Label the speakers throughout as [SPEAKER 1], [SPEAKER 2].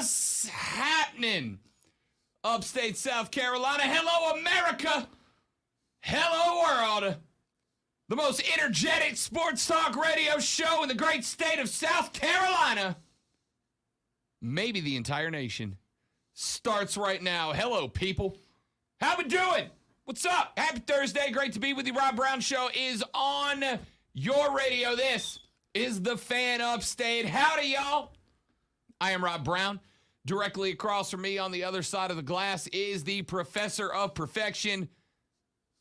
[SPEAKER 1] What's happening? Upstate South Carolina. Hello, America. Hello, world. The most energetic sports talk radio show in the great state of South Carolina. Maybe the entire nation. Starts right now. Hello, people. How we doing? What's up? Happy Thursday. Great to be with you. Rob Brown Show is on your radio. This is the Fan Upstate. Howdy, y'all. I am Rob Brown. Directly across from me on the other side of the glass is the Professor of Perfection.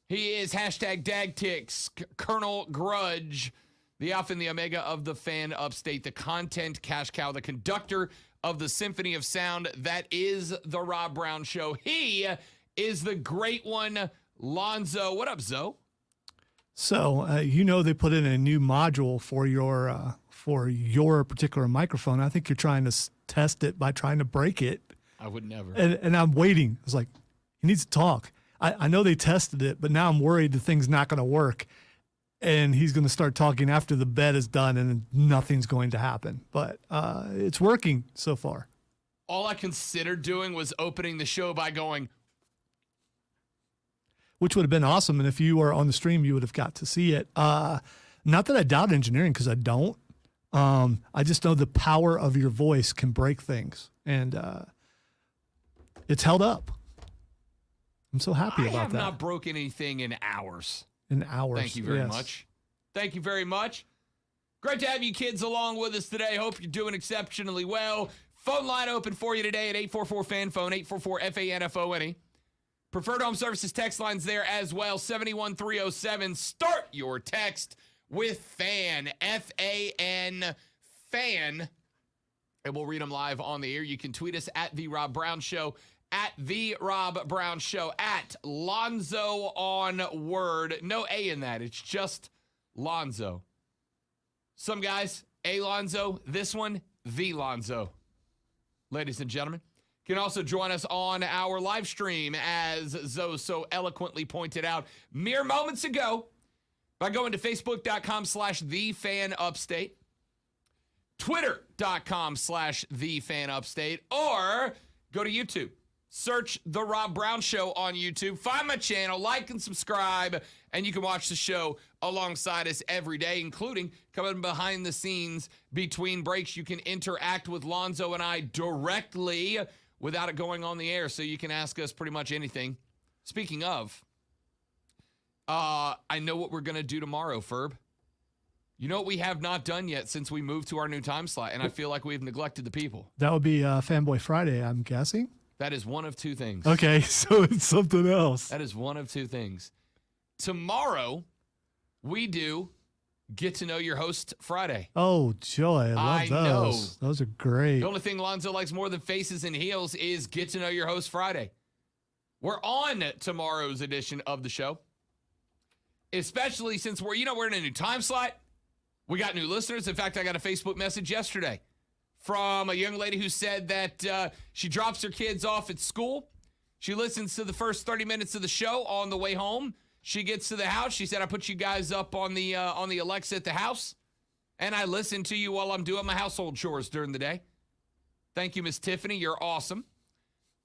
[SPEAKER 1] He is #DagTix, Colonel Grudge, the Alpha and the Omega of the Fan Upstate, the content cash cow, the conductor of the Symphony of Sound. That is the Rob Brown Show. He is the great one, Lonzo. What up, Zoe?
[SPEAKER 2] So, they put in a new module for your particular microphone. I think you're trying to test it by trying to break it.
[SPEAKER 1] I would never.
[SPEAKER 2] And I'm waiting. I was like, he needs to talk. I know they tested it, but now I'm worried the thing's not going to work. And he's going to start talking after the bed is done and nothing's going to happen. But it's working so far.
[SPEAKER 1] All I considered doing was opening the show by going,
[SPEAKER 2] which would have been awesome. And if you were on the stream, you would have got to see it. Not that I doubt engineering, because I don't. I just know the power of your voice can break things. And it's held up. I'm so happy about that. I have
[SPEAKER 1] not broken anything in hours.
[SPEAKER 2] In hours.
[SPEAKER 1] Thank you very much. Thank you very much. Great to have you kids along with us today. Hope you're doing exceptionally well. Phone line open for you today at 844-FAN-PHONE, 844-FANFONE. Preferred Home Services text lines there as well, 71307. Start your text with FAN, F-A-N, FAN. And we'll read them live on the air. You can tweet us at The Rob Brown Show, at The Rob Brown Show, at Lonzo on Word. No A in that. It's just Lonzo. Some guys, A Lonzo. This one, The Lonzo. Ladies and gentlemen, you can also join us on our live stream, as Zoe so eloquently pointed out mere moments ago, by going to facebook.com/thefanupstate, twitter.com/thefanupstate, or go to YouTube. Search The Rob Brown Show on YouTube. Find my channel, like and subscribe, and you can watch the show alongside us every day, including coming behind the scenes between breaks. You can interact with Lonzo and I directly without it going on the air, so you can ask us pretty much anything. Speaking of, I know what we're going to do tomorrow, Ferb. You know what we have not done yet since we moved to our new time slot, and I feel like we've neglected the people.
[SPEAKER 2] That would be Fanboy Friday, I'm guessing.
[SPEAKER 1] That is one of two things.
[SPEAKER 2] Okay, so it's something else.
[SPEAKER 1] That is one of two things. Tomorrow, we do Get to Know Your Host Friday.
[SPEAKER 2] Oh, joy. I love those. Those are great.
[SPEAKER 1] The only thing Lonzo likes more than faces and heels is Get to Know Your Host Friday. We're on tomorrow's edition of the show, especially since we're in a new time slot. We got new listeners. In fact, I got a Facebook message yesterday from a young lady who said that she drops her kids off at school. She listens to the first 30 minutes of the show on the way home. She gets to the house. She said, I put you guys up on the Alexa at the house, and I listen to you while I'm doing my household chores during the day. Thank you, Miss Tiffany. You're awesome.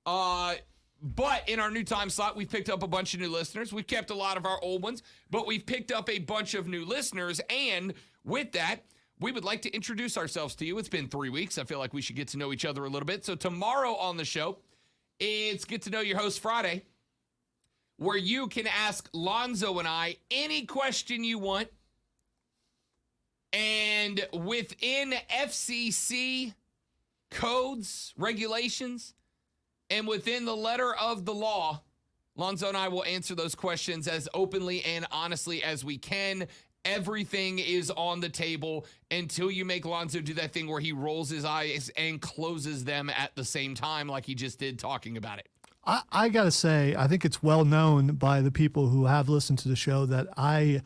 [SPEAKER 1] But in our new time slot, we've picked up a bunch of new listeners. We've kept a lot of our old ones, but we've picked up a bunch of new listeners, and with that, we would like to introduce ourselves to you. It's been 3 weeks. I feel like we should get to know each other a little bit. So tomorrow on the show, it's Get to Know Your Host Friday, where you can ask Lonzo and I any question you want. And within FCC codes, regulations, and within the letter of the law, Lonzo and I will answer those questions as openly and honestly as we can. Everything is on the table until you make Lonzo do that thing where he rolls his eyes and closes them at the same time like he just did talking about it.
[SPEAKER 2] I got to say, I think it's well known by the people who have listened to the show that I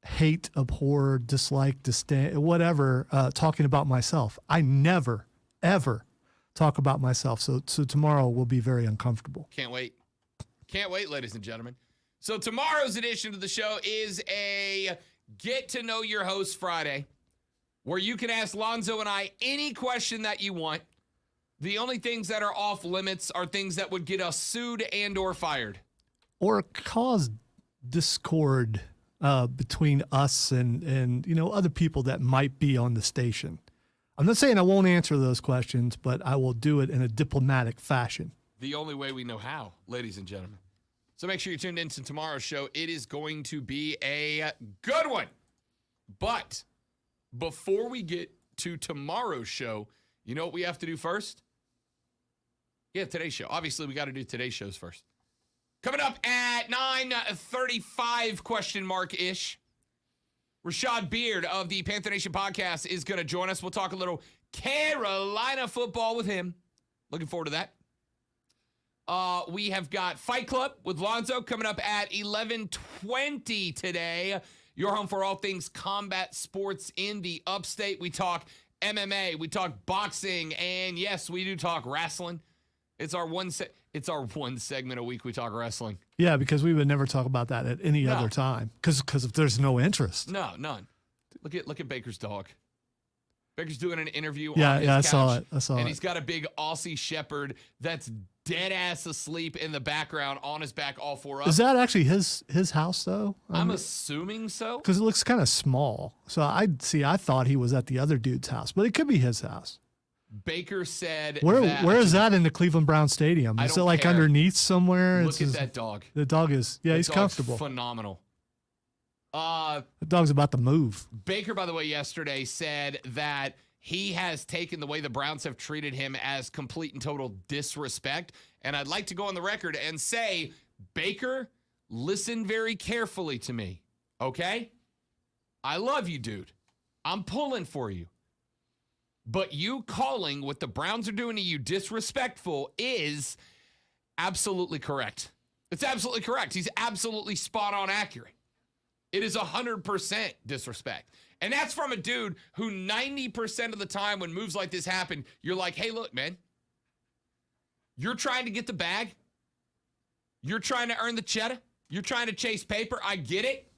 [SPEAKER 2] hate, abhor, dislike, disdain, whatever, talking about myself. I never, ever talk about myself. So tomorrow will be very uncomfortable.
[SPEAKER 1] Can't wait. Can't wait, ladies and gentlemen. So tomorrow's edition of the show is a Get to Know Your Host Friday, where you can ask Lonzo and I any question that you want. The only things that are off limits are things that would get us sued and or fired.
[SPEAKER 2] Or cause discord between us and other people that might be on the station. I'm not saying I won't answer those questions, but I will do it in a diplomatic fashion.
[SPEAKER 1] The only way we know how, ladies and gentlemen. So make sure you tuned in to tomorrow's show. It is going to be a good one. But before we get to tomorrow's show, you know what we have to do first? Yeah, today's show. Obviously, we got to do today's shows first. Coming up at 9:35 question mark-ish. Rashad Beard of the Panther Nation podcast is going to join us. We'll talk a little Carolina football with him. Looking forward to that. We have got Fight Club with Lonzo coming up at 11:20 today. Your home for all things combat sports in the upstate. We talk MMA, we talk boxing, and yes, we do talk wrestling. It's our one segment a week we talk wrestling.
[SPEAKER 2] Yeah, because we would never talk about that at any other time. Because if there's no interest.
[SPEAKER 1] No, none. Look at Baker's dog. Baker's doing an interview
[SPEAKER 2] on
[SPEAKER 1] his couch.
[SPEAKER 2] I saw it.
[SPEAKER 1] And he's got a big Aussie Shepherd that's dead ass asleep in the background on his back, all four up.
[SPEAKER 2] Is that actually his house though?
[SPEAKER 1] I'm assuming so.
[SPEAKER 2] Because it looks kind of small. So I thought he was at the other dude's house, but it could be his house.
[SPEAKER 1] Baker said
[SPEAKER 2] where is that in the Cleveland Brown Stadium? Is it like
[SPEAKER 1] care.
[SPEAKER 2] Underneath somewhere?
[SPEAKER 1] Look at that dog.
[SPEAKER 2] The dog is, he's comfortable.
[SPEAKER 1] Phenomenal.
[SPEAKER 2] The dog's about to move.
[SPEAKER 1] Baker, by the way, yesterday said that he has taken the way the Browns have treated him as complete and total disrespect. And I'd like to go on the record and say, Baker, listen very carefully to me, okay? I love you, dude. I'm pulling for you. But you calling what the Browns are doing to you disrespectful is absolutely correct. It's absolutely correct. He's absolutely spot on accurate. It is 100% disrespect. And that's from a dude who 90% of the time when moves like this happen, you're like, hey, look, man, you're trying to get the bag. You're trying to earn the cheddar. You're trying to chase paper. I get it.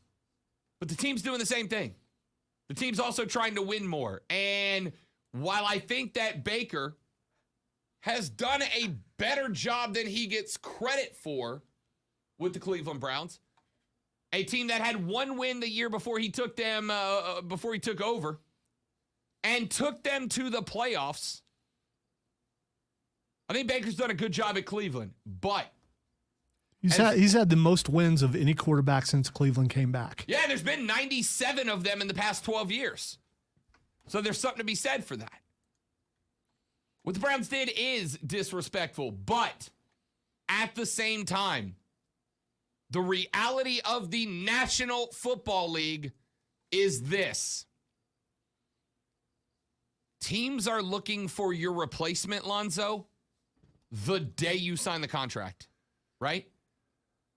[SPEAKER 1] But the team's doing the same thing. The team's also trying to win more. And while I think that Baker has done a better job than he gets credit for with the Cleveland Browns, a team that had one win the year before he took them, before he took over, and took them to the playoffs, I think Baker's done a good job at Cleveland. But
[SPEAKER 2] he's had the most wins of any quarterback since Cleveland came back.
[SPEAKER 1] Yeah, there's been 97 of them in the past 12 years. So there's something to be said for that. What the Browns did is disrespectful, but at the same time, the reality of the National Football League is this. Teams are looking for your replacement, Lonzo, the day you sign the contract, right?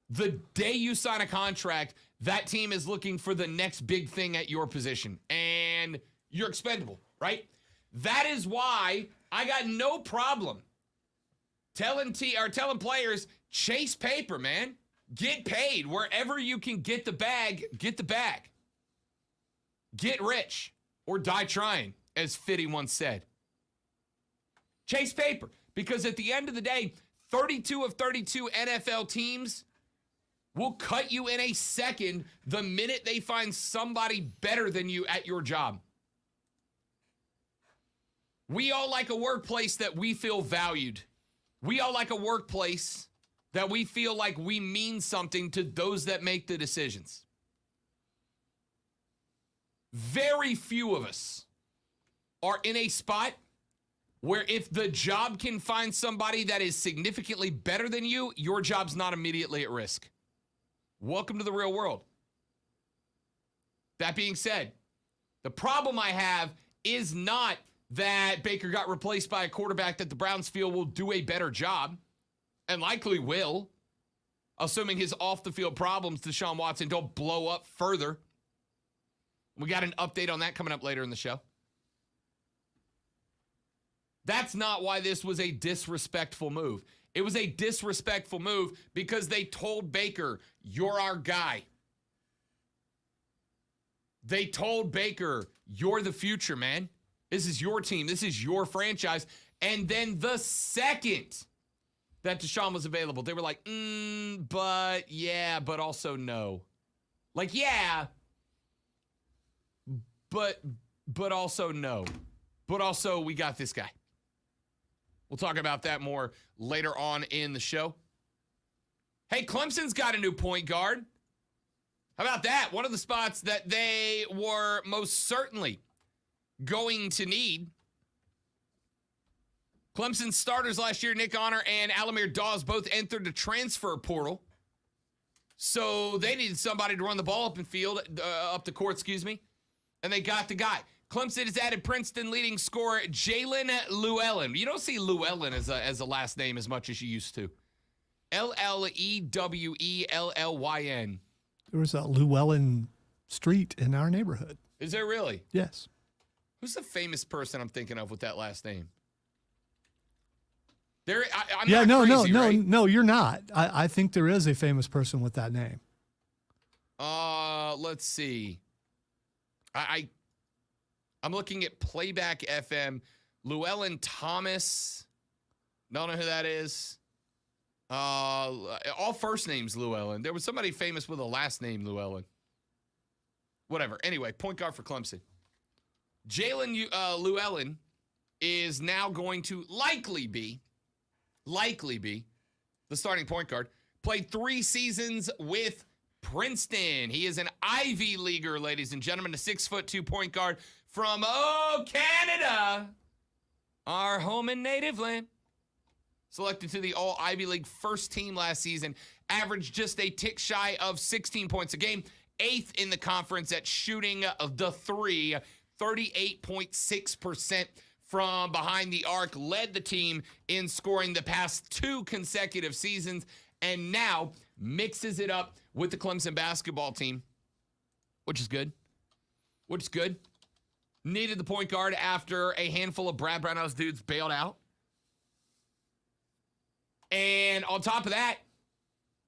[SPEAKER 1] The day you sign a contract, that team is looking for the next big thing at your position. And you're expendable, right? That is why I got no problem telling players, chase paper, man. Get paid. Wherever you can get the bag, get the bag. Get rich or die trying, as Fitty once said. Chase paper. Because at the end of the day, 32 of 32 NFL teams will cut you in a second the minute they find somebody better than you at your job. We all like a workplace that we feel valued. We all like a workplace that we feel like we mean something to those that make the decisions. Very few of us are in a spot where if the job can find somebody that is significantly better than you, your job's not immediately at risk. Welcome to the real world. That being said, the problem I have is not that Baker got replaced by a quarterback that the Browns feel will do a better job, and likely will, assuming his off-the-field problems, Deshaun Watson, don't blow up further. We got an update on that coming up later in the show. That's not why this was a disrespectful move. It was a disrespectful move because they told Baker, you're our guy. They told Baker, you're the future, man. This is your team. This is your franchise. And then the second that Deshaun was available, they were like, but yeah, but also no. Like, yeah, but also no. But also we got this guy. We'll talk about that more later on in the show. Hey, Clemson's got a new point guard. How about that? One of the spots that they were most certainly going to need. Clemson starters last year, Nick Honor and Alamir Dawes, both entered the transfer portal. So they needed somebody to run the ball up the court, and they got the guy. Clemson has added Princeton leading scorer Jalen Llewellyn. You don't see Llewellyn as a last name as much as you used to. Llewellyn.
[SPEAKER 2] There was a Llewellyn Street in our neighborhood.
[SPEAKER 1] Is there really?
[SPEAKER 2] Yes.
[SPEAKER 1] Who's the famous person I'm thinking of with that last name? I'm
[SPEAKER 2] yeah,
[SPEAKER 1] not
[SPEAKER 2] no,
[SPEAKER 1] crazy, right?
[SPEAKER 2] no, you're not. I think there is a famous person with that name.
[SPEAKER 1] Let's see. I'm looking at Playback FM. Llewellyn Thomas. Don't know who that is. All first names Llewellyn. There was somebody famous with a last name Llewellyn. Whatever. Anyway, point guard for Clemson. Jalen Llewellyn is now going to likely be the starting point guard. Played 3 seasons with Princeton. He is an Ivy Leaguer, ladies and gentlemen, a 6'2" point guard from Canada, our home and native land. Selected to the All-Ivy League first team last season, averaged just a tick shy of 16 points a game, 8th in the conference at shooting the three, 38.6% from behind the arc, led the team in scoring the past 2 consecutive seasons, and now mixes it up with the Clemson basketball team, which is good. Needed the point guard after a handful of Brad Brownell's dudes bailed out. And on top of that,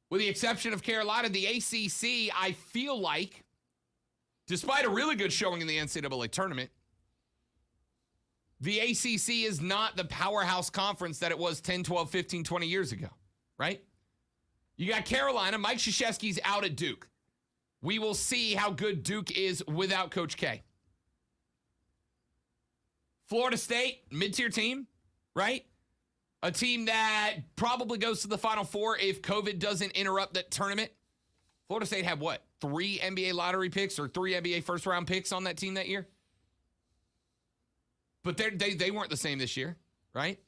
[SPEAKER 1] with the exception of Carolina, the ACC, I feel like, despite a really good showing in the NCAA tournament, the ACC is not the powerhouse conference that it was 10, 12, 15, 20 years ago, right? You got Carolina. Mike Krzyzewski's out at Duke. We will see how good Duke is without Coach K. Florida State, mid-tier team, right? A team that probably goes to the Final Four if COVID doesn't interrupt that tournament. Florida State had what? 3 NBA lottery picks or 3 NBA first-round picks on that team that year? But they weren't the same this year, right?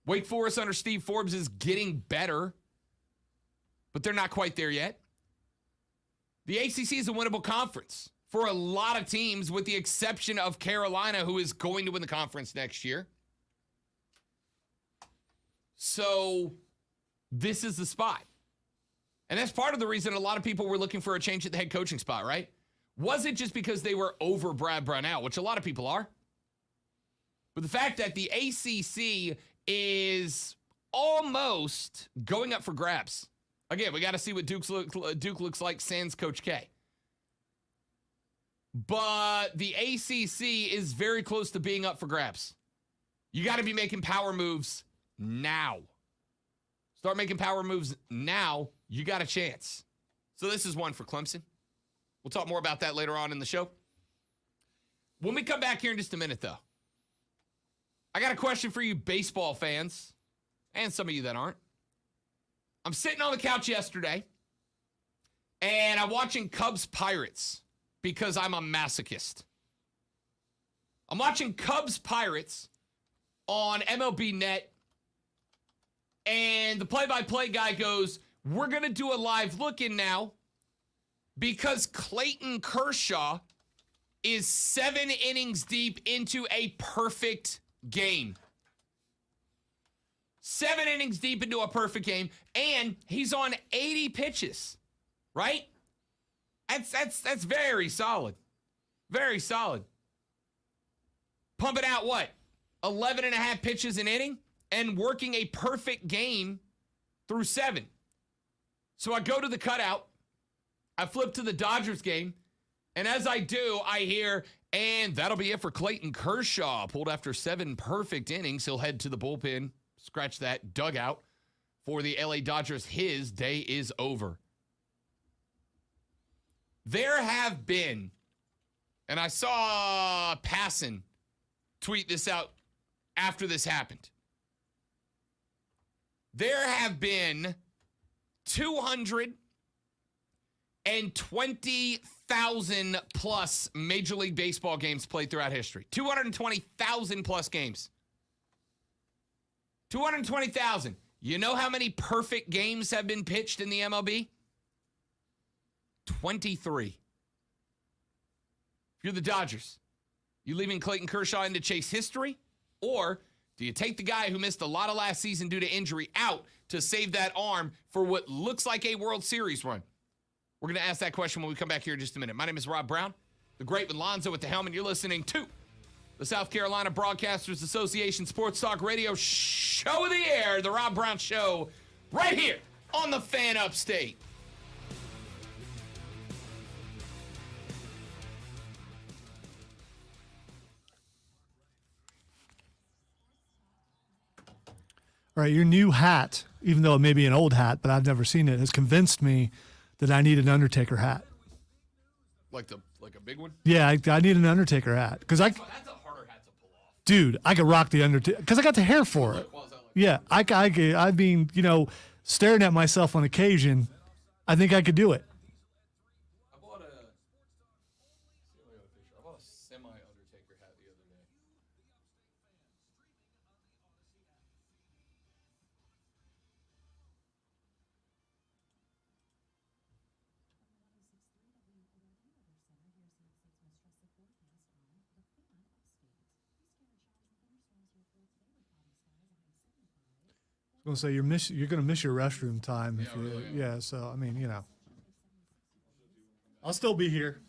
[SPEAKER 1] Wake Forest under Steve Forbes is getting better, but they're not quite there yet. The ACC is a winnable conference for a lot of teams, with the exception of Carolina, who is going to win the conference next year. So this is the spot. And that's part of the reason a lot of people were looking for a change at the head coaching spot, right? Was it just because they were over Brad Brownell, which a lot of people are? But the fact that the ACC is almost going up for grabs. Again, we got to see what Duke looks like sans Coach K. But the ACC is very close to being up for grabs. You got to be making power moves now. Start making power moves now. You got a chance. So this is one for Clemson. We'll talk more about that later on in the show. When we come back here in just a minute, though, I got a question for you baseball fans and some of you that aren't. I'm sitting on the couch yesterday, and I'm watching Cubs Pirates because I'm a masochist. I'm watching Cubs Pirates on MLB Net, and the play-by-play guy goes, we're going to do a live look-in now because Clayton Kershaw is 7 innings deep into a perfect game. 7 innings deep into a perfect game, and he's on 80 pitches, right? That's very solid. Very solid. Pumping out what? 11 and a half pitches an inning and working a perfect game through 7. So I go to the cutout. I flip to the Dodgers game. And as I do, I hear And that'll be it for Clayton Kershaw. Pulled after 7 perfect innings. He'll head to the bullpen, scratch that dugout for the LA Dodgers. His day is over. There have been, and I saw Passan tweet this out after this happened. There have been 220,000 plus Major League Baseball games played throughout history. 220,000 plus games. 220,000. You know how many perfect games have been pitched in the MLB? 23. If you're the Dodgers, you leaving Clayton Kershaw in to chase history? Or do you take the guy who missed a lot of last season due to injury out to save that arm for what looks like a World Series run? We're going to ask that question when we come back here in just a minute. My name is Rob Brown, the great Lonzo with the helmet. You're listening to the South Carolina Broadcasters Association Sports Talk Radio Show of the Air, the Rob Brown Show, right here on the Fan Upstate.
[SPEAKER 2] All right, your new hat, even though it may be an old hat, but I've never seen it, has convinced me that I need an Undertaker hat.
[SPEAKER 1] Like a big one?
[SPEAKER 2] Yeah, I need an Undertaker hat because
[SPEAKER 1] That's a harder hat to pull off.
[SPEAKER 2] dude, I could rock the Undertaker because I got the hair for it. Yeah, I mean, staring at myself on occasion, I think I could do it.
[SPEAKER 1] I bought a semi-Undertaker hat the other day.
[SPEAKER 2] I was gonna say you're gonna miss your restroom time if
[SPEAKER 1] Yeah,
[SPEAKER 2] you
[SPEAKER 1] really.
[SPEAKER 2] yeah. So I mean, I'll still be here.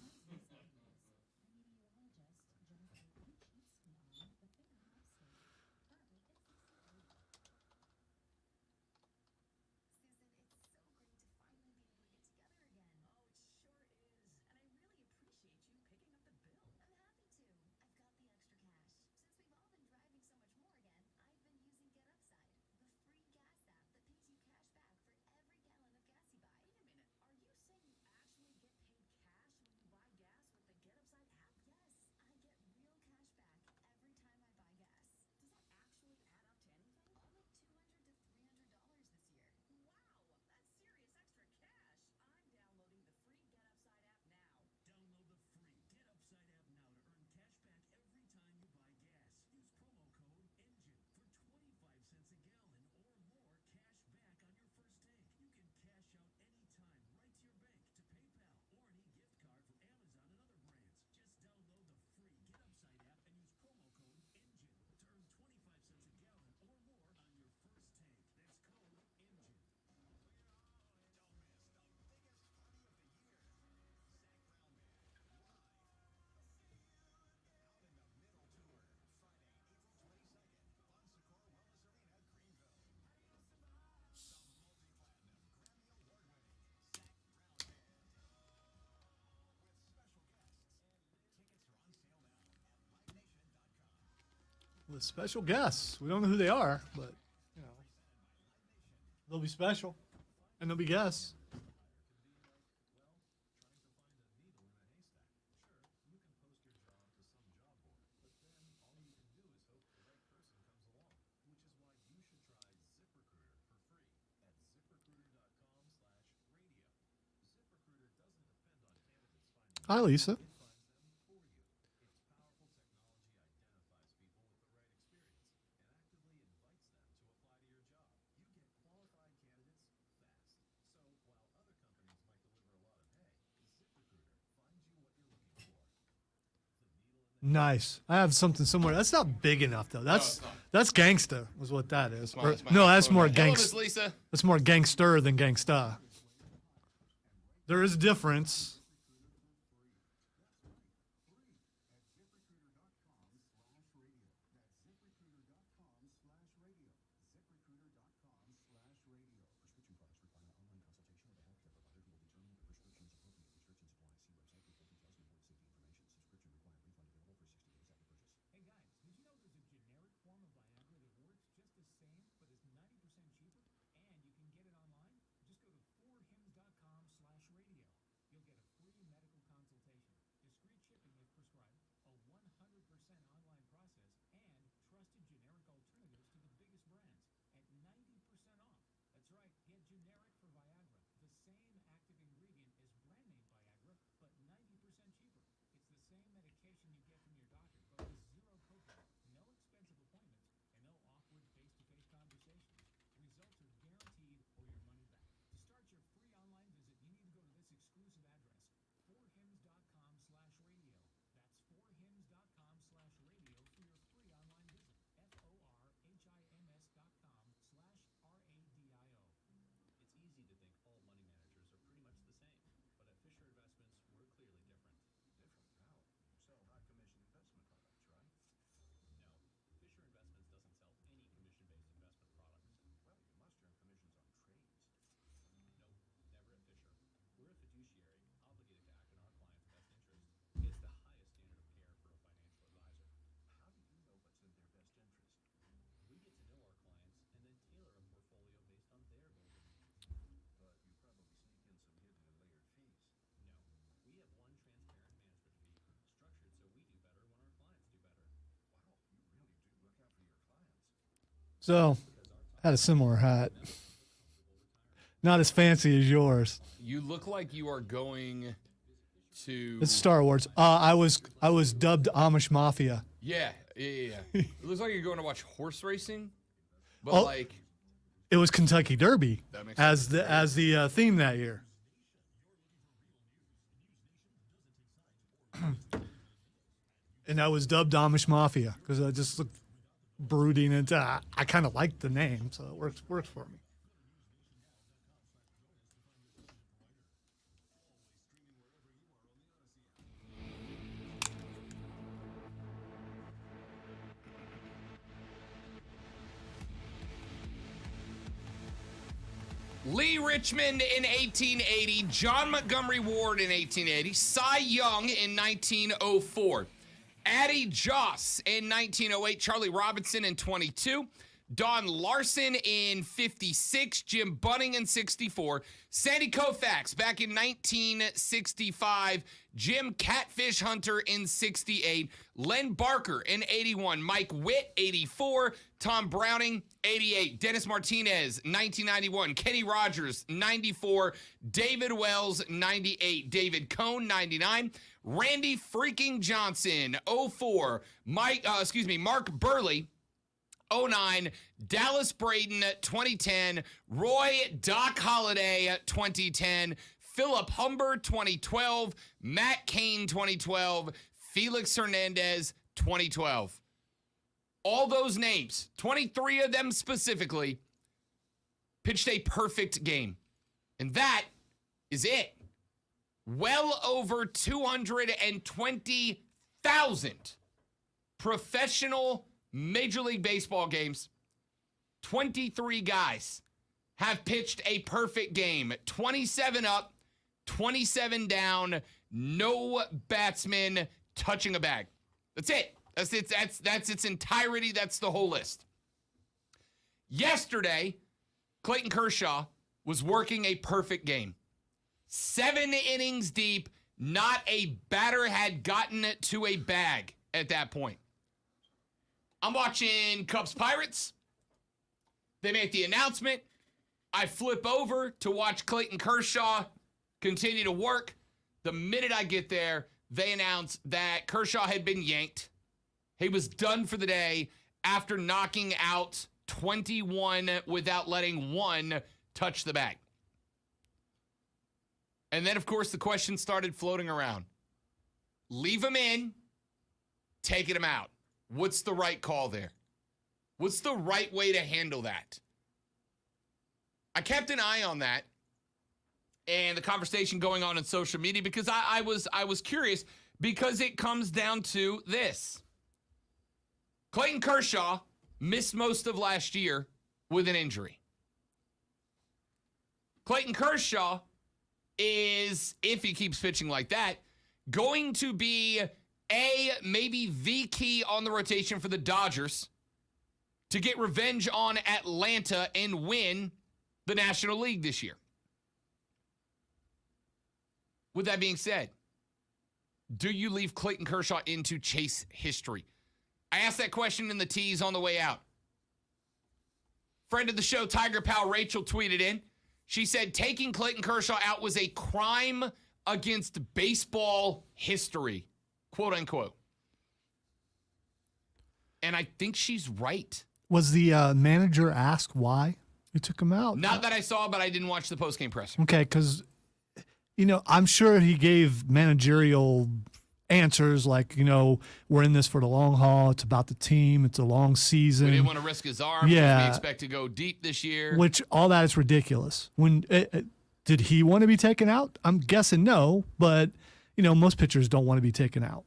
[SPEAKER 2] With special guests. We don't know who they are, but they'll be special, and they'll be guests. Hi, Lisa. Nice. I have something somewhere. That's not big enough though. That's gangsta, was what that is.
[SPEAKER 1] Well,
[SPEAKER 2] No, that's more
[SPEAKER 1] Hello,
[SPEAKER 2] gangsta.
[SPEAKER 1] Miss Lisa.
[SPEAKER 2] That's more gangster than gangsta. There is a difference. So, I had a similar hat. Not as fancy as yours.
[SPEAKER 1] You look like you are going to.
[SPEAKER 2] It's Star Wars. I was dubbed Amish Mafia.
[SPEAKER 1] Yeah. It looks like you're going to watch horse racing, but
[SPEAKER 2] Oh.
[SPEAKER 1] like.
[SPEAKER 2] It was Kentucky Derby
[SPEAKER 1] That makes
[SPEAKER 2] as
[SPEAKER 1] sense.
[SPEAKER 2] the theme that year. And I was dubbed Amish Mafia because I just looked brooding, and I kind of liked the name, so it works for me.
[SPEAKER 1] Lee Richmond in 1880, John Montgomery Ward in 1880, Cy Young in 1904, Addie Joss in 1908, Charlie Robinson in 22, Don Larson in 56, Jim Bunning in 64, Sandy Koufax back in 1965, Jim Catfish Hunter in 68, Len Barker in 81, Mike Witt 84, Tom Browning 88, Dennis Martinez 1991, Kenny Rogers 94, David Wells 98, David Cohn 99, Randy freaking Johnson 04, Mark Burley 09, Dallas Braden 2010, Roy Doc Holliday 2010, Philip Humber 2012, Matt Cain 2012, Felix Hernandez 2012. All those names, 23 of them specifically, pitched a perfect game. And that is it. Well over 220,000 professional Major League Baseball games. 23 guys have pitched a perfect game. 27 up, 27 down, no batsman touching a bag. That's it. That's its entirety. That's the whole list. Yesterday, Clayton Kershaw was working a perfect game. 7 innings deep, not a batter had gotten to a bag at that point. I'm watching Cubs Pirates. They make the announcement. I flip over to watch Clayton Kershaw continue to work. The minute I get there, they announce that Kershaw had been yanked. He was done for the day after knocking out 21 without letting one touch the bag. And then, of course, the question started floating around. Leave him in, taking him out. What's the right call there? What's the right way to handle that? I kept an eye on that and the conversation going on in social media because I was curious because it comes down to this. Clayton Kershaw missed most of last year with an injury. Clayton Kershaw is, if he keeps pitching like that, going to be maybe the key on the rotation for the Dodgers to get revenge on Atlanta and win the National League this year. With that being said, do you leave Clayton Kershaw in to chase history? I asked that question in the tease on the way out. Friend of the show, Tiger Pal Rachel, tweeted in. She said, taking Clayton Kershaw out was a crime against baseball history, quote unquote. And I think she's right.
[SPEAKER 2] Was the manager asked why you took him out?
[SPEAKER 1] Not that I saw, but I didn't watch the postgame presser.
[SPEAKER 2] Okay, because, I'm sure he gave managerial answers like, we're in this for the long haul. It's about the team. It's a long season.
[SPEAKER 1] We didn't want to risk his arm.
[SPEAKER 2] Yeah.
[SPEAKER 1] We expect to go deep this year.
[SPEAKER 2] Which all that is ridiculous. Did he want to be taken out? I'm guessing no, but, most pitchers don't want to be taken out.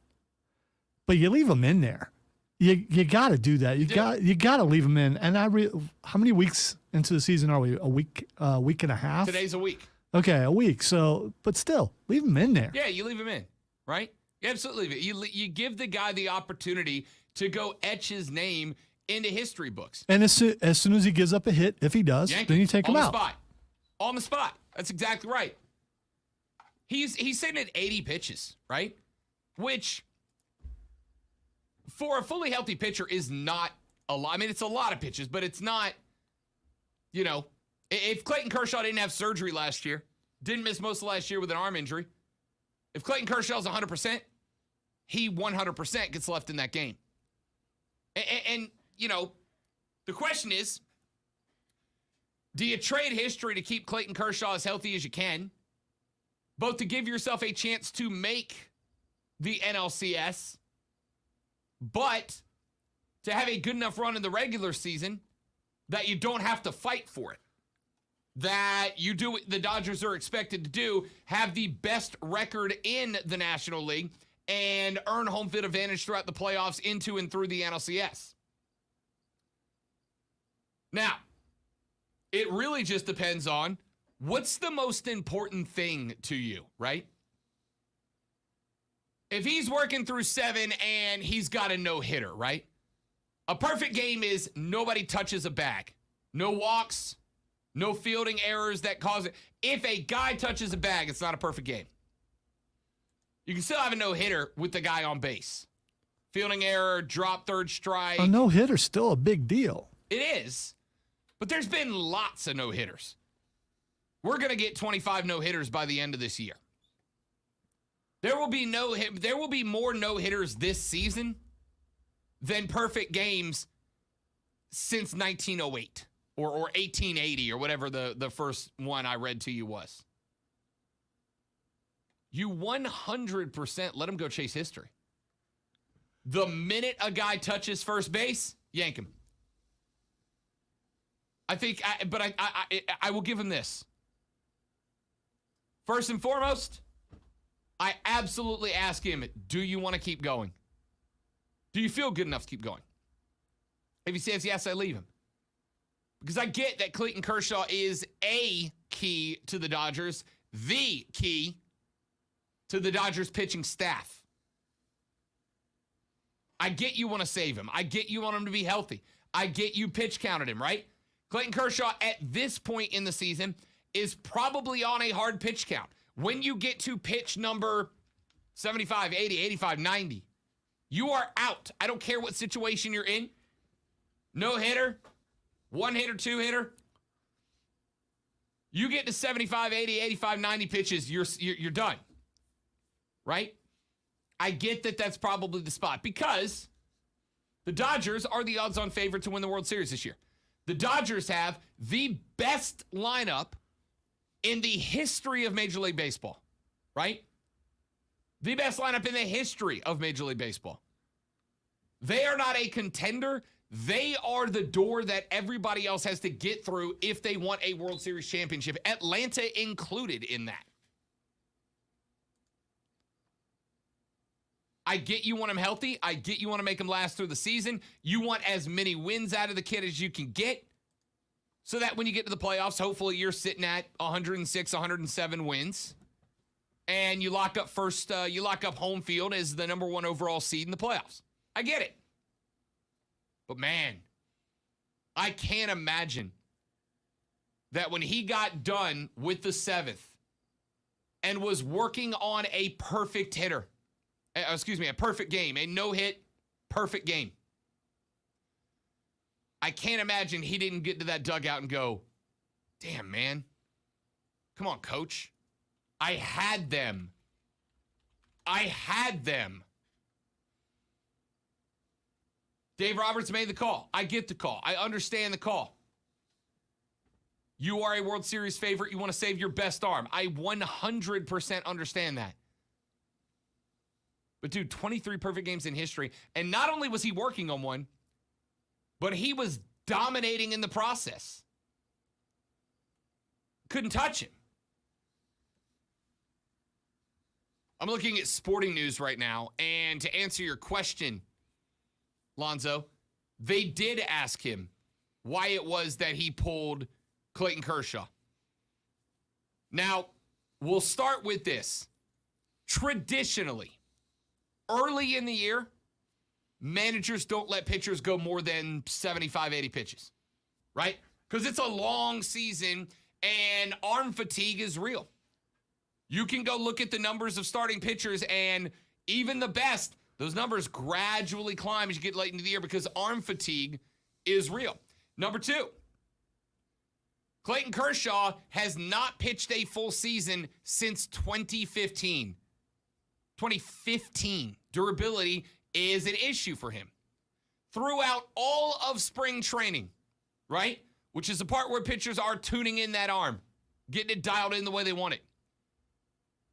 [SPEAKER 2] But you leave him in there. You got to do that. You got to leave him in. And how many weeks into the season are we? A week and a half?
[SPEAKER 1] Today's a week.
[SPEAKER 2] Okay, a week. So, but still, leave him in there.
[SPEAKER 1] Yeah, you leave him in, right? You absolutely leave it. You give the guy the opportunity to go etch his name into history books.
[SPEAKER 2] And as soon as he gives up a hit, if he does, then you take him out.
[SPEAKER 1] On the spot. That's exactly right. He's sitting at 80 pitches, right? Which, for a fully healthy pitcher, is not a lot. I mean, it's a lot of pitches, but it's not, if Clayton Kershaw didn't have surgery last year, didn't miss most of last year with an arm injury, if Clayton Kershaw's 100%, he 100% gets left in that game. And the question is, do you trade history to keep Clayton Kershaw as healthy as you can, both to give yourself a chance to make the NLCS, but to have a good enough run in the regular season that you don't have to fight for it? That you do what the Dodgers are expected to do, have the best record in the National League, and earn home field advantage throughout the playoffs into and through the NLCS. Now, it really just depends on what's the most important thing to you, right? If he's working through 7 and he's got a no-hitter, right? A perfect game is nobody touches a bag. No walks, no fielding errors that cause it. If a guy touches a bag, it's not a perfect game. You can still have a no-hitter with the guy on base. Fielding error, drop third strike.
[SPEAKER 2] A no-hitter's still a big deal.
[SPEAKER 1] It is. But there's been lots of no-hitters. We're going to get 25 no-hitters by the end of this year. There will be more no-hitters this season than perfect games since 1908 or 1880 or whatever the first one I read to you was. You 100% let him go chase history. The minute a guy touches first base, yank him. I will give him this. First and foremost, I absolutely ask him, do you want to keep going? Do you feel good enough to keep going? If he says yes, I leave him. Because I get that Clayton Kershaw is a key to the Dodgers, the key to the Dodgers pitching staff. I get you want to save him. I get you want him to be healthy. I get you pitch counted him, right? Clayton Kershaw at this point in the season is probably on a hard pitch count. When you get to pitch number 75, 80, 85, 90, you are out. I don't care what situation you're in. No hitter, one hitter, two hitter. You get to 75, 80, 85, 90 pitches, you're done. Right? I get that that's probably the spot because the Dodgers are the odds-on favorite to win the World Series this year. The Dodgers have the best lineup in the history of Major League Baseball, right? The best lineup in the history of Major League Baseball. They are not a contender. They are the door that everybody else has to get through if they want a World Series championship, Atlanta included in that. I get you want him healthy. I get you want to make him last through the season. You want as many wins out of the kid as you can get so that when you get to the playoffs, hopefully you're sitting at 106, 107 wins. And you lock up home field as the number 1 overall seed in the playoffs. I get it. But man, I can't imagine that when he got done with the 7th and was working on a perfect hitter, a perfect game, a no-hit, perfect game. I can't imagine he didn't get to that dugout and go, damn, man. Come on, coach. I had them. Dave Roberts made the call. I get the call. I understand the call. You are a World Series favorite. You want to save your best arm. I 100% understand that. But, dude, 23 perfect games in history. And not only was he working on one, but he was dominating in the process. Couldn't touch him. I'm looking at Sporting News right now. And to answer your question, Lonzo, they did ask him why it was that he pulled Clayton Kershaw. Now, we'll start with this. Traditionally, early in the year, managers don't let pitchers go more than 75, 80 pitches, right? Because it's a long season and arm fatigue is real. You can go look at the numbers of starting pitchers and even the best, those numbers gradually climb as you get late into the year because arm fatigue is real. Number 2, Clayton Kershaw has not pitched a full season since 2015. 2015. Durability is an issue for him. Throughout all of spring training, right? Which is the part where pitchers are tuning in that arm, getting it dialed in the way they want it.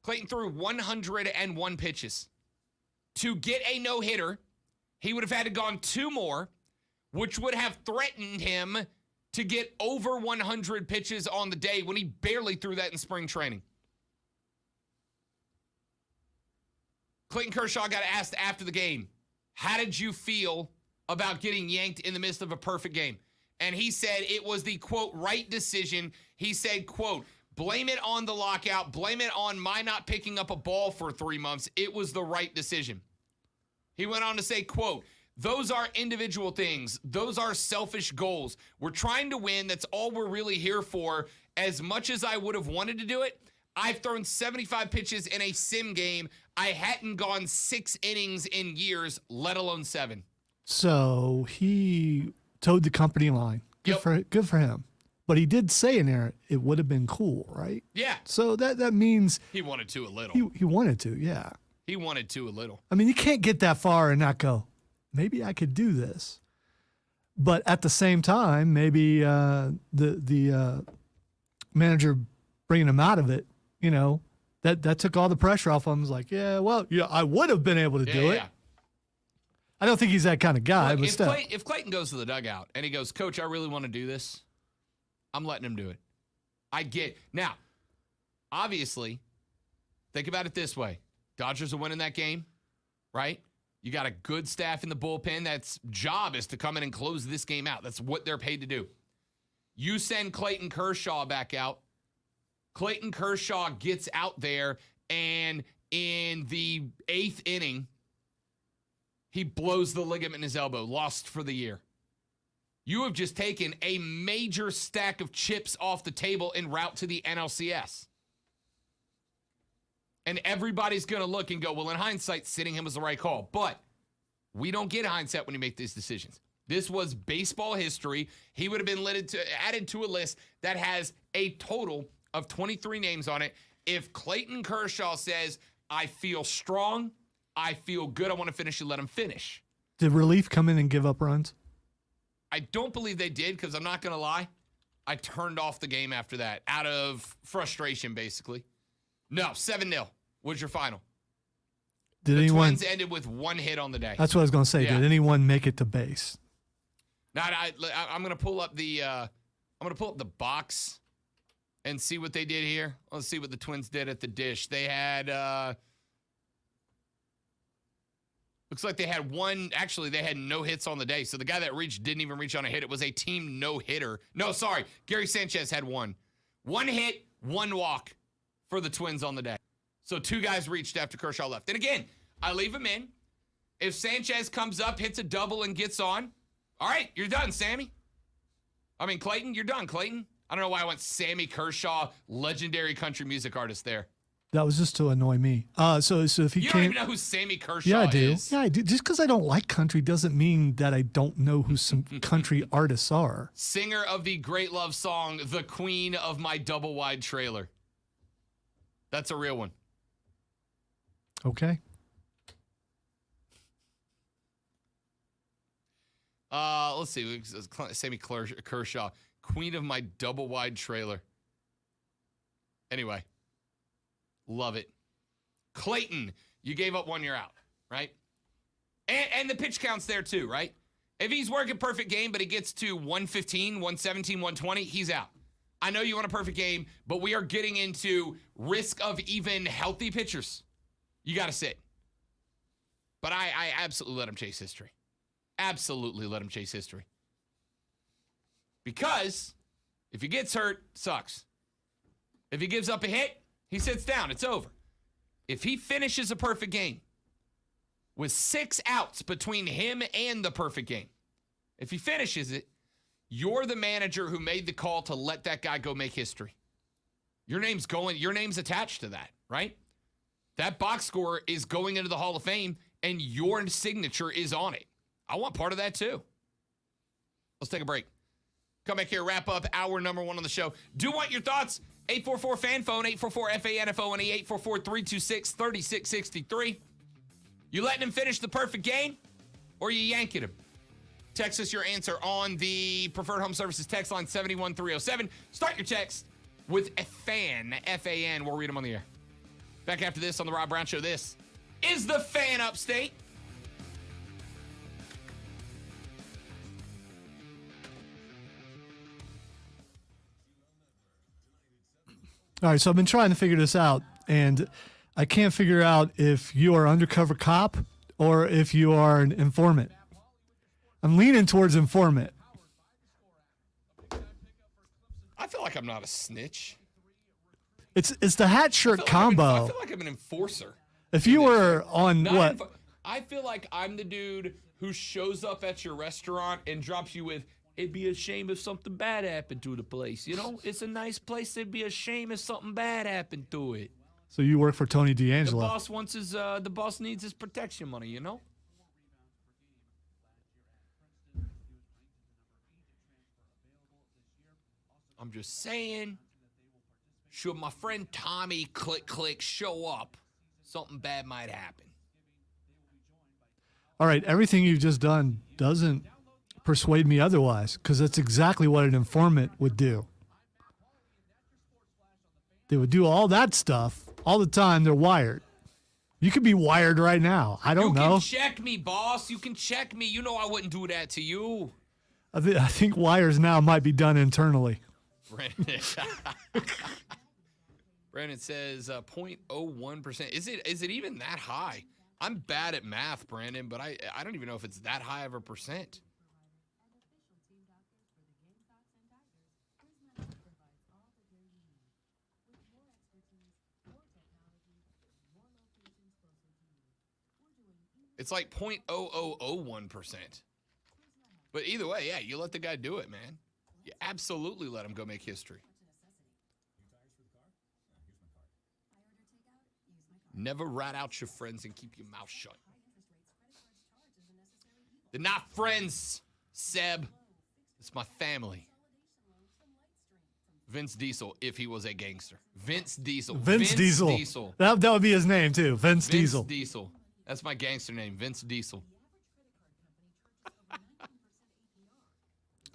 [SPEAKER 1] Clayton threw 101 pitches. To get a no-hitter, he would have had to gone 2 more, which would have threatened him to get over 100 pitches on the day when he barely threw that in spring training. Clayton Kershaw got asked after the game, how did you feel about getting yanked in the midst of a perfect game? And he said it was the, quote, right decision. He said, quote, blame it on the lockout. Blame it on my not picking up a ball for 3 months. It was the right decision. He went on to say, quote, those are individual things. Those are selfish goals. We're trying to win. That's all we're really here for. As much as I would have wanted to do it, I've thrown 75 pitches in a sim game. I hadn't gone 6 innings in years, let alone 7.
[SPEAKER 2] So he towed the company line. Good for him. But he did say in there it would have been cool, right?
[SPEAKER 1] Yeah.
[SPEAKER 2] So that means
[SPEAKER 1] he wanted to a little.
[SPEAKER 2] He wanted to, yeah.
[SPEAKER 1] He wanted to a little.
[SPEAKER 2] I mean, you can't get that far and not go, maybe I could do this. But at the same time, maybe the manager bringing him out of it, you know, that took all the pressure off him. It's like, yeah, I would have been able to do it. I don't think he's that kind of guy.
[SPEAKER 1] Look,
[SPEAKER 2] but still.
[SPEAKER 1] If Clayton goes to the dugout and he goes, Coach, I really want to do this, I'm letting him do it. I get. Now, obviously, think about it this way. Dodgers are winning that game, right? You got a good staff in the bullpen. That's job is to come in and close this game out. That's what they're paid to do. You send Clayton Kershaw back out. Clayton Kershaw gets out there, and in the 8th inning, he blows the ligament in his elbow, lost for the year. You have just taken a major stack of chips off the table en route to the NLCS. And everybody's going to look and go, well, in hindsight, sitting him was the right call. But we don't get hindsight when you make these decisions. This was baseball history. He would have been added to a list that has a total of 23 names on it. If Clayton Kershaw says, I feel strong, I feel good, I want to finish, you let him finish.
[SPEAKER 2] Did relief come in and give up runs?
[SPEAKER 1] I don't believe they did, because I'm not going to lie. I turned off the game after that out of frustration, basically. No, 7-0 was your final. The Twins ended with 1 hit on the day.
[SPEAKER 2] That's what I was going to say. Yeah. Did anyone make it to base?
[SPEAKER 1] Now, I'm going to pull up the box and see what they did here. Let's see what the Twins did at the dish. They had looks like they had one. Actually, they had no hits on the day. So the guy that reached didn't even reach on a hit. It was a team no-hitter. No, sorry. Gary Sanchez had one. 1 hit, 1 walk for the Twins on the day. So 2 guys reached after Kershaw left. And again, I leave him in. If Sanchez comes up, hits a double, and gets on, all right, you're done, Sammy. I mean, Clayton, you're done, Clayton. I don't know why I went Sammy Kershaw, legendary country music artist there.
[SPEAKER 2] That was just to annoy me. So if he
[SPEAKER 1] you
[SPEAKER 2] don't
[SPEAKER 1] even know who Sammy Kershaw
[SPEAKER 2] yeah, I do.
[SPEAKER 1] is.
[SPEAKER 2] Yeah, I do. Just because I don't like country doesn't mean that I don't know who some country artists are.
[SPEAKER 1] Singer of the great love song, The Queen of My Double Wide Trailer. That's a real one.
[SPEAKER 2] Okay.
[SPEAKER 1] Let's see. Sammy Kershaw, Queen of My Double Wide Trailer. Anyway, love it. Clayton, you gave up 1 year out, right? And the pitch counts there too, right? If he's working perfect game, but he gets to 115, 117, 120, he's out. I know you want a perfect game, but we are getting into risk of even healthy pitchers. You got to sit. But I absolutely let him chase history. Absolutely let him chase history. Because if he gets hurt, sucks. If he gives up a hit, he sits down. It's over. If he finishes a perfect game with 6 outs between him and the perfect game, if he finishes it, you're the manager who made the call to let that guy go make history. Your name's attached to that, right? That box score is going into the Hall of Fame, and your signature is on it. I want part of that too. Let's take a break. Come back here, wrap up hour number 1 on the show. Do want your thoughts. 844-FAN phone, 844-FANFONE, 844-326-3663. You letting him finish the perfect game, or you yanking him? Text us your answer on the Preferred Home Services text line 71307. Start your text with a FAN, F-A-N. We'll read them on the air. Back after this on the Rob Brown Show. This is the Fan Upstate.
[SPEAKER 2] All right, so I've been trying to figure this out, and I can't figure out if you are undercover cop or if you are an informant. I'm leaning towards informant.
[SPEAKER 1] I feel like I'm not a snitch.
[SPEAKER 2] It's the hat shirt combo.
[SPEAKER 1] I feel like I'm an enforcer.
[SPEAKER 2] If you were on what?
[SPEAKER 1] I feel like I'm the dude who shows up at your restaurant and drops you with, it'd be a shame if something bad happened to the place. You know, it's a nice place. It'd be a shame if something bad happened to it.
[SPEAKER 2] So you work for Tony D'Angelo.
[SPEAKER 1] The boss needs his protection money, you know? I'm just saying, should my friend Tommy click show up, something bad might happen.
[SPEAKER 2] All right, everything you've just done doesn't persuade me otherwise, because that's exactly what an informant would do. They would do all that stuff all the time. They're wired. You could be wired right now. I don't know.
[SPEAKER 1] You can check me, boss. You can check me. You know I wouldn't do that to you.
[SPEAKER 2] I think wires now might be done internally.
[SPEAKER 1] Brandon says 0.01%. Is it even that high? I'm bad at math, Brandon, but I don't even know if it's that high of a percent. It's like 0.0001%. But either way, yeah, you let the guy do it, man. You absolutely let him go make history. Never rat out your friends and keep your mouth shut. They're not friends, Seb. It's my family. Vince Diesel, if he was a gangster. Vince Diesel.
[SPEAKER 2] Vince Diesel. That would be his name, too. Vince Diesel.
[SPEAKER 1] Vince Diesel. That's my gangster name, Vince Diesel.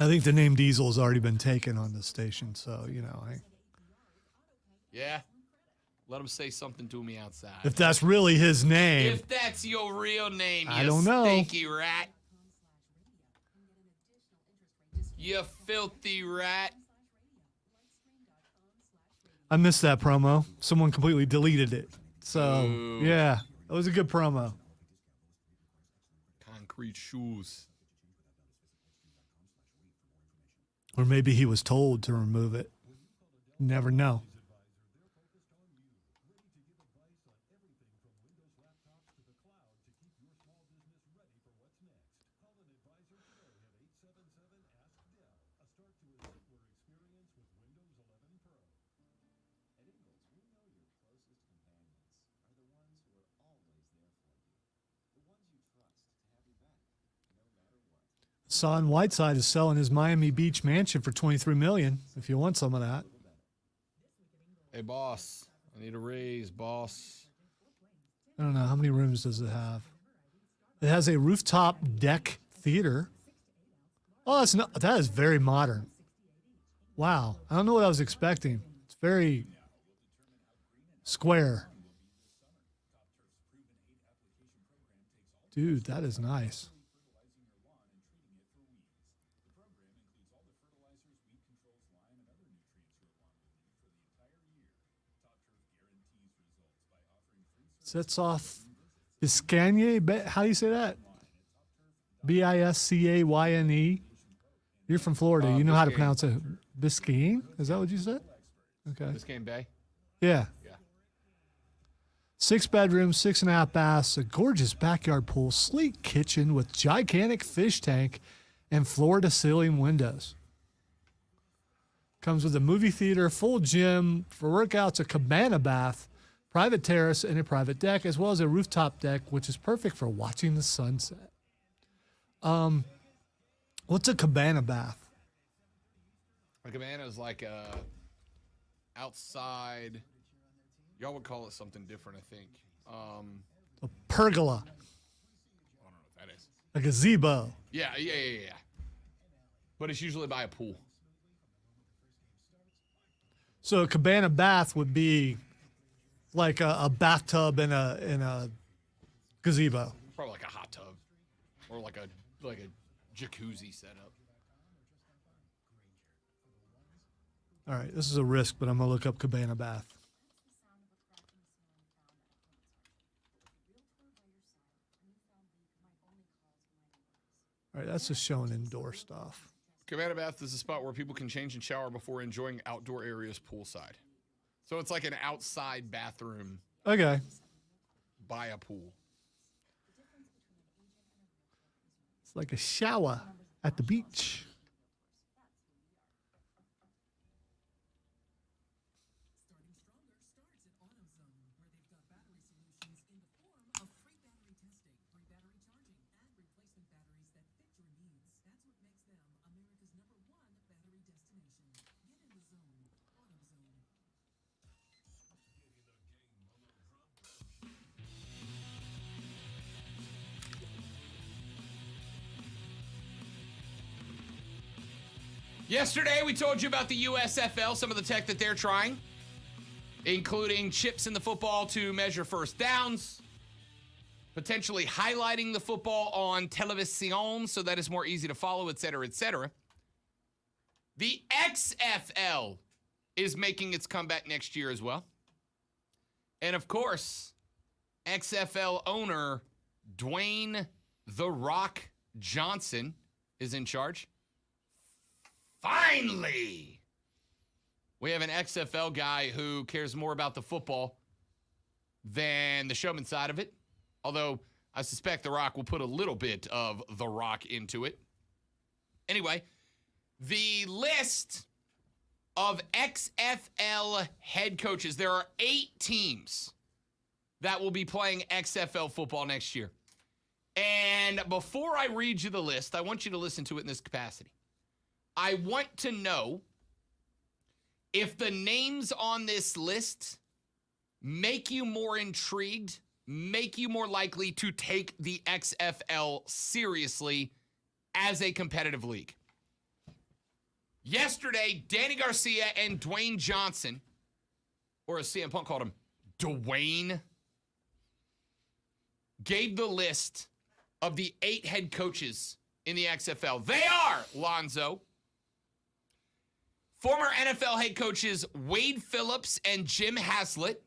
[SPEAKER 2] I think the name Diesel has already been taken on the station, so, you know.
[SPEAKER 1] Yeah. Let him say something to me outside.
[SPEAKER 2] If that's really his name.
[SPEAKER 1] If that's your real name,
[SPEAKER 2] I don't know.
[SPEAKER 1] Stinky rat. You filthy rat.
[SPEAKER 2] I missed that promo. Someone completely deleted it. So,
[SPEAKER 1] Ooh.
[SPEAKER 2] Yeah, that was a good promo.
[SPEAKER 1] Concrete shoes.
[SPEAKER 2] Or maybe he was told to remove it. Never know. Son Whiteside is selling his Miami Beach mansion for $23 million. If you want some of that.
[SPEAKER 1] Hey, boss. I need a raise, boss.
[SPEAKER 2] I don't know. How many rooms does it have? It has a rooftop deck theater. Oh, that is very modern. Wow. I don't know what I was expecting. It's very square. Dude, that is nice. Sets off Biscayne. How do you say that? Biscayne. You're from Florida. You know how to pronounce it. Biscayne? Is that what you said? Okay.
[SPEAKER 1] Biscayne Bay?
[SPEAKER 2] Yeah.
[SPEAKER 1] Yeah.
[SPEAKER 2] 6 bedrooms, 6.5 baths, a gorgeous backyard pool, sleek kitchen with gigantic fish tank and floor-to-ceiling windows. Comes with a movie theater, full gym, for workouts, a cabana bath, private terrace, and a private deck, as well as a rooftop deck, which is perfect for watching the sunset. What's a cabana bath?
[SPEAKER 1] A cabana is like a outside. Y'all would call it something different, I think.
[SPEAKER 2] A pergola.
[SPEAKER 1] I don't know what that is.
[SPEAKER 2] A gazebo.
[SPEAKER 1] Yeah. But it's usually by a pool.
[SPEAKER 2] So a cabana bath would be like a bathtub in a gazebo.
[SPEAKER 1] Probably like a hot tub or like a jacuzzi setup.
[SPEAKER 2] All right, this is a risk, but I'm going to look up cabana bath. All right, that's just showing indoor stuff.
[SPEAKER 1] Cabana bath is a spot where people can change and shower before enjoying outdoor areas poolside. So it's like an outside bathroom
[SPEAKER 2] Okay.
[SPEAKER 1] by a pool.
[SPEAKER 2] It's like a shower at the beach.
[SPEAKER 1] Yesterday, we told you about the USFL, some of the tech that they're trying, including chips in the football to measure first downs, potentially highlighting the football on television so that it's more easy to follow, et cetera, et cetera. The XFL is making its comeback next year as well. And of course, XFL owner Dwayne "The Rock" Johnson is in charge. Finally, we have an XFL guy who cares more about the football than the showman side of it. Although I suspect The Rock will put a little bit of The Rock into it. Anyway, the list of XFL head coaches, there are 8 teams that will be playing XFL football next year. And before I read you the list, I want you to listen to it in this capacity. I want to know if the names on this list make you more intrigued, make you more likely to take the XFL seriously as a competitive league. Yesterday, Danny Garcia and Dwayne Johnson, or as CM Punk called him, Dwayne, gave the list of the 8 head coaches in the XFL. They are, Lonzo, former NFL head coaches Wade Phillips and Jim Haslett,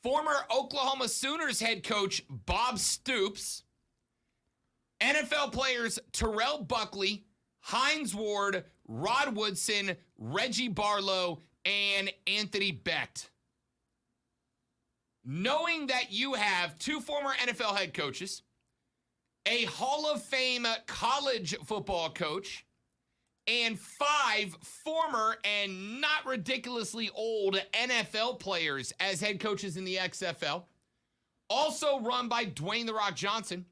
[SPEAKER 1] former Oklahoma Sooners head coach Bob Stoops, NFL players Terrell Buckley, Hines Ward, Rod Woodson, Reggie Barlow, and Anthony Becht. Knowing that you have 2 former NFL head coaches, a Hall of Fame college football coach, and 5 former and not ridiculously old NFL players as head coaches in the XFL, also run by Dwayne "The Rock" Johnson,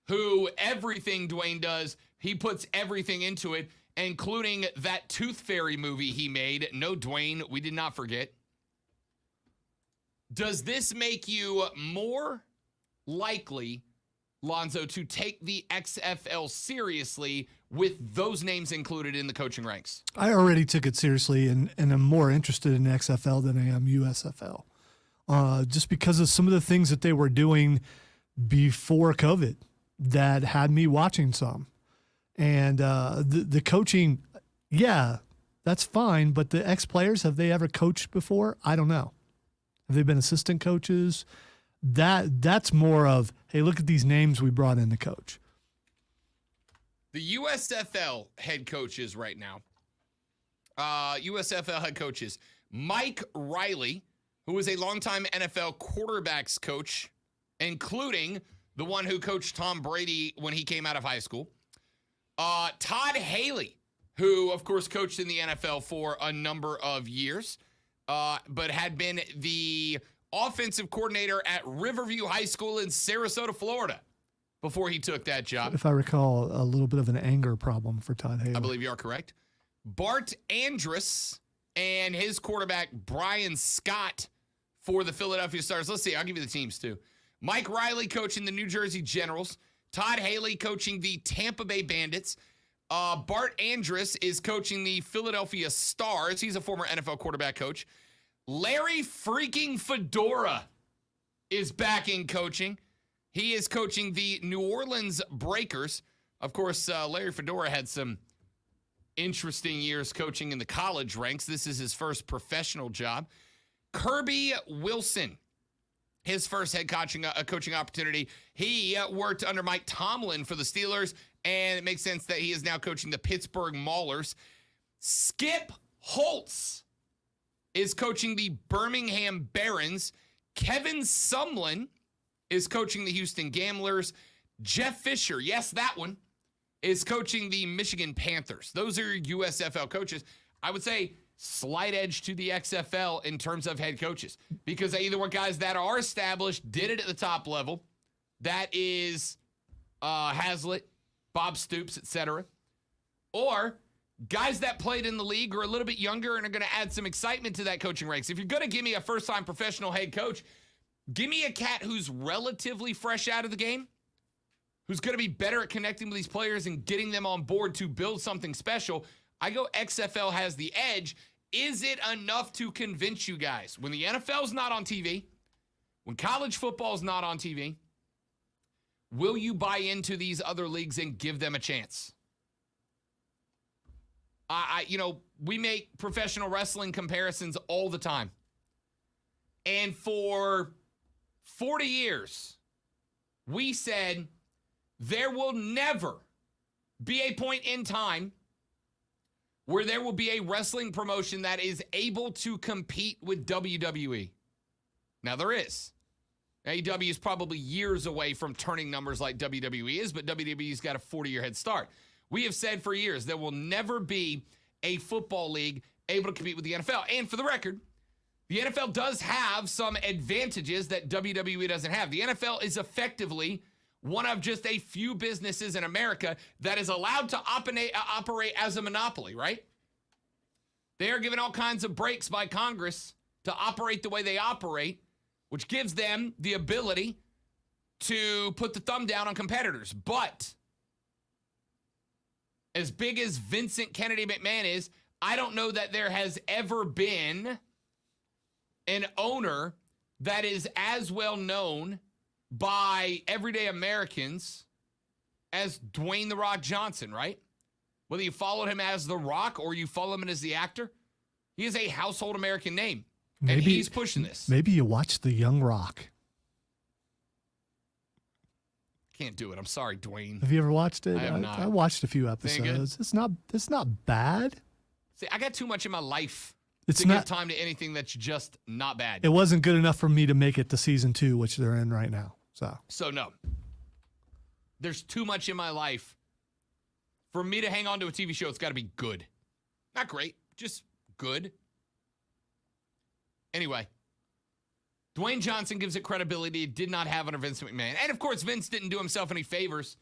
[SPEAKER 1] who everything Dwayne does, he puts everything into it, including that Tooth Fairy movie he made. No, Dwayne, we did not forget. Does this make you more likely, Lonzo, to take the XFL seriously with those names included in the coaching ranks?
[SPEAKER 2] I already took it seriously and am more interested in XFL than I am USFL. Just because of some of the things that they were doing before COVID that had me watching some. And the coaching, yeah, that's fine. But the ex-players, have they ever coached before? I don't know. Have they been assistant coaches? That's more of, hey, look at these names we brought in to coach.
[SPEAKER 1] The USFL head coaches right now, USFL head coaches, Mike Riley, who is a longtime NFL quarterbacks coach, including the one who coached Tom Brady when he came out of high school. Todd Haley, who, of course, coached in the NFL for a number of years, but had been the offensive coordinator at Riverview High School in Sarasota, Florida. before he took that job.
[SPEAKER 2] If I recall, a little bit of an anger problem for Todd Haley.
[SPEAKER 1] I believe you are correct. Bart Andrus and his quarterback, Brian Scott, for the Philadelphia Stars. Let's see. I'll give you the teams, too. Mike Riley coaching the New Jersey Generals. Todd Haley coaching the Tampa Bay Bandits. Bart Andrus is coaching the Philadelphia Stars. He's a former NFL quarterback coach. Larry freaking Fedora is back in coaching. He is coaching the New Orleans Breakers. Of course, Larry Fedora had some interesting years coaching in the college ranks. This is his first professional job. Kirby Wilson, his first head coaching opportunity. He worked under Mike Tomlin for the Steelers, and it makes sense that he is now coaching the Pittsburgh Maulers. Skip Holtz is coaching the Birmingham Barons. Kevin Sumlin is coaching the Houston Gamblers. Jeff Fisher, yes, that one, is coaching the Michigan Panthers. Those are USFL coaches. I would say slight edge to the XFL in terms of head coaches because they either want guys that are established, did it at the top level. That is Hazlitt, Bob Stoops, etc. Or guys that played in the league are a little bit younger and are going to add some excitement to that coaching ranks. If you're going to give me a first-time professional head coach, give me a cat who's relatively fresh out of the game, who's going to be better at connecting with these players and getting them on board to build something special. I go XFL has the edge. Is it enough to convince you guys? When the NFL's not on TV, when college football's not on TV, will you buy into these other leagues and give them a chance? We make professional wrestling comparisons all the time. And for 40 years, we said there will never be a point in time where there will be a wrestling promotion that is able to compete with WWE. Now, there is. AEW is probably years away from turning numbers like WWE is, but WWE's got a 40-year head start. We have said for years there will never be a football league able to compete with the NFL. And for the record, the NFL does have some advantages that WWE doesn't have. The NFL is effectively one of just a few businesses in America that is allowed to operate as a monopoly, right? They are given all kinds of breaks by Congress to operate the way they operate, which gives them the ability to put the thumb down on competitors. But as big as Vincent Kennedy McMahon is, I don't know that there has ever been an owner that is as well known by everyday Americans as Dwayne "The Rock" Johnson, right? Whether you followed him as The Rock or you follow him as the actor, he is a household American name. And he's pushing this.
[SPEAKER 2] Maybe you watched The Young Rock.
[SPEAKER 1] Can't do it. I'm sorry, Dwayne.
[SPEAKER 2] Have you ever watched it?
[SPEAKER 1] I have not.
[SPEAKER 2] I watched a few episodes. It's not bad.
[SPEAKER 1] See, I got too much in my life
[SPEAKER 2] It's
[SPEAKER 1] to
[SPEAKER 2] not
[SPEAKER 1] give time to anything that's just not bad.
[SPEAKER 2] It wasn't good enough for me to make it to season 2, which they're in right now.
[SPEAKER 1] So no. There's too much in my life for me to hang on to a TV show. It's got to be good. Not great, just good. Anyway, Dwayne Johnson gives it credibility he did not have under Vince McMahon. And, of course, Vince didn't do himself any favors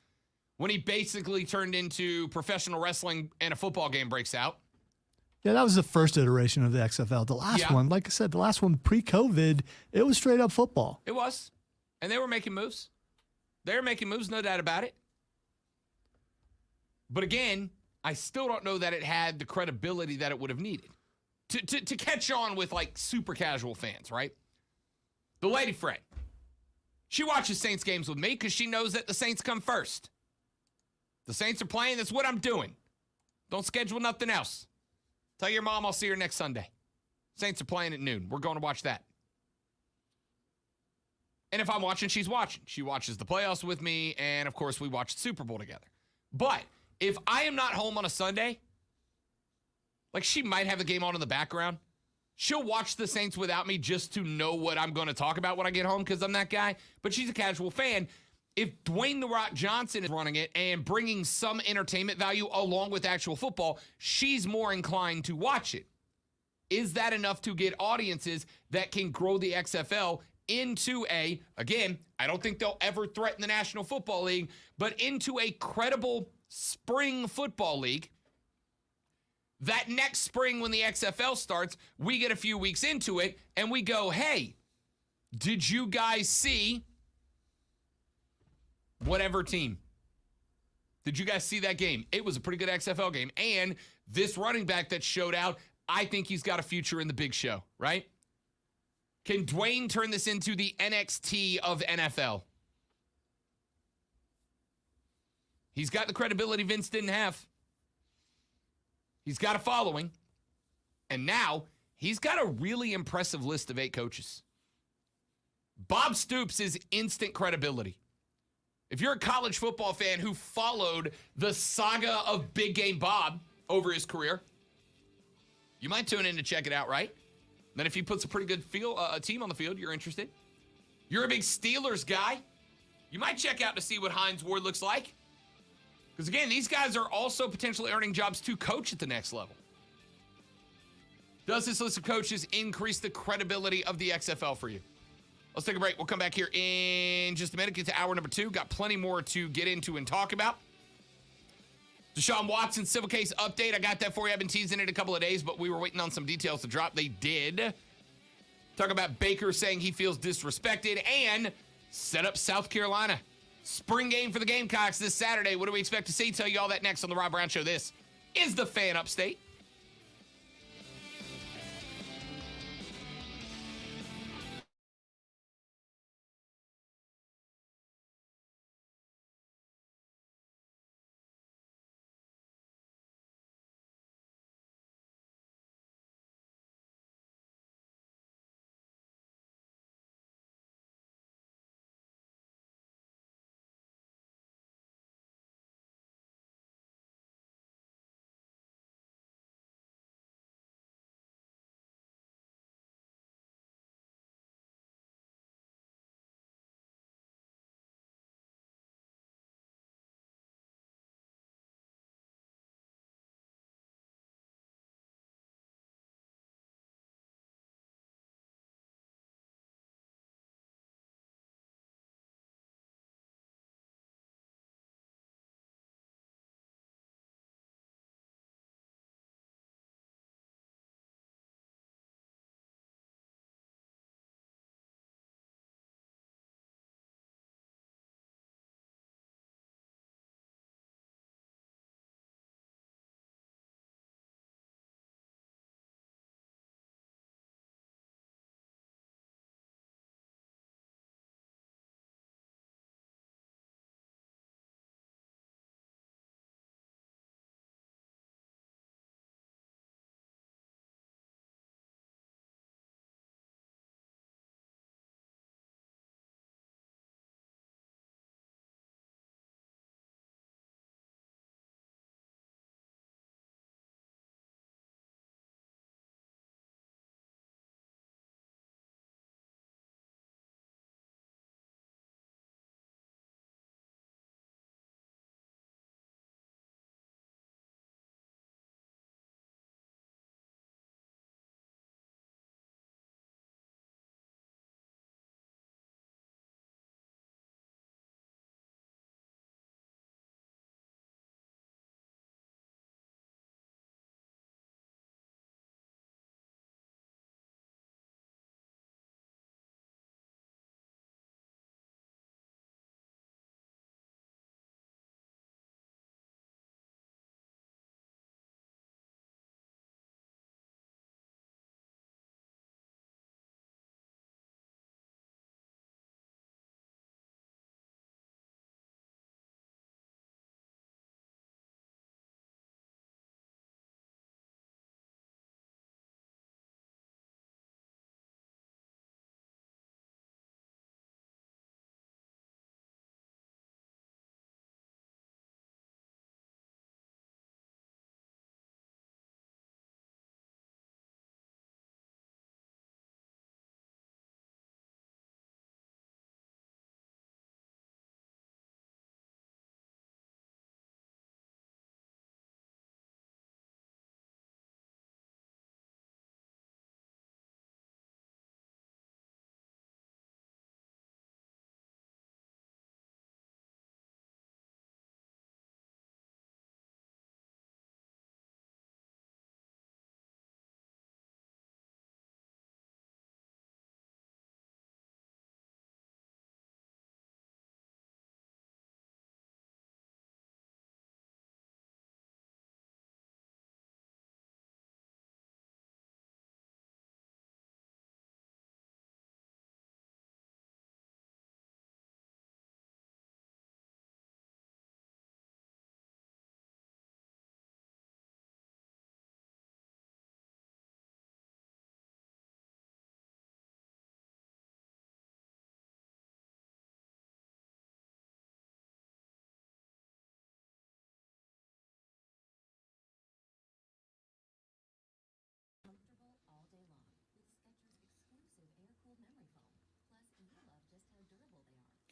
[SPEAKER 1] when he basically turned into professional wrestling and a football game breaks out.
[SPEAKER 2] Yeah, that was the first iteration of the XFL. The last one, like I said, the last one pre-COVID, it was straight up football.
[SPEAKER 1] It was. And they were making moves. They were making moves, no doubt about it. But again, I still don't know that it had the credibility that it would have needed to catch on with, like, super casual fans, right? The lady Fred, she watches Saints games with me because she knows that the Saints come first. The Saints are playing. That's what I'm doing. Don't schedule nothing else. Tell your mom I'll see her next Sunday. Saints are playing at noon. We're going to watch that. And if I'm watching, she's watching. She watches the playoffs with me, and, of course, we watch the Super Bowl together. But if I am not home on a Sunday, like she might have the game on in the background, she'll watch the Saints without me just to know what I'm going to talk about when I get home because I'm that guy. But she's a casual fan. If Dwayne "The Rock" Johnson is running it and bringing some entertainment value along with actual football, she's more inclined to watch it. Is that enough to get audiences that can grow the XFL into again, I don't think they'll ever threaten the National Football League, but into a credible spring football league. That next spring when the XFL starts, we get a few weeks into it and we go, hey, did you guys see whatever team? Did you guys see that game? It was a pretty good XFL game. And this running back that showed out, I think he's got a future in the big show, right? Can Dwayne turn this into the NXT of NFL? He's got the credibility Vince didn't have. He's got a following. And now he's got a really impressive list of 8 coaches. Bob Stoops is instant credibility. If you're a college football fan who followed the saga of Big Game Bob over his career, you might tune in to check it out, right? Then if he puts a pretty good team on the field, you're interested. You're a big Steelers guy, you might check out to see what Hines Ward looks like. Because again, these guys are also potentially earning jobs to coach at the next level. Does this list of coaches increase the credibility of the XFL for you? Let's take a break. We'll come back here in just a minute. Get to hour number 2. Got plenty more to get into and talk about. Deshaun Watson civil case update. I got that for you. I've been teasing it a couple of days, but we were waiting on some details to drop. They did. Talk about Baker saying he feels disrespected and set up South Carolina. Spring game for the Gamecocks this Saturday. What do we expect to see? Tell you all that next on The Rob Brown Show. This is the Fan Upstate.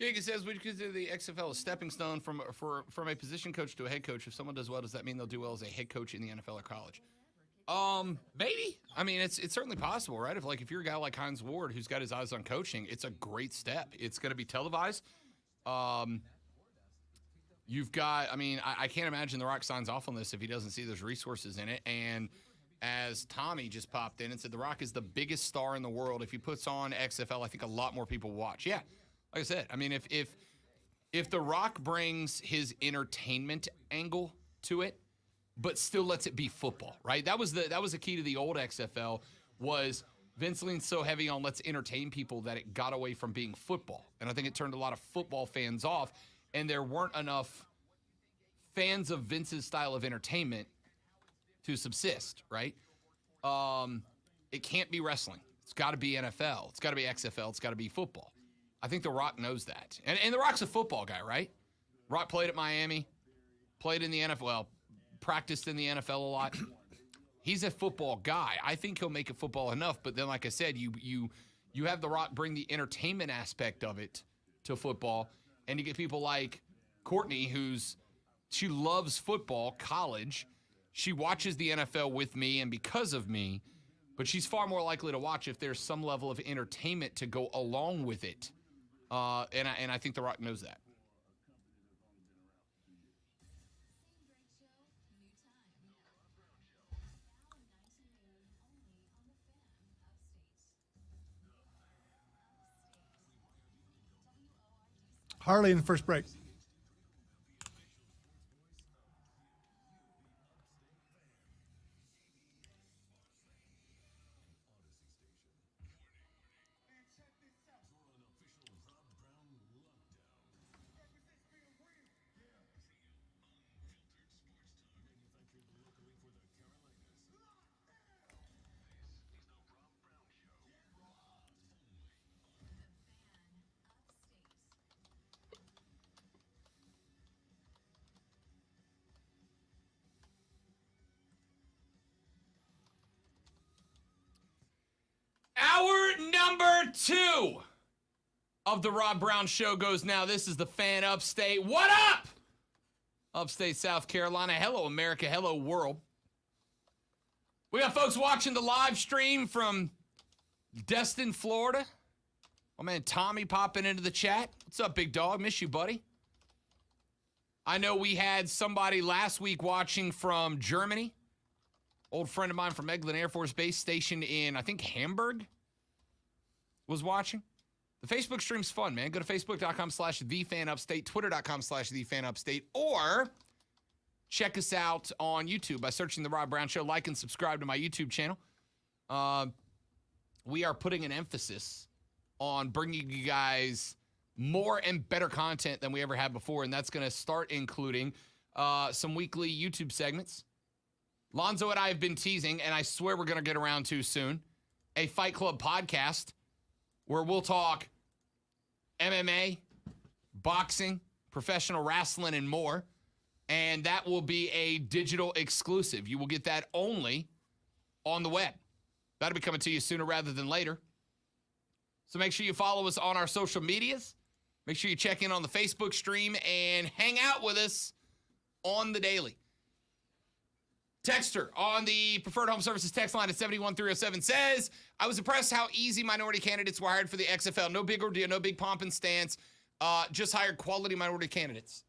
[SPEAKER 1] Giga says, would you consider the XFL a stepping stone from a position coach to a head coach? If someone does well, does that mean they'll do well as a head coach in the NFL or college? Maybe. I mean, it's certainly possible, right? If you're a guy like Hines Ward who's got his eyes on coaching, it's a great step. It's going to be televised. You've got, I mean, I can't imagine The Rock signs off on this if he doesn't see there's resources in it. And as Tommy just popped in and said, The Rock is the biggest star in the world. If he puts on XFL, I think a lot more people watch. Yeah, like I said, I mean, if The Rock brings his entertainment angle to it, but still lets it be football, right? That was the key to the old XFL was Vince leaned so heavy on let's entertain people that it got away from being football. And I think it turned a lot of football fans off, and there weren't enough fans of Vince's style of entertainment to subsist, right? It can't be wrestling. It's got to be NFL. It's got to be XFL. It's got to be football. I think The Rock knows that. And The Rock's a football guy, right? Rock played at Miami, played in the NFL, practiced in the NFL a lot. He's a football guy. I think he'll make it football enough, but then like I said, you have The Rock bring the entertainment aspect of it to football, and you get people like Courtney, she loves football, college. She watches the NFL with me and because of me, but she's far more likely to watch if there's some level of entertainment to go along with it. And I think The Rock knows that.
[SPEAKER 2] Harley in the first break.
[SPEAKER 1] Hour number 2 of the Rob Brown Show goes now. This is the Fan Upstate. What up? Upstate South Carolina. Hello, America. Hello, world. We got folks watching the live stream from Destin, Florida. My man Tommy popping into the chat. What's up, big dog? Miss you, buddy. I know we had somebody last week watching from Germany. Old friend of mine from Eglin Air Force Base stationed in, I think, Hamburg was watching. The Facebook stream's fun, man. Go to facebook.com/thefanupstate, twitter.com/thefanupstate, or check us out on YouTube by searching The Rob Brown Show. Like and subscribe to my YouTube channel. We are putting an emphasis on bringing you guys more and better content than we ever had before, and that's going to start including some weekly YouTube segments. Lonzo and I have been teasing, and I swear we're going to get around to soon, a Fight Club podcast where we'll talk MMA, boxing, professional wrestling, and more. And that will be a digital exclusive. You will get that only on the web. That'll be coming to you sooner rather than later. So make sure you follow us on our social medias. Make sure you check in on the Facebook stream and hang out with us on the daily. Texter on the Preferred Home Services text line at 71307 says, I was impressed how easy minority candidates were hired for the XFL. No big ordeal, no big pomp and stance. Just hired quality minority candidates.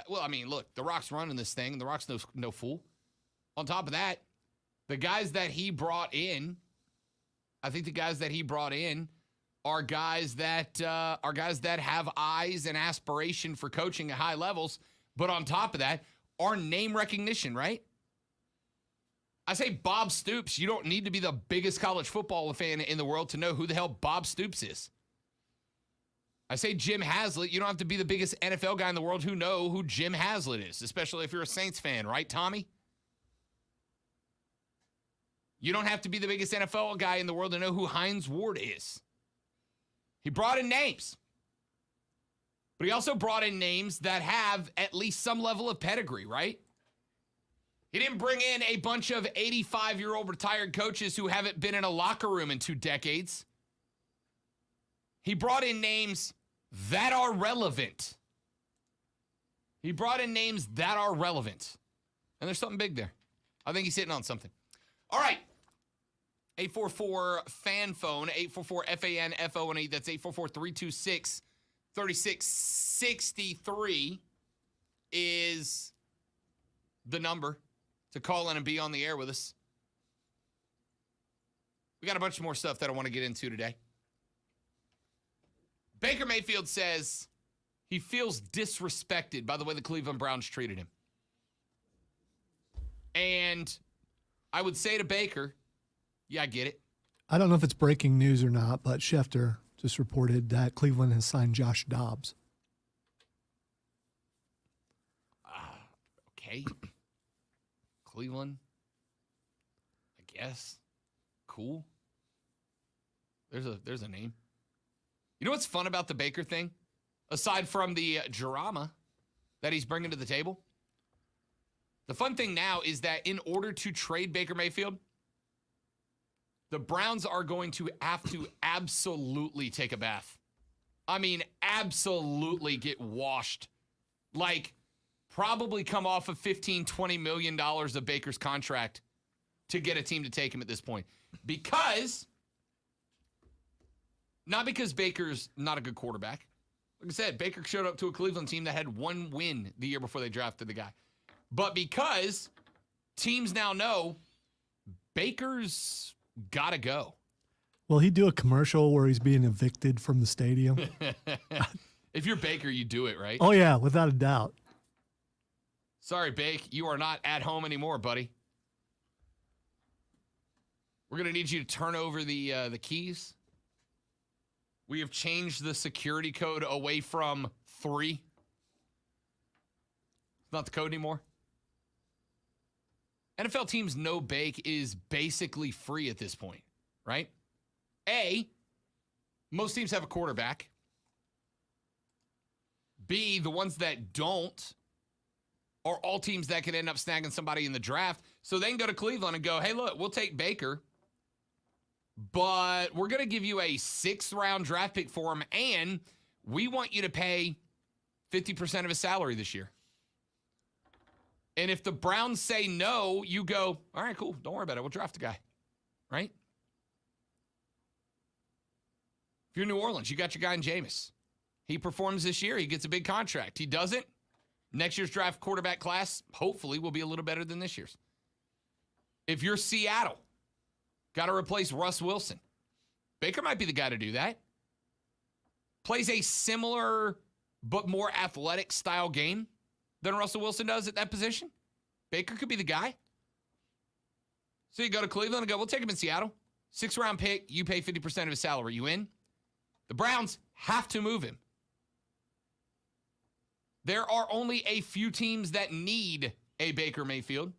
[SPEAKER 1] Well, I mean, look, The Rock's running this thing. The Rock's no fool. On top of that, the guys that he brought in, I think the guys that he brought in are guys that have eyes and aspiration for coaching at high levels. But on top of that, are name recognition, right? I say Bob Stoops. You don't need to be the biggest college football fan in the world to know who the hell Bob Stoops is. I say Jim Haslett. You don't have to be the biggest NFL guy in the world who know who Jim Haslett is, especially if you're a Saints fan, right, Tommy? You don't have to be the biggest NFL guy in the world to know who Hines Ward is. He brought in names. But he also brought in names that have at least some level of pedigree, right? He didn't bring in a bunch of 85-year-old retired coaches who haven't been in a locker room in 2 decades. He brought in names that are relevant. He brought in names that are relevant. And there's something big there. I think he's hitting on something. All right. 844-FAN phone, 844-FAN-FONE. That's 844-326-3663 is the number to call in and be on the air with us. We got a bunch more stuff that I want to get into today. Baker Mayfield says he feels disrespected by the way the Cleveland Browns treated him. And I would say to Baker, yeah, I get it.
[SPEAKER 2] I don't know if it's breaking news or not, but Schefter just reported that Cleveland has signed Josh Dobbs.
[SPEAKER 1] Okay. Cleveland, I guess. Cool. There's a name. You know what's fun about the Baker thing? Aside from the drama that he's bringing to the table, the fun thing now is that in order to trade Baker Mayfield, the Browns are going to have to absolutely take a bath. I mean, absolutely get washed. Like, probably come off of $15, $20 million of Baker's contract to get a team to take him at this point. Not because Baker's not a good quarterback. Like I said, Baker showed up to a Cleveland team that had one win the year before they drafted the guy. But because teams now know Baker's got to go.
[SPEAKER 2] Will he do a commercial where he's being evicted from the stadium?
[SPEAKER 1] If you're Baker, you do it, right?
[SPEAKER 2] Oh, yeah, without a doubt.
[SPEAKER 1] Sorry, Bake, you are not at home anymore, buddy. We're going to need you to turn over the keys. We have changed the security code away from 3. It's not the code anymore. NFL teams know Bake is basically free at this point, right? A, most teams have a quarterback. B, the ones that don't are all teams that could end up snagging somebody in the draft. So they can go to Cleveland and go, hey, look, we'll take Baker, but we're going to give you a 6th-round draft pick for him, and we want you to pay 50% of his salary this year. And if the Browns say no, you go, all right, cool, don't worry about it. We'll draft the guy, right? If you're New Orleans, you got your guy in Jameis. He performs this year. He gets a big contract. He doesn't. Next year's draft quarterback class, hopefully, will be a little better than this year's. If you're Seattle, got to replace Russ Wilson. Baker might be the guy to do that. Plays a similar but more athletic style game than Russell Wilson does at that position. Baker could be the guy. So you go to Cleveland and go, we'll take him in Seattle. 6th-round pick, you pay 50% of his salary. You in? The Browns have to move him. There are only a few teams that need a Baker Mayfield.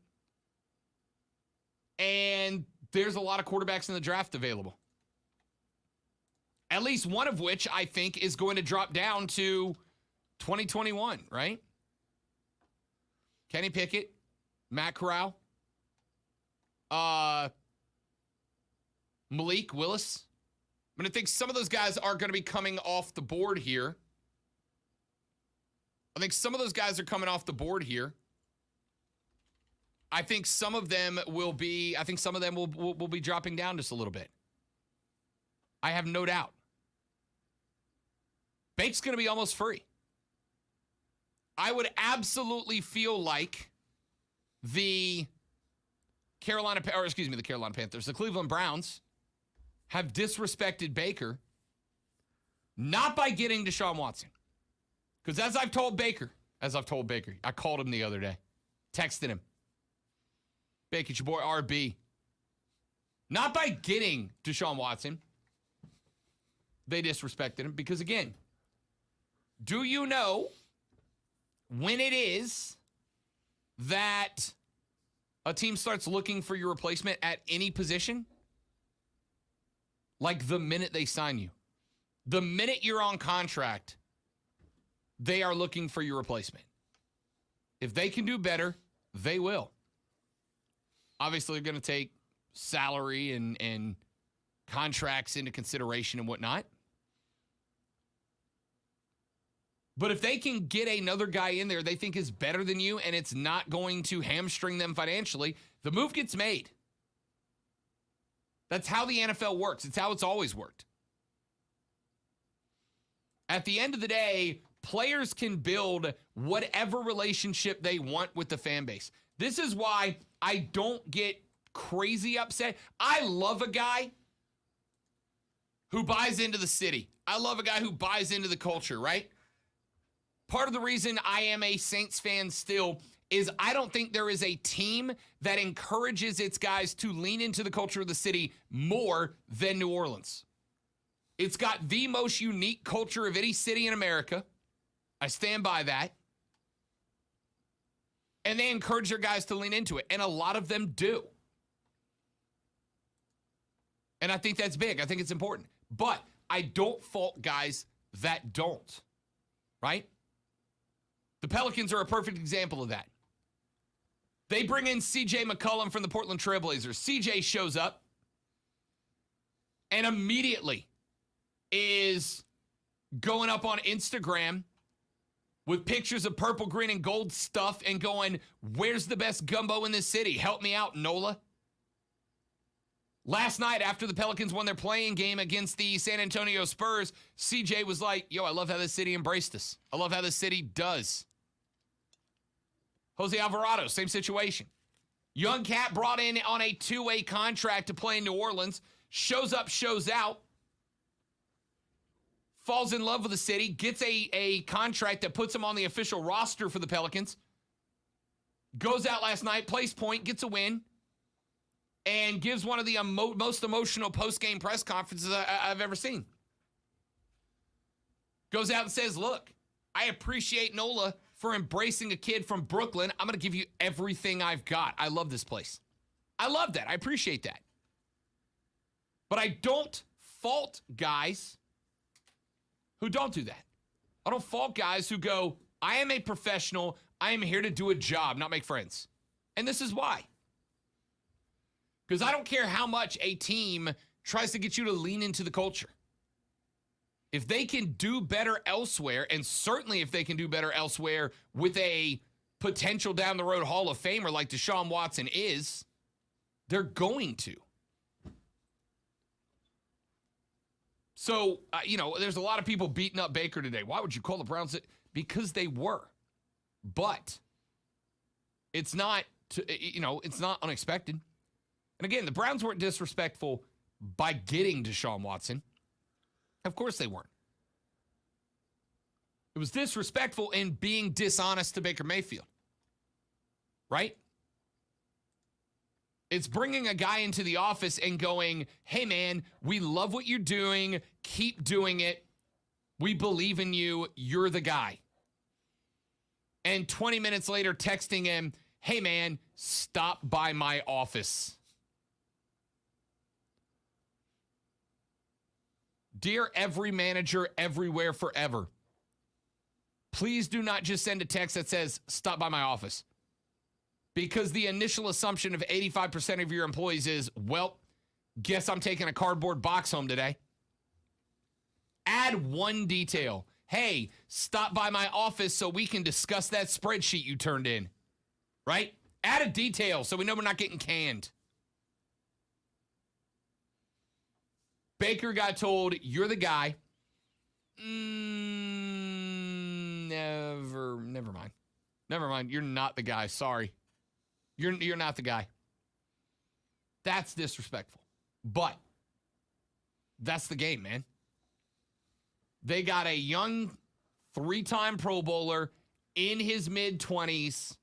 [SPEAKER 1] And there's a lot of quarterbacks in the draft available. At least one of which I think is going to drop down to 2021, right? Kenny Pickett, Matt Corral, Malik Willis. I mean, I think some of those guys are going to be coming off the board here. I think some of those guys are coming off the board here. I think some of them will be dropping down just a little bit. I have no doubt. Bake's going to be almost free. I would absolutely feel like the Carolina Panthers, the Cleveland Browns have disrespected Baker, not by getting Deshaun Watson. Because as I've told Baker, I called him the other day, texted him, Baker, it's your boy RB. Not by getting Deshaun Watson, they disrespected him. Because again, do you know when it is that a team starts looking for your replacement at any position? Like the minute they sign you. The minute you're on contract, they are looking for your replacement. If they can do better, they will. Obviously, they're going to take salary and contracts into consideration and whatnot. But if they can get another guy in there they think is better than you and it's not going to hamstring them financially, the move gets made. That's how the NFL works. It's how it's always worked. At the end of the day, players can build whatever relationship they want with the fan base. This is why I don't get crazy upset. I love a guy who buys into the city. I love a guy who buys into the culture, right? Part of the reason I am a Saints fan still is I don't think there is a team that encourages its guys to lean into the culture of the city more than New Orleans. It's got the most unique culture of any city in America. I stand by that. And they encourage their guys to lean into it, and a lot of them do. And I think that's big. I think it's important. But I don't fault guys that don't, right? The Pelicans are a perfect example of that. They bring in C.J. McCollum from the Portland Trailblazers. C.J. shows up and immediately is going up on Instagram with pictures of purple, green, and gold stuff and going, where's the best gumbo in this city? Help me out, NOLA. Last night, after the Pelicans won their playing game against the San Antonio Spurs, CJ was like, yo, I love how this city embraced us. I love how this city does. Jose Alvarado, same situation. Young cat brought in on a two-way contract to play in New Orleans, shows up, shows out, falls in love with the city, gets a contract that puts him on the official roster for the Pelicans, goes out last night, plays point, gets a win, and gives one of the most emotional post-game press conferences I've ever seen. Goes out and says, look, I appreciate NOLA for embracing a kid from Brooklyn. I'm going to give you everything I've got. I love this place. I love that. I appreciate that. But I don't fault guys who don't do that. I don't fault guys who go, I am a professional. I am here to do a job, not make friends. And this is why. Because I don't care how much a team tries to get you to lean into the culture. If they can do better elsewhere, and certainly if they can do better elsewhere with a potential down the road Hall of Famer like Deshaun Watson is, they're going to. So, there's a lot of people beating up Baker today. Why would you call the Browns it? Because they were. But it's not, it's not unexpected. And again, the Browns weren't disrespectful by getting Deshaun Watson. Of course they weren't. It was disrespectful in being dishonest to Baker Mayfield. Right? It's bringing a guy into the office and going, hey, man, we love what you're doing. Keep doing it. We believe in you. You're the guy. And 20 minutes later, texting him, hey, man, stop by my office. Dear every manager everywhere forever, please do not just send a text that says, stop by my office. Because the initial assumption of 85% of your employees is, well, guess I'm taking a cardboard box home today. Add one detail. Hey, stop by my office so we can discuss that spreadsheet you turned in. Right? Add a detail so we know we're not getting canned. Baker got told, you're the guy. Never mind. Never mind. You're not the guy. Sorry. You're not the guy. That's disrespectful. But that's the game, man. They got a young 3-time Pro Bowler in his mid-20s,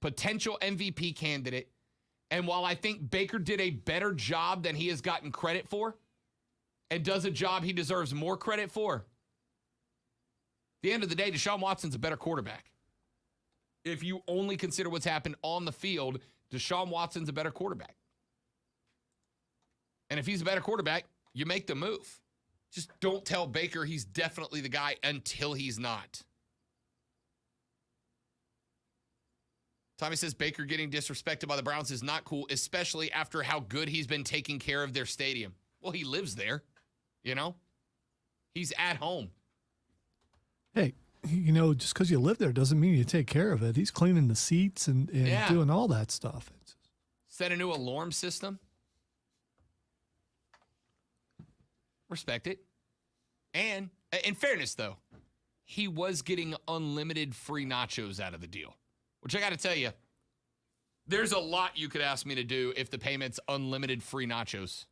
[SPEAKER 1] potential MVP candidate. And while I think Baker did a better job than he has gotten credit for, and does a job he deserves more credit for, at the end of the day, Deshaun Watson's a better quarterback. If you only consider what's happened on the field, Deshaun Watson's a better quarterback. And if he's a better quarterback, you make the move. Just don't tell Baker he's definitely the guy until he's not. Tommy says Baker getting disrespected by the Browns is not cool, especially after how good he's been taking care of their stadium. Well, he lives there, He's at home.
[SPEAKER 2] Hey, just because you live there doesn't mean you take care of it. He's cleaning the seats and doing all that stuff.
[SPEAKER 1] Set a new alarm system. Respect it. And in fairness, though, he was getting unlimited free nachos out of the deal, which I got to tell you, there's a lot you could ask me to do if the payment's unlimited free nachos.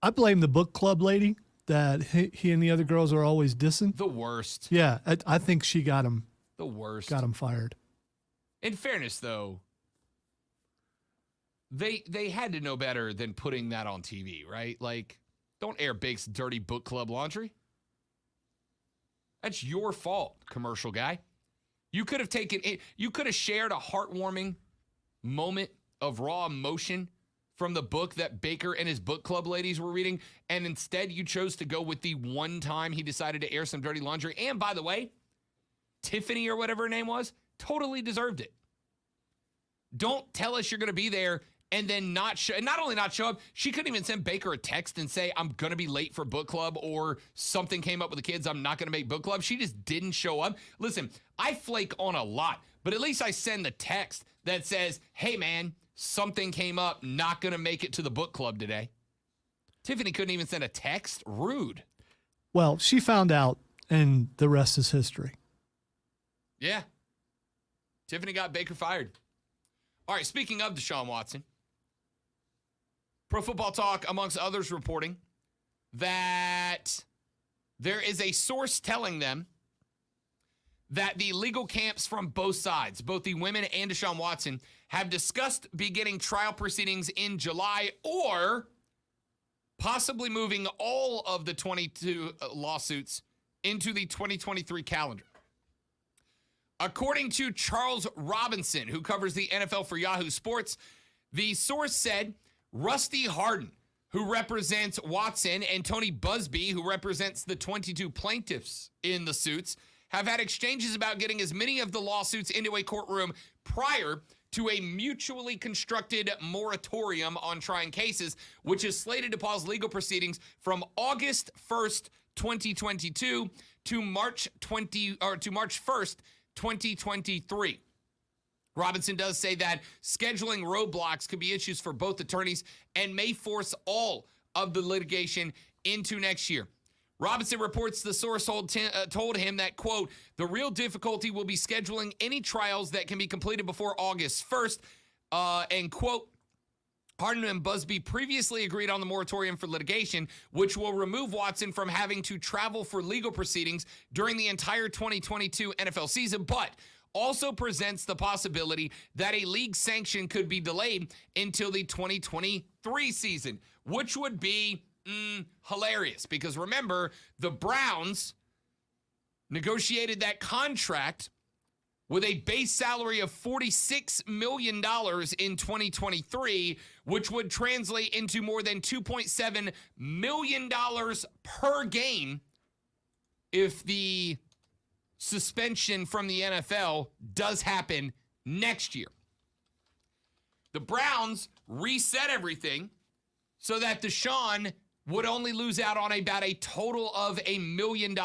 [SPEAKER 2] I blame the book club lady that he and the other girls are always dissing.
[SPEAKER 1] The worst.
[SPEAKER 2] Yeah, I think she got him.
[SPEAKER 1] The worst.
[SPEAKER 2] Got him fired.
[SPEAKER 1] In fairness, though, they had to know better than putting that on TV, right? Like, don't air Bake's dirty book club laundry. That's your fault, commercial guy. You could have shared a heartwarming moment of raw emotion from the book that Baker and his book club ladies were reading, and instead you chose to go with the one time he decided to air some dirty laundry. And by the way, Tiffany or whatever her name was, totally deserved it. Don't tell us you're going to be there and then not only not show up, she couldn't even send Baker a text and say, I'm going to be late for book club, or something came up with the kids, I'm not going to make book club. She just didn't show up. Listen, I flake on a lot, but at least I send the text that says, hey man, something came up, not going to make it to the book club today. Tiffany couldn't even send a text. Rude.
[SPEAKER 2] Well, she found out, and the rest is history.
[SPEAKER 1] Yeah. Tiffany got Baker fired. All right, speaking of Deshaun Watson, Pro Football Talk, amongst others, reporting that there is a source telling them that the legal camps from both sides, both the women and Deshaun Watson, have discussed beginning trial proceedings in July or possibly moving all of the 22 lawsuits into the 2023 calendar. According to Charles Robinson, who covers the NFL for Yahoo Sports, the source said Rusty Hardin, who represents Watson, and Tony Busby, who represents the 22 plaintiffs in the suits, have had exchanges about getting as many of the lawsuits into a courtroom prior to a mutually constructed moratorium on trying cases, which is slated to pause legal proceedings from August 1st, 2022 to March 1st, 2023. Robinson does say that scheduling roadblocks could be issues for both attorneys and may force all of the litigation into next year. Robinson reports the source told him that, quote, the real difficulty will be scheduling any trials that can be completed before August 1st, and, quote, Hardin and Busby previously agreed on the moratorium for litigation, which will remove Watson from having to travel for legal proceedings during the entire 2022 NFL season, but also presents the possibility that a league sanction could be delayed until the 2023 season, which would be hilarious, because remember, the Browns negotiated that contract with a base salary of $46 million in 2023, which would translate into more than $2.7 million per game if the suspension from the NFL does happen next year. The Browns reset everything so that Deshaun would only lose out on about a total of $1 million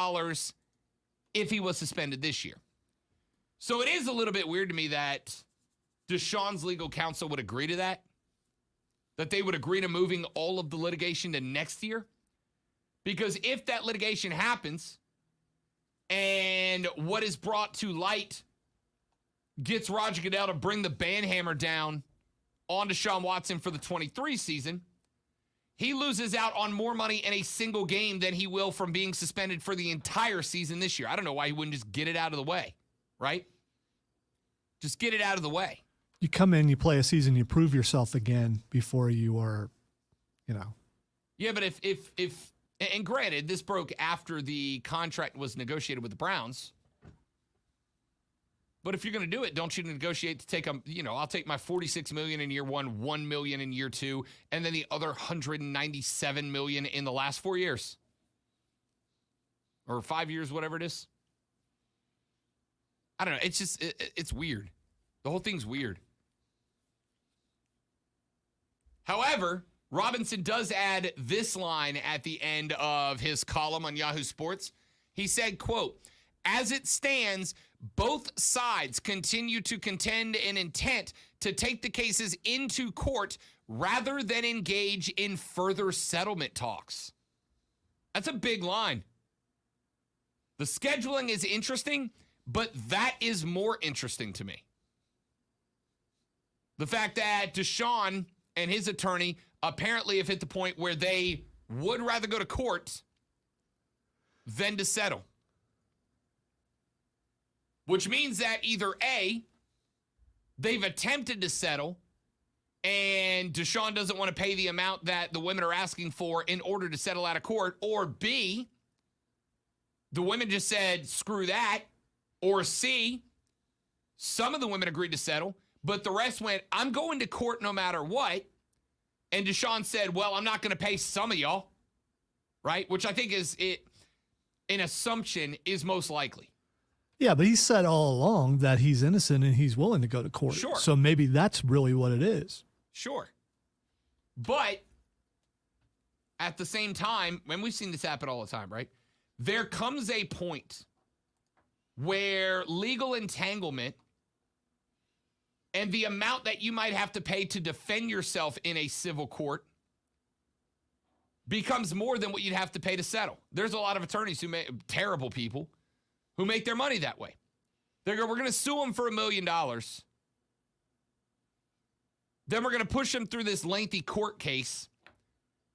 [SPEAKER 1] if he was suspended this year. So it is a little bit weird to me that Deshaun's legal counsel would agree to that they would agree to moving all of the litigation to next year. Because if that litigation happens and what is brought to light gets Roger Goodell to bring the banhammer down on Deshaun Watson for the 23 season, he loses out on more money in a single game than he will from being suspended for the entire season this year. I don't know why he wouldn't just get it out of the way, right? Just get it out of the way.
[SPEAKER 2] You come in, you play a season, you prove yourself again before you are,
[SPEAKER 1] Yeah, but if and granted, this broke after the contract was negotiated with the Browns. But if you're going to do it, don't you negotiate to take I'll take my $46 million in year one, $1 million in year two, and then the other $197 million in the last 4 years. Or 5 years, whatever it is. I don't know. It's just, it's weird. The whole thing's weird. However, Robinson does add this line at the end of his column on Yahoo Sports. He said, quote, As it stands, both sides continue to contend an intent to take the cases into court rather than engage in further settlement talks. That's a big line. The scheduling is interesting, but that is more interesting to me. The fact that Deshaun and his attorney apparently have hit the point where they would rather go to court than to settle. Which means that either A, they've attempted to settle and Deshaun doesn't want to pay the amount that the women are asking for in order to settle out of court, or B, the women just said, screw that, or C, some of the women agreed to settle, but the rest went, I'm going to court no matter what, and Deshaun said, well, I'm not going to pay some of y'all, right? Which I think is an assumption is most likely.
[SPEAKER 2] Yeah, but he said all along that he's innocent and he's willing to go to court.
[SPEAKER 1] Sure.
[SPEAKER 2] So maybe that's really what it is.
[SPEAKER 1] Sure. But at the same time, and we've seen this happen all the time, right? There comes a point where legal entanglement and the amount that you might have to pay to defend yourself in a civil court becomes more than what you'd have to pay to settle. There's a lot of attorneys who terrible people who make their money that way. They go, we're going to sue them for $1 million. Then we're going to push them through this lengthy court case,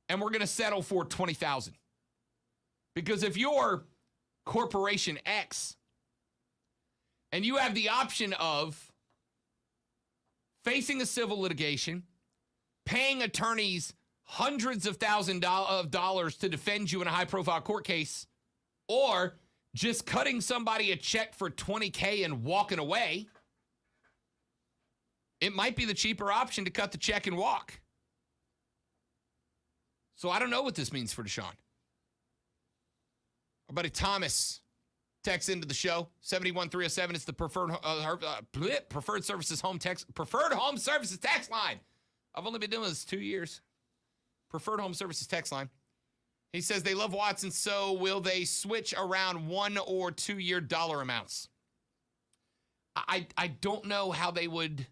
[SPEAKER 1] and we're going to settle for $20,000. Because if you're Corporation X and you have the option of facing a civil litigation, paying attorneys hundreds of thousands of dollars to defend you in a high-profile court case, or just cutting somebody a check for $20K and walking away, it might be the cheaper option to cut the check and walk. So I don't know what this means for Deshaun. Our buddy Thomas texts into the show, 71307. It's the preferred services home services text line. I've only been doing this 2 years. Preferred home services text line. He says they love Watson, so will they switch around 1 or 2 year dollar amounts? I don't know how they would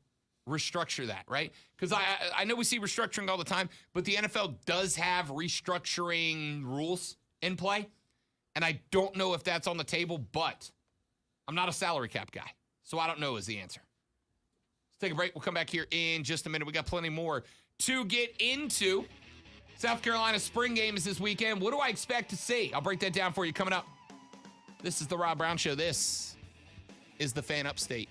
[SPEAKER 1] restructure that, right? Because I know we see restructuring all the time, but the NFL does have restructuring rules in play, and I don't know if that's on the table, but I'm not a salary cap guy, so I don't know is the answer. Let's take a break. We'll come back here in just a minute. We got plenty more to get into. South Carolina spring game is this weekend. What do I expect to see? I'll break that down for you coming up. This is the Rob Brown Show. This is the Fan Upstate.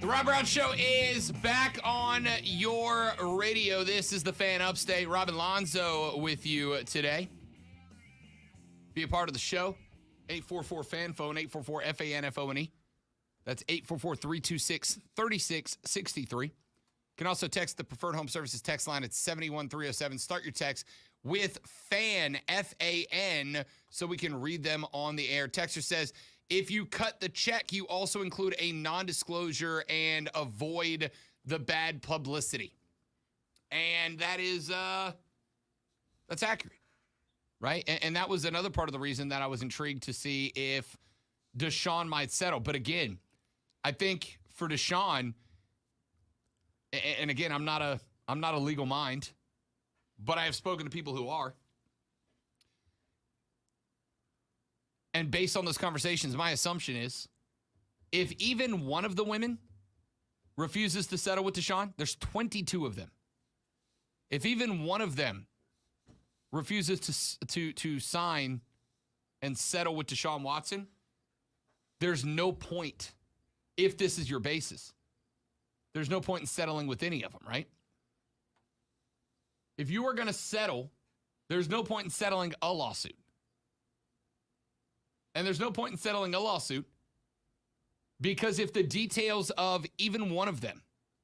[SPEAKER 1] The Rob Brown Show is back on your radio. This is the Fan Upstate. Robin Lonzo with you today. Be a part of the show. 844-FAN phone, 844-FANFONE. That's 844-326-3663. You can also text the Preferred Home Services text line at 71307. Start your text with FAN, F-A-N, so we can read them on the air. Texter says, if you cut the check, you also include a non-disclosure and avoid the bad publicity. And that is, that's accurate, right? And that was another part of the reason that I was intrigued to see if Deshaun might settle. But again, I think for Deshaun, and again, I'm not a legal mind, but I have spoken to people who are. And based on those conversations, my assumption is if even one of the women refuses to settle with Deshaun, there's 22 of them. If even one of them refuses to sign and settle with Deshaun Watson, there's no point, if this is your basis, there's no point in settling with any of them, right? If you are going to settle, there's no point in settling a lawsuit. And there's no point in settling a lawsuit because if the details of even one of them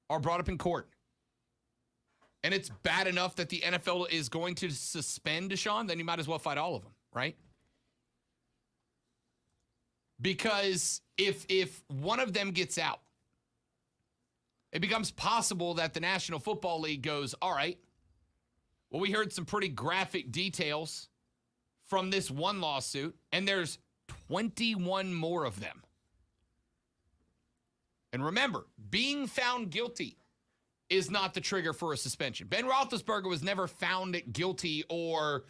[SPEAKER 1] are brought up in court and it's bad enough that the NFL is going to suspend Deshaun, then you might as well fight all of them, right? Because if one of them gets out, it becomes possible that the National Football League goes, all right, well, we heard some pretty graphic details from this one lawsuit, and there's 21 more of them. And remember, being found guilty is not the trigger for a suspension. Ben Roethlisberger was never found guilty or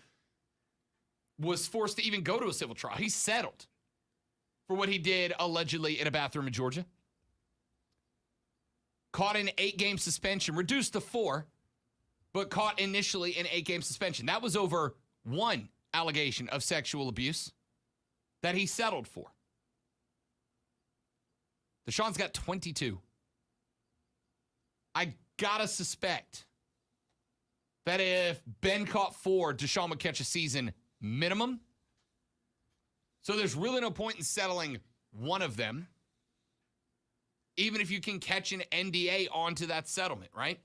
[SPEAKER 1] was forced to even go to a civil trial. He settled for what he did allegedly in a bathroom in Georgia. Caught an 8-game suspension, reduced to 4, but caught initially an 8-game suspension. That was over one allegation of sexual abuse that he settled for. Deshaun's got 22. I gotta suspect that if Ben caught 4, Deshaun would catch a season minimum. So there's really no point in settling one of them, even if you can catch an NDA onto that settlement, right?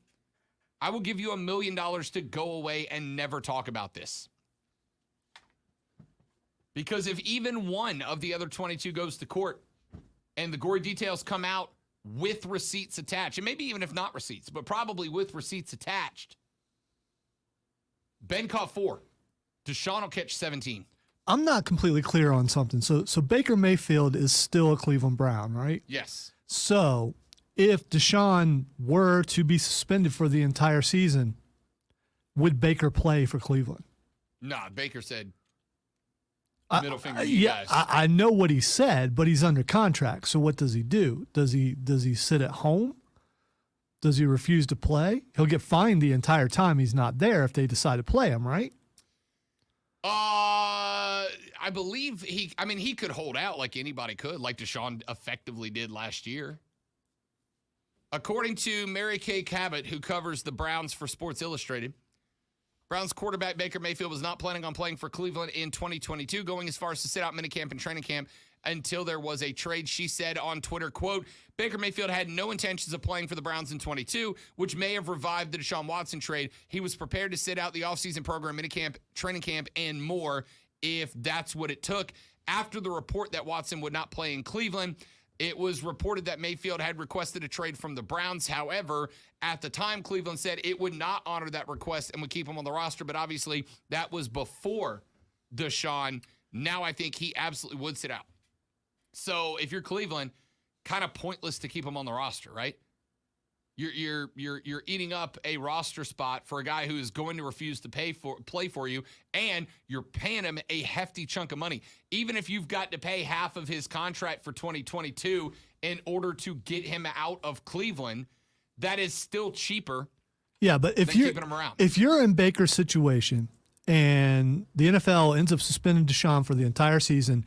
[SPEAKER 1] I will give you $1 million to go away and never talk about this. Because if even one of the other 22 goes to court and the gory details come out with receipts attached, and maybe even if not receipts, but probably with receipts attached, Ben caught 4. Deshaun will catch 17.
[SPEAKER 2] I'm not completely clear on something. So Baker Mayfield is still a Cleveland Brown, right?
[SPEAKER 1] Yes.
[SPEAKER 2] So if Deshaun were to be suspended for the entire season, would Baker play for Cleveland?
[SPEAKER 1] Nah, Baker said middle finger to you
[SPEAKER 2] yeah,
[SPEAKER 1] guys.
[SPEAKER 2] I know what he said, but he's under contract. So what does he do? Does he sit at home? Does he refuse to play? He'll get fined the entire time he's not there if they decide to play him, right?
[SPEAKER 1] I believe he could hold out like anybody could, like Deshaun effectively did last year. According to Mary Kay Cabot, who covers the Browns for Sports Illustrated, Browns quarterback Baker Mayfield was not planning on playing for Cleveland in 2022, going as far as to sit out minicamp and training camp until there was a trade. She said on Twitter, quote, Baker Mayfield had no intentions of playing for the Browns in 22, which may have revived the Deshaun Watson trade. He was prepared to sit out the offseason program, minicamp, training camp, and more if that's what it took. After the report that Watson would not play in Cleveland, it was reported that Mayfield had requested a trade from the Browns. However, at the time, Cleveland said it would not honor that request and would keep him on the roster. But obviously, that was before Deshaun. Now I think he absolutely would sit out. So if you're Cleveland, kind of pointless to keep him on the roster, right? You're eating up a roster spot for a guy who is going to refuse to play for you, and you're paying him a hefty chunk of money. Even if you've got to pay half of his contract for 2022 in order to get him out of Cleveland, that is still cheaper.
[SPEAKER 2] Yeah, but if
[SPEAKER 1] keeping him around.
[SPEAKER 2] If you're in Baker's situation and the NFL ends up suspending Deshaun for the entire season,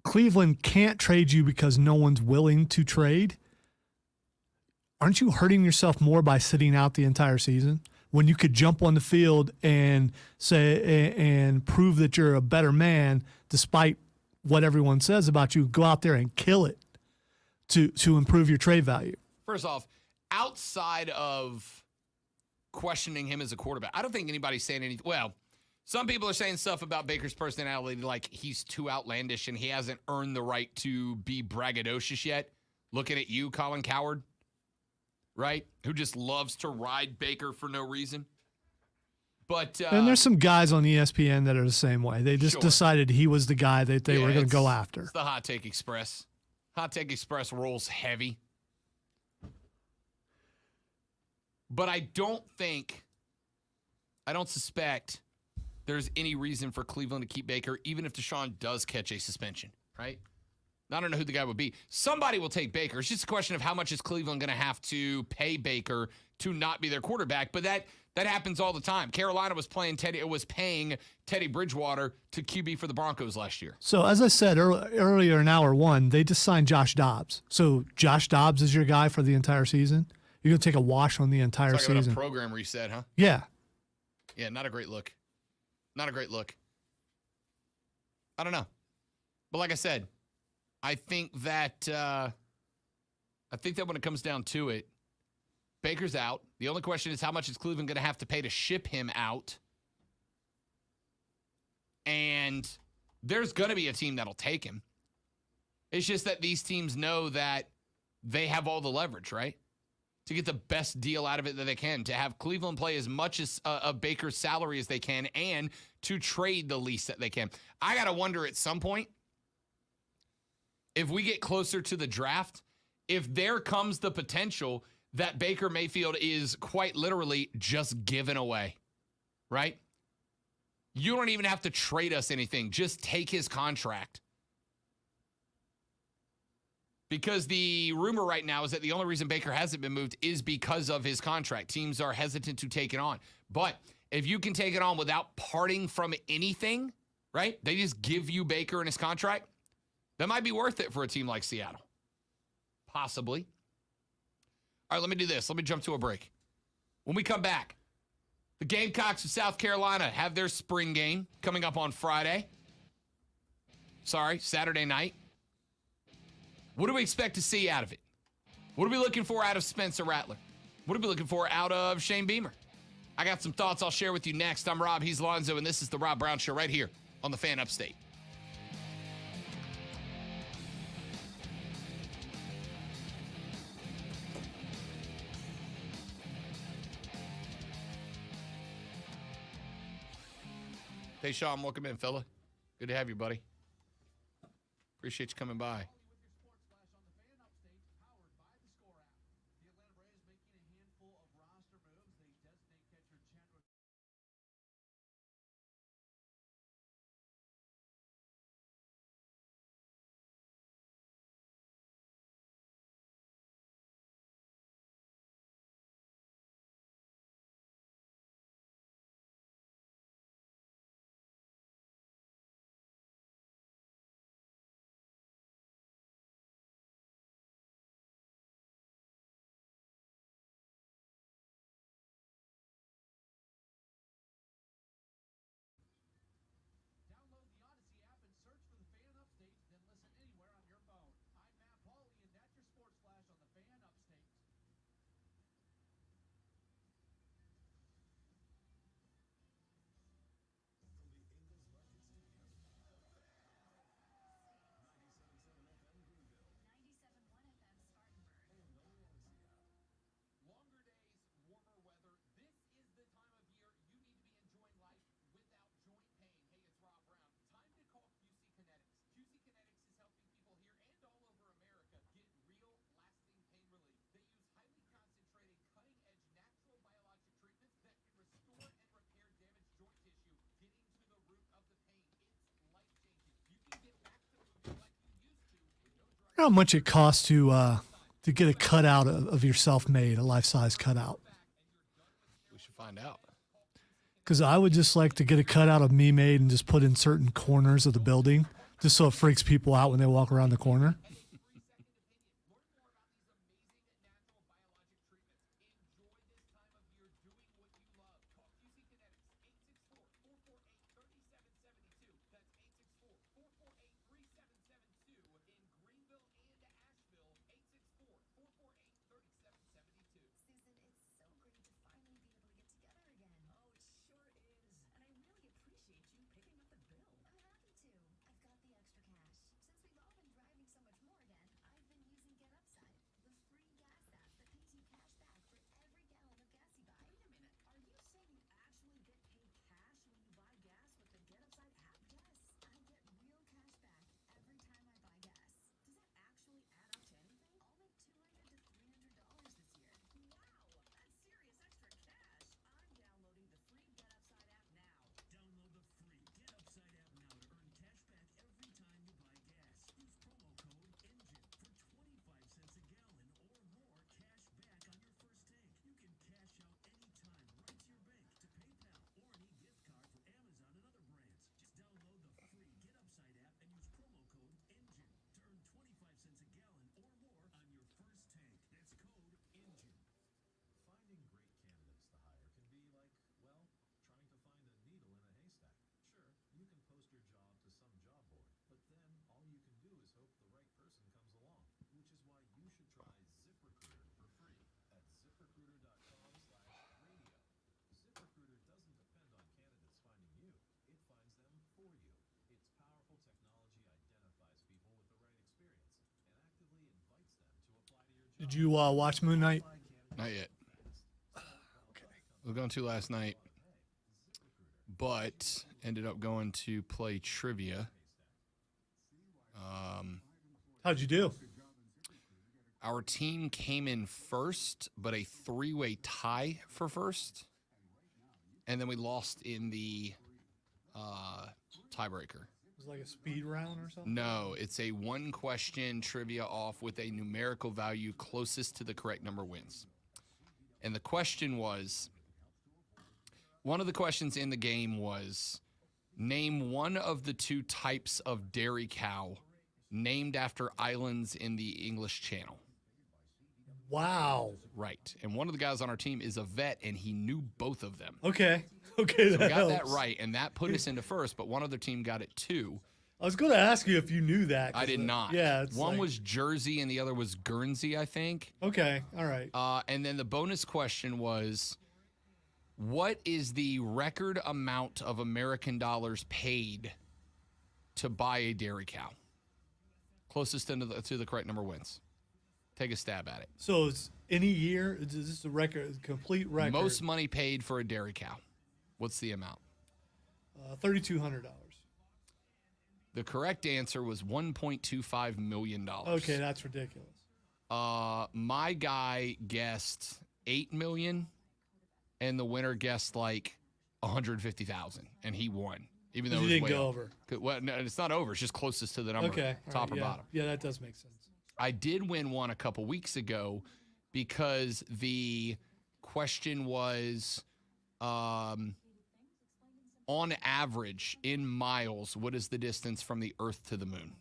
[SPEAKER 2] Cleveland can't trade you because no one's willing to trade. aren't you hurting yourself more by sitting out the entire season when you could jump on the field and say and prove that you're a better man despite what everyone says about you? Go out there and kill it to improve your trade value.
[SPEAKER 1] First off, outside of questioning him as a quarterback, I don't think anybody's saying anything. Well, some people are saying stuff about Baker's personality like he's too outlandish and he hasn't earned the right to be braggadocious yet. Looking at you, Colin Cowherd, right? Who just loves to ride Baker for no reason. But
[SPEAKER 2] and there's some guys on ESPN that are the same way. They just decided he was the guy that they were going to go after.
[SPEAKER 1] It's the Hot Take Express. Hot Take Express rolls heavy. But I don't suspect there's any reason for Cleveland to keep Baker, even if Deshaun does catch a suspension, right? I don't know who the guy would be. Somebody will take Baker. It's just a question of how much is Cleveland going to have to pay Baker to not be their quarterback. But that happens all the time. Carolina was paying Teddy Bridgewater to QB for the Broncos last year.
[SPEAKER 2] So as I said earlier in hour one, they just signed Josh Dobbs. So Josh Dobbs is your guy for the entire season? You're going to take a wash on the entire season.
[SPEAKER 1] A program reset, huh?
[SPEAKER 2] Yeah.
[SPEAKER 1] Yeah, not a great look. Not a great look. I don't know. But like I said, I think that when it comes down to it, Baker's out. The only question is how much is Cleveland going to have to pay to ship him out? And there's going to be a team that'll take him. It's just that these teams know that they have all the leverage, right? To get the best deal out of it that they can, to have Cleveland play as much as of Baker's salary as they can, and to trade the least that they can. I got to wonder at some point, if we get closer to the draft, if there comes the potential that Baker Mayfield is quite literally just given away, right? You don't even have to trade us anything. Just take his contract. Because the rumor right now is that the only reason Baker hasn't been moved is because of his contract. Teams are hesitant to take it on. But if you can take it on without parting from anything, right? They just give you Baker and his contract. That might be worth it for a team like Seattle. Possibly. All right, let me do this. Let me jump to a break. When we come back, the Gamecocks of South Carolina have their spring game coming up on Saturday night. What do we expect to see out of it? What are we looking for out of Spencer Rattler? What are we looking for out of Shane Beamer? I got some thoughts I'll share with you next. I'm Rob, he's Lonzo, and this is the Rob Brown Show right here on the Fan Upstate. Hey, Sean, welcome in, fella. Good to have you, buddy. Appreciate you coming by.
[SPEAKER 2] How much it costs to get a cutout of yourself made, a life-size cutout?
[SPEAKER 1] We should find out.
[SPEAKER 2] Because I would just like to get a cutout of me made and just put in certain corners of the building, just so it freaks people out when they walk around the corner. Did you watch Moon Knight?
[SPEAKER 1] Not yet. Okay. I was going to last night, but ended up going to play trivia.
[SPEAKER 2] How'd you do?
[SPEAKER 1] Our team came in first, but a three-way tie for first. And then we lost in the tiebreaker.
[SPEAKER 2] It was like a speed round or something?
[SPEAKER 1] No, it's a one-question trivia off with a numerical value closest to the correct number wins. And the question was, one of the questions in the game was, name one of the two types of dairy cow named after islands in the English Channel.
[SPEAKER 2] Wow.
[SPEAKER 1] Right. And one of the guys on our team is a vet, and he knew both of them.
[SPEAKER 2] Okay,
[SPEAKER 1] So we got
[SPEAKER 2] helps.
[SPEAKER 1] that right, and that put us into first, but one other team got it too.
[SPEAKER 2] I was going to ask you if you knew that.
[SPEAKER 1] I did not.
[SPEAKER 2] Yeah. It's
[SPEAKER 1] one
[SPEAKER 2] like,
[SPEAKER 1] was Jersey, and the other was Guernsey, I think.
[SPEAKER 2] Okay, all right.
[SPEAKER 1] And then the bonus question was, what is the record amount of American dollars paid to buy a dairy cow? Closest to the correct number wins. Take a stab at it.
[SPEAKER 2] So it's any year? Is this a record, complete record?
[SPEAKER 1] Most money paid for a dairy cow. What's the amount?
[SPEAKER 2] $3,200.
[SPEAKER 1] The correct answer was $1.25 million.
[SPEAKER 2] Okay, that's ridiculous.
[SPEAKER 1] My guy guessed $8 million, and the winner guessed like $150,000, and he won. Even though
[SPEAKER 2] You
[SPEAKER 1] it was
[SPEAKER 2] didn't
[SPEAKER 1] way
[SPEAKER 2] go
[SPEAKER 1] over. Well, no, it's not over. It's just closest to the number,
[SPEAKER 2] Okay, all
[SPEAKER 1] top
[SPEAKER 2] right,
[SPEAKER 1] or
[SPEAKER 2] yeah.
[SPEAKER 1] bottom.
[SPEAKER 2] Yeah, that does make sense.
[SPEAKER 1] I did win one a couple weeks ago because the question was, on average, in miles, what is the distance from the Earth to the moon?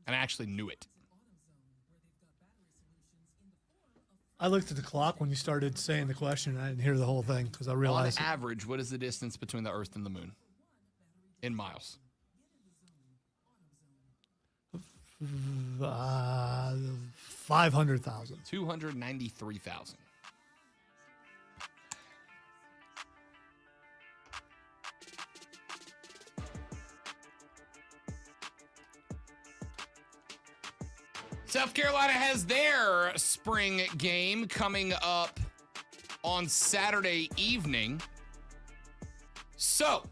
[SPEAKER 1] And I actually knew it.
[SPEAKER 2] I looked at the clock when you started saying the question, and I didn't hear the whole thing because I realized
[SPEAKER 1] On average, what is the distance between the Earth and the moon? In miles.
[SPEAKER 2] 500,000.
[SPEAKER 1] 293,000. South Carolina has their spring game coming up on Saturday evening. So,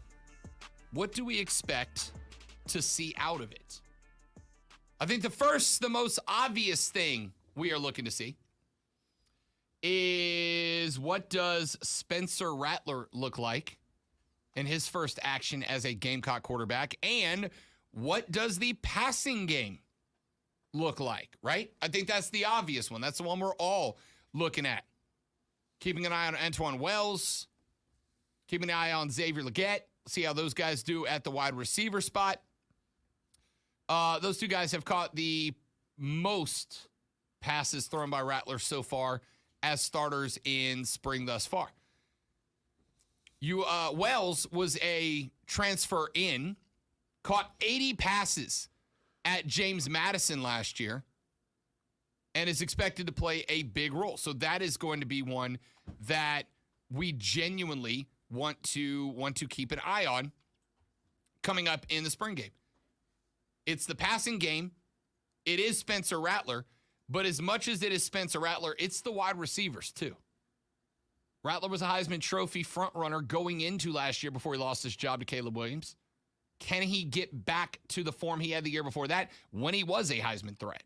[SPEAKER 1] what do we expect to see out of it? I think the most obvious thing we are looking to see is, what does Spencer Rattler look like in his first action as a Gamecock quarterback? And what does the passing game look like, right? I think that's the obvious one. That's the one we're all looking at. Keeping an eye on Antoine Wells, keeping an eye on Xavier Legette, see how those guys do at the wide receiver spot. Those two guys have caught the most passes thrown by Rattler so far as starters in spring thus far. Wells was a transfer in, caught 80 passes at James Madison last year, and is expected to play a big role. So that is going to be one that we genuinely want to keep an eye on coming up in the spring game. It's the passing game. It is Spencer Rattler, but as much as it is Spencer Rattler, it's the wide receivers too. Rattler was a Heisman Trophy frontrunner going into last year before he lost his job to Caleb Williams. Can he get back to the form he had the year before that when he was a Heisman threat?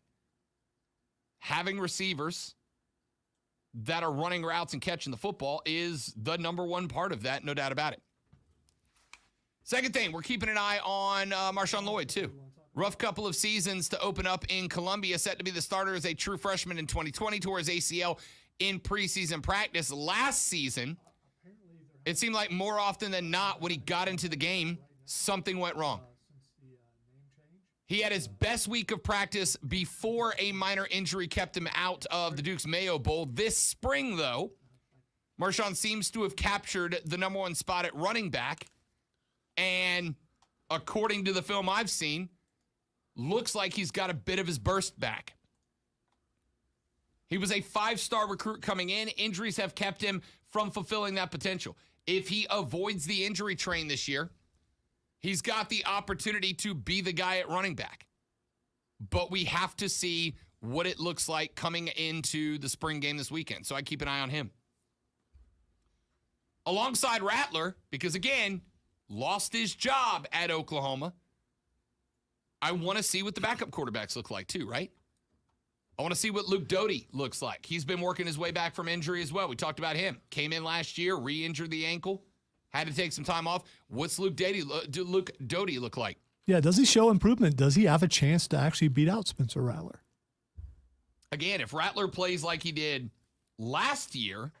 [SPEAKER 1] Having receivers that are running routes and catching the football is the number one part of that, no doubt about it. Second thing, we're keeping an eye on Marshawn Lloyd, too. Rough couple of seasons to open up in Columbia, set to be the starter as a true freshman in 2020, tore his ACL in preseason practice. Last season, it seemed like more often than not when he got into the game, something went wrong. He had his best week of practice before a minor injury kept him out of the Duke's Mayo Bowl. This spring, though, Marshawn seems to have captured the number one spot at running back. And according to the film I've seen, looks like he's got a bit of his burst back. He was a 5-star recruit coming in. Injuries have kept him from fulfilling that potential. If he avoids the injury train this year, He's got the opportunity to be the guy at running back. But we have to see what it looks like coming into the spring game this weekend. So I keep an eye on him. Alongside Rattler, because again, lost his job at Oklahoma. I want to see what the backup quarterbacks look like too, right? I want to see what Luke Doty looks like. He's been working his way back from injury as well. We talked about him. Came in last year, re-injured the ankle, had to take some time off. What's Luke Doty look like?
[SPEAKER 2] Yeah, does he show improvement? Does he have a chance to actually beat out Spencer Rattler?
[SPEAKER 1] Again, if Rattler plays like he did last year,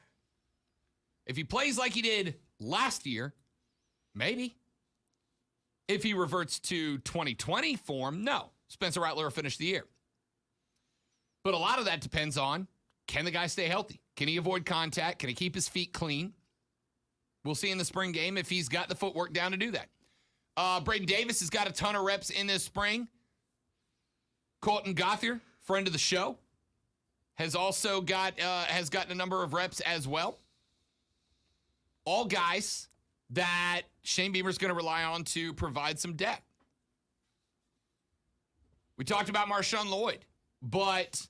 [SPEAKER 1] maybe. If he reverts to 2020 form, no. Spencer Rattler will finish the year. But a lot of that depends on, can the guy stay healthy? Can he avoid contact? Can he keep his feet clean? We'll see in the spring game if he's got the footwork down to do that. Braden Davis has got a ton of reps in this spring. Colton Gothier, friend of the show, has also gotten a number of reps as well. All guys that Shane Beamer's going to rely on to provide some depth. We talked about Marshawn Lloyd, but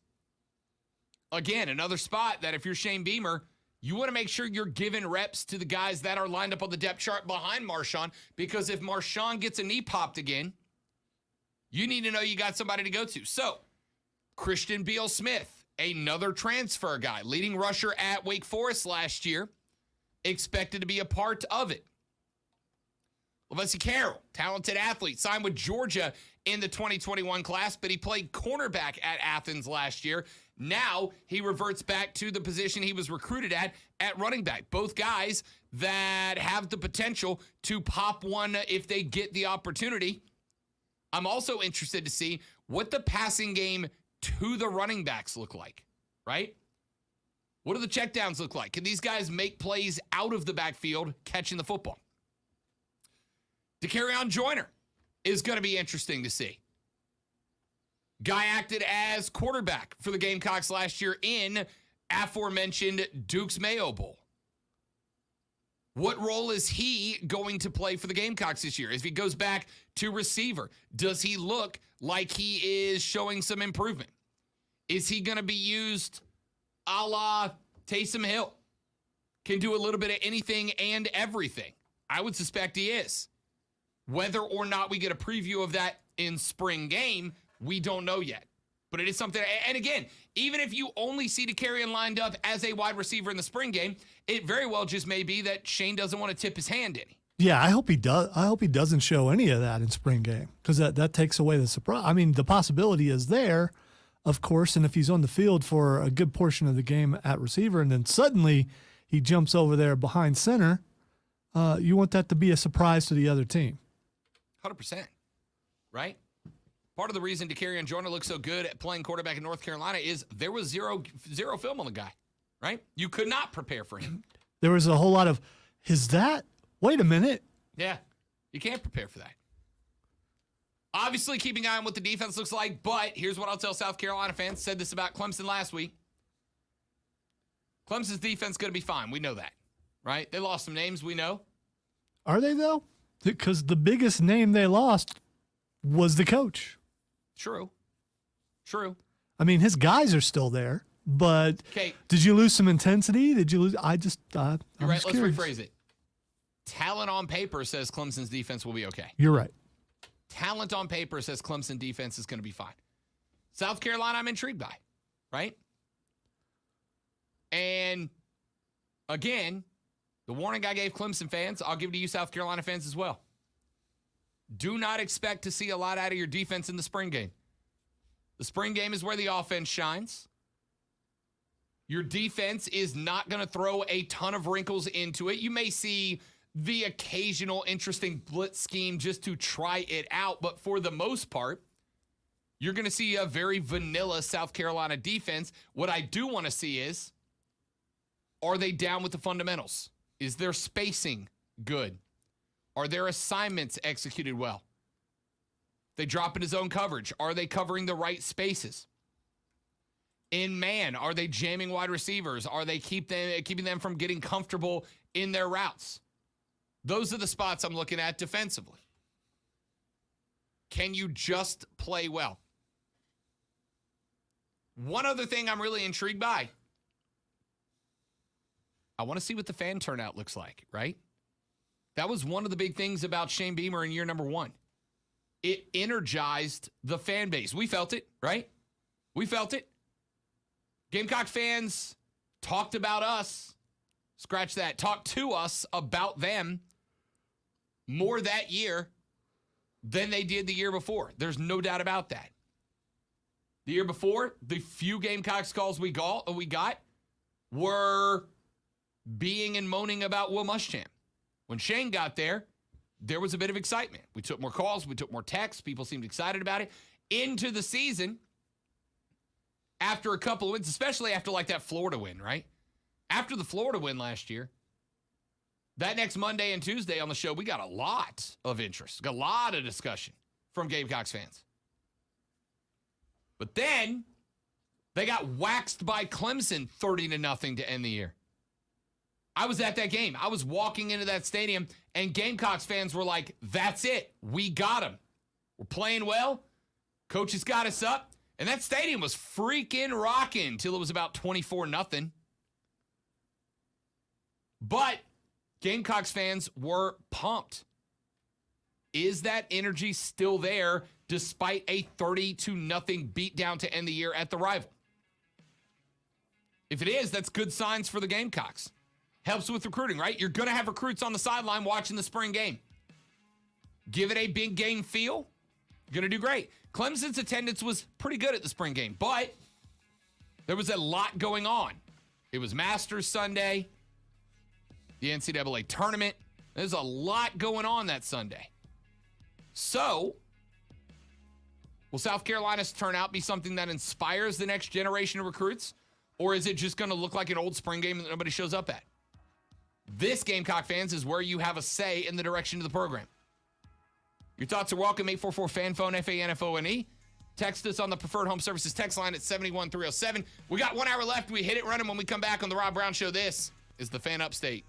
[SPEAKER 1] again, another spot that if you're Shane Beamer, you want to make sure you're giving reps to the guys that are lined up on the depth chart behind Marshawn, because if Marshawn gets a knee popped again, you need to know you got somebody to go to. So, Christian Beal-Smith, another transfer guy, leading rusher at Wake Forest last year, expected to be a part of it. Lavessie Carroll, talented athlete, signed with Georgia in the 2021 class, but he played cornerback at Athens last year. Now he reverts back to the position he was recruited at running back. Both guys that have the potential to pop one if they get the opportunity. I'm also interested to see what the passing game to the running backs look like, right? What do the checkdowns look like? Can these guys make plays out of the backfield catching the football? DeCarrion Joyner is going to be interesting to see. Guy acted as quarterback for the Gamecocks last year in aforementioned Duke's Mayo Bowl. What role is he going to play for the Gamecocks this year? If he goes back to receiver, does he look like he is showing some improvement? Is he going to be used a la Taysom Hill? Can do a little bit of anything and everything. I would suspect he is. Whether or not we get a preview of that in spring game, we don't know yet. But it is something, and again, even if you only see DeCarrion lined up as a wide receiver in the spring game, it very well just may be that Shane doesn't want to tip his hand any.
[SPEAKER 2] Yeah, I hope he does. I hope he doesn't show any of that in spring game, because that takes away the surprise. I mean, the possibility is there, of course, and if he's on the field for a good portion of the game at receiver, and then suddenly he jumps over there behind center, you want that to be a surprise to the other team.
[SPEAKER 1] 100%, right? Part of the reason DeCarrion Joyner looks so good at playing quarterback in North Carolina is there was zero film on the guy, right? You could not prepare for him.
[SPEAKER 2] There was a whole lot of, wait a minute.
[SPEAKER 1] Yeah, you can't prepare for that. Obviously, keeping an eye on what the defense looks like, but here's what I'll tell South Carolina fans. Said this about Clemson last week. Clemson's defense is going to be fine. We know that, right? They lost some names, we know.
[SPEAKER 2] Are they, though? Because the biggest name they lost was the coach.
[SPEAKER 1] True.
[SPEAKER 2] I mean, his guys are still there, but did you lose some intensity? Did you lose? You're right.
[SPEAKER 1] Let's rephrase it. Talent on paper says Clemson's defense will be okay.
[SPEAKER 2] You're right.
[SPEAKER 1] Talent on paper says Clemson defense is going to be fine. South Carolina, I'm intrigued by, right? And again, the warning I gave Clemson fans, I'll give it to you South Carolina fans as well. Do not expect to see a lot out of your defense in the spring game. The spring game is where the offense shines. Your defense is not going to throw a ton of wrinkles into it. You may see the occasional interesting blitz scheme just to try it out, but for the most part, you're going to see a very vanilla South Carolina defense. What I do want to see is, are they down with the fundamentals? Is their spacing good? Are their assignments executed well? They drop into zone coverage. Are they covering the right spaces? In man, are they jamming wide receivers? Are they keeping them from getting comfortable in their routes? Those are the spots I'm looking at defensively. Can you just play well? One other thing I'm really intrigued by. I want to see what the fan turnout looks like, right? That was one of the big things about Shane Beamer in year number 1. It energized the fan base. We felt it, right? We felt it. Gamecock fans talked about us. Scratch that. Talked to us about them more that year than they did the year before. There's no doubt about that. The year before, the few Gamecocks calls we got were being and moaning about Will Muschamp. When Shane got there was a bit of excitement. We took more calls. We took more texts. People seemed excited about it. Into the season, after a couple of wins, especially after like that Florida win, right? After the Florida win last year, that next Monday and Tuesday on the show, we got a lot of interest, got a lot of discussion from Gamecocks fans. But then they got waxed by Clemson 30-0 to end the year. I was at that game. I was walking into that stadium, and Gamecocks fans were like, that's it. We got him. We're playing well. Coach has got us up. And that stadium was freaking rocking till it was about 24-0. But Gamecocks fans were pumped. Is that energy still there despite a 30-0 beatdown to end the year at the rival? If it is, that's good signs for the Gamecocks. Helps with recruiting, right? You're going to have recruits on the sideline watching the spring game. Give it a big game feel. You're going to do great. Clemson's attendance was pretty good at the spring game, but there was a lot going on. It was Masters Sunday, the NCAA tournament. There's a lot going on that Sunday. So, will South Carolina's turnout be something that inspires the next generation of recruits? Or is it just going to look like an old spring game that nobody shows up at? This, Gamecock fans, is where you have a say in the direction of the program. Your thoughts are welcome. 844-FANFONE, FANFONE. Text us on the Preferred Home Services text line at 71307. We got 1 hour left. We hit it running when we come back on the Rob Brown Show. This is the Fan Upstate.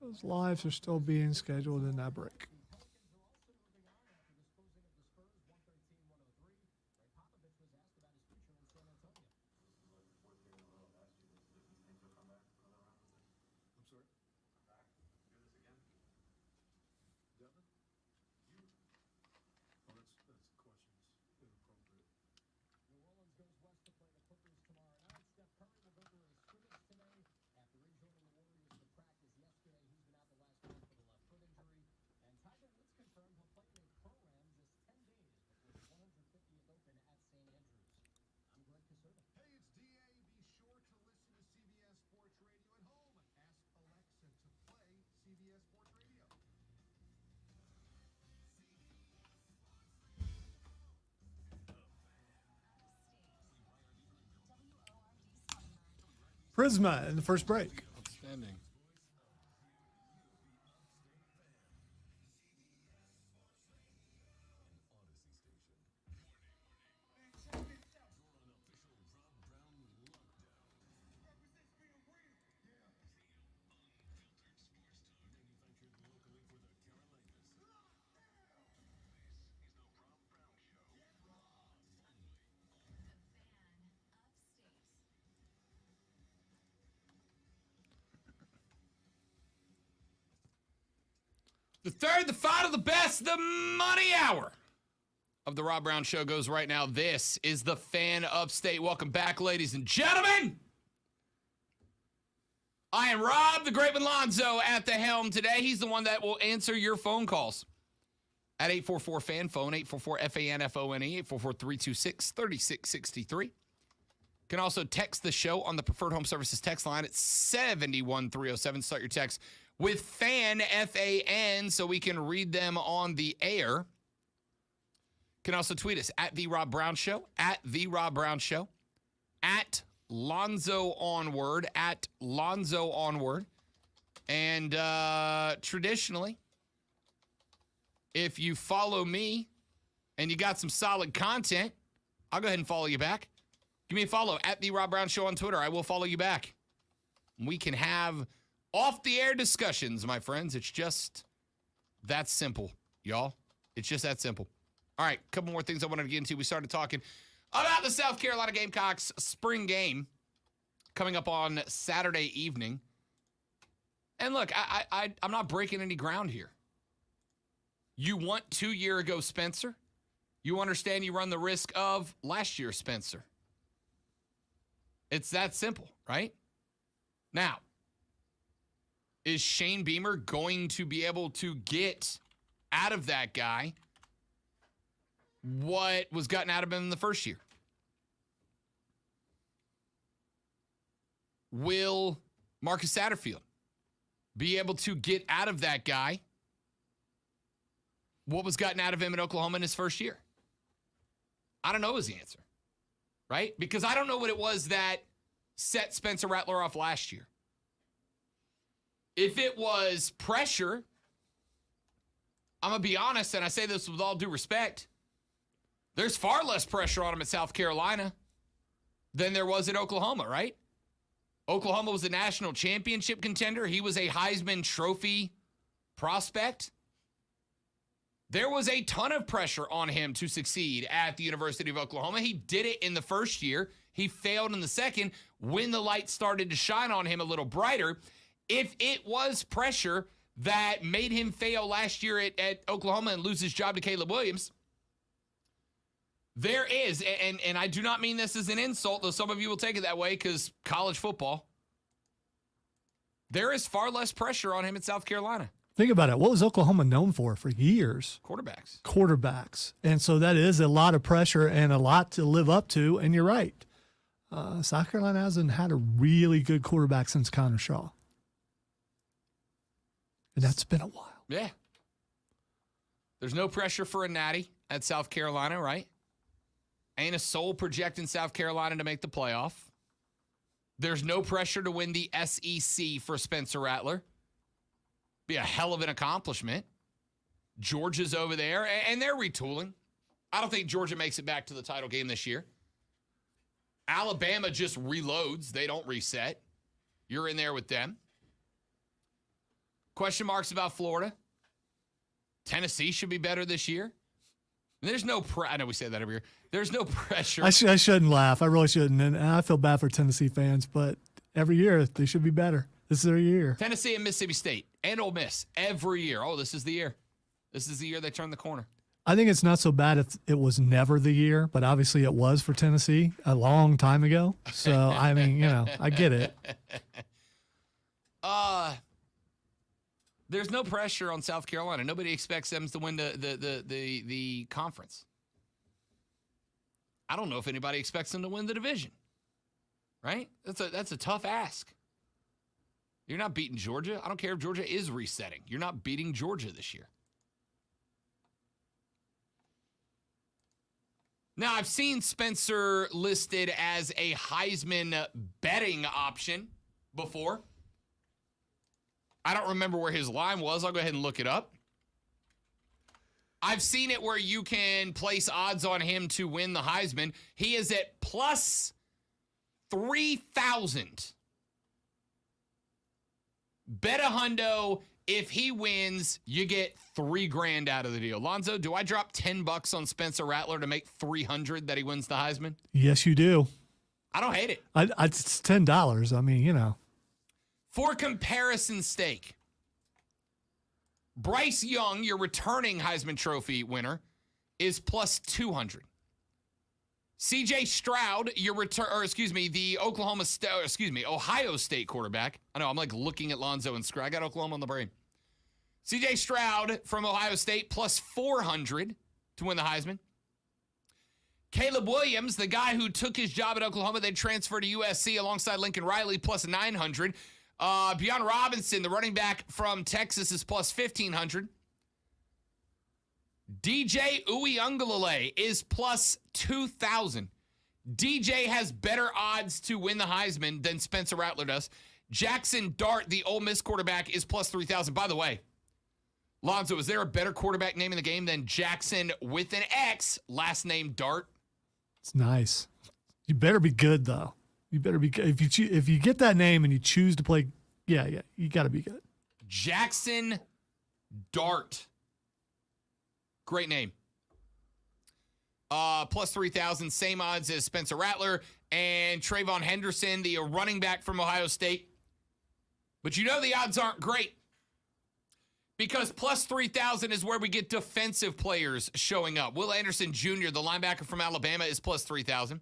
[SPEAKER 2] Those lives are still being scheduled in that break. Prisma in the first break.
[SPEAKER 1] Outstanding. The third, the final, the best, the money hour of the Rob Brown Show goes right now. This is the Fan Upstate. Welcome back, ladies and gentlemen. I am Rob, the Great Lonzo, at the helm today. He's the one that will answer your phone calls at 844-FAN-PHONE, 844-FAN-FONE, 844-326-3663. Can also text the show on the Preferred Home Services text line at 71307. Start your text with FAN, F-A-N, so we can read them on the air. Can also tweet us at The Rob Brown Show, at The Rob Brown Show, at Lonzo Onward, at Lonzo Onward. And traditionally, if you follow me and you got some solid content, I'll go ahead and follow you back. Give me a follow at The Rob Brown Show on Twitter. I will follow you back. We can have off-the-air discussions, my friends. It's just that simple, y'all. It's just that simple. All right, a couple more things I wanted to get into. We started talking about the South Carolina Gamecocks spring game coming up on Saturday evening. And look, I'm not breaking any ground here. You want 2 year ago Spencer. You understand you run the risk of last year's Spencer. It's that simple, right? Now, is Shane Beamer going to be able to get out of that guy what was gotten out of him in the first year? Will Marcus Satterfield be able to get out of that guy what was gotten out of him in Oklahoma in his first year? I don't know is the answer, right? Because I don't know what it was that set Spencer Rattler off last year. If it was pressure, I'm going to be honest, and I say this with all due respect, there's far less pressure on him at South Carolina than there was at Oklahoma, right? Oklahoma was a national championship contender. He was a Heisman Trophy prospect. There was a ton of pressure on him to succeed at the University of Oklahoma. He did it in the first year. He failed in the second. When the light started to shine on him a little brighter, if it was pressure that made him fail last year at Oklahoma and lose his job to Caleb Williams, there is, and I do not mean this as an insult, though some of you will take it that way because college football, there is far less pressure on him at South Carolina.
[SPEAKER 2] Think about it. What was Oklahoma known for years? Quarterbacks. And so that is a lot of pressure and a lot to live up to, and you're right. South Carolina hasn't had a really good quarterback since Connor Shaw. And that's been a while.
[SPEAKER 1] Yeah. There's no pressure for a natty at South Carolina, right? Ain't a soul projecting South Carolina to make the playoff. There's no pressure to win the SEC for Spencer Rattler. Be a hell of an accomplishment. Georgia's over there, and they're retooling. I don't think Georgia makes it back to the title game this year. Alabama just reloads. They don't reset. You're in there with them. Question marks about Florida. Tennessee should be better this year. There's no I know we say that every year. There's no pressure.
[SPEAKER 2] I shouldn't laugh. I really shouldn't. And I feel bad for Tennessee fans, but every year they should be better. This is their year.
[SPEAKER 1] Tennessee and Mississippi State and Ole Miss every year. Oh, this is the year. This is the year they turn the corner.
[SPEAKER 2] I think it's not so bad if it was never the year, but obviously it was for Tennessee a long time ago. So, I mean, I get it.
[SPEAKER 1] There's no pressure on South Carolina. Nobody expects them to win the conference. I don't know if anybody expects them to win the division. Right? That's a tough ask. You're not beating Georgia. I don't care if Georgia is resetting. You're not beating Georgia this year. Now, I've seen Spencer listed as a Heisman betting option before. I don't remember where his line was. I'll go ahead and look it up. I've seen it where you can place odds on him to win the Heisman. He is at plus 3,000. Bet a hundo. If he wins, you get $3,000 out of the deal. Lonzo, do I drop $10 on Spencer Rattler to make $300 that he wins the Heisman?
[SPEAKER 2] Yes, you do.
[SPEAKER 1] I don't hate it.
[SPEAKER 2] It's $10. I mean,
[SPEAKER 1] For comparison's sake, Bryce Young, your returning Heisman Trophy winner, is plus 200. C.J. Stroud, the Ohio State quarterback. I know, I'm like looking at Lonzo and Stroud. I got Oklahoma on the brain. C.J. Stroud from Ohio State, plus 400 to win the Heisman. Caleb Williams, the guy who took his job at Oklahoma, then transferred to USC alongside Lincoln Riley, plus 900. Bijan Robinson, the running back from Texas, is plus 1,500. DJ Uiagalelei is plus 2,000. DJ has better odds to win the Heisman than Spencer Rattler does. Jackson Dart, the Ole Miss quarterback, is plus 3,000. By the way, Lonzo, is there a better quarterback name in the game than Jackson with an X, last name Dart?
[SPEAKER 2] It's nice. You better be good, though. You better be good. If you get that name and you choose to play, yeah, you got to be good.
[SPEAKER 1] Jackson Dart. Great name. Plus 3,000, same odds as Spencer Rattler and Trayvon Henderson, the running back from Ohio State. But the odds aren't great because plus 3,000 is where we get defensive players showing up. Will Anderson Jr., the linebacker from Alabama, is plus 3,000.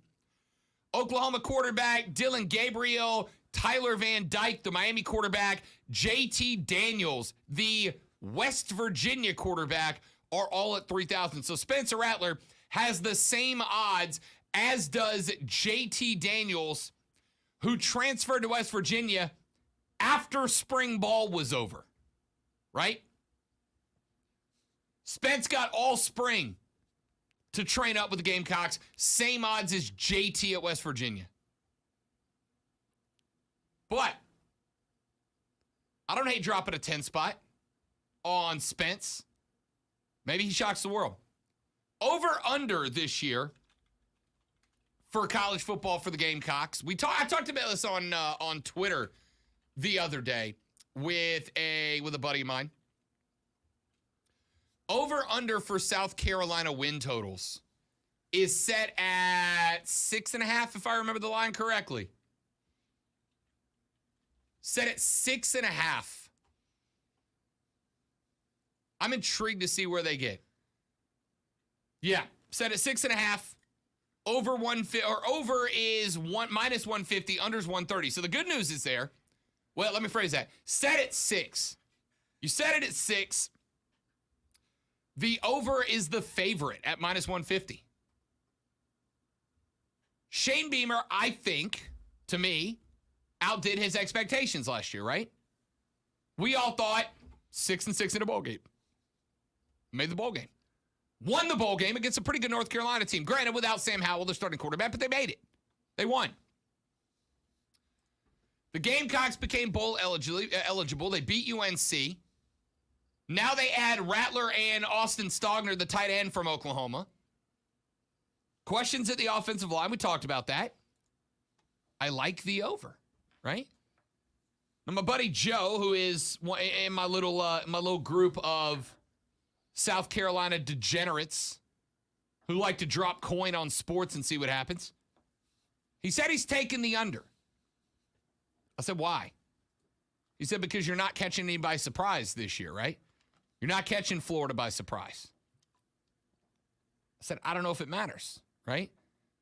[SPEAKER 1] Oklahoma quarterback Dylan Gabriel, Tyler Van Dyke, the Miami quarterback, JT Daniels, the West Virginia quarterback, are all at 3,000. So Spencer Rattler has the same odds as does JT Daniels, who transferred to West Virginia after spring ball was over, right? Spence got all spring to train up with the Gamecocks. Same odds as JT at West Virginia. But I don't hate dropping a 10 spot on Spence. Maybe he shocks the world. Over under this year for college football for the Gamecocks. I talked about this on Twitter the other day with a buddy of mine. Over under for South Carolina win totals is set at 6.5, if I remember the line correctly. Set at 6.5. I'm intrigued to see where they get. Yeah, set at 6.5. Over 150, or over is minus 150. Under's 130. So the good news is there. Well, let me phrase that. Set at 6. You set it at 6. The over is the favorite at minus 150. Shane Beamer, I think, to me, outdid his expectations last year, right? We all thought 6-6 in a bowl game. Made the bowl game. Won the bowl game against a pretty good North Carolina team. Granted, without Sam Howell, their starting quarterback, but they made it. They won. The Gamecocks became bowl eligible. They beat UNC. Now they add Rattler and Austin Stogner, the tight end from Oklahoma. Questions at the offensive line. We talked about that. I like the over, right? Now, my buddy Joe, who is in my little group of South Carolina degenerates who like to drop coin on sports and see what happens, he said he's taking the under. I said, why? He said, because you're not catching anybody by surprise this year, right? You're not catching Florida by surprise. I said, I don't know if it matters, right?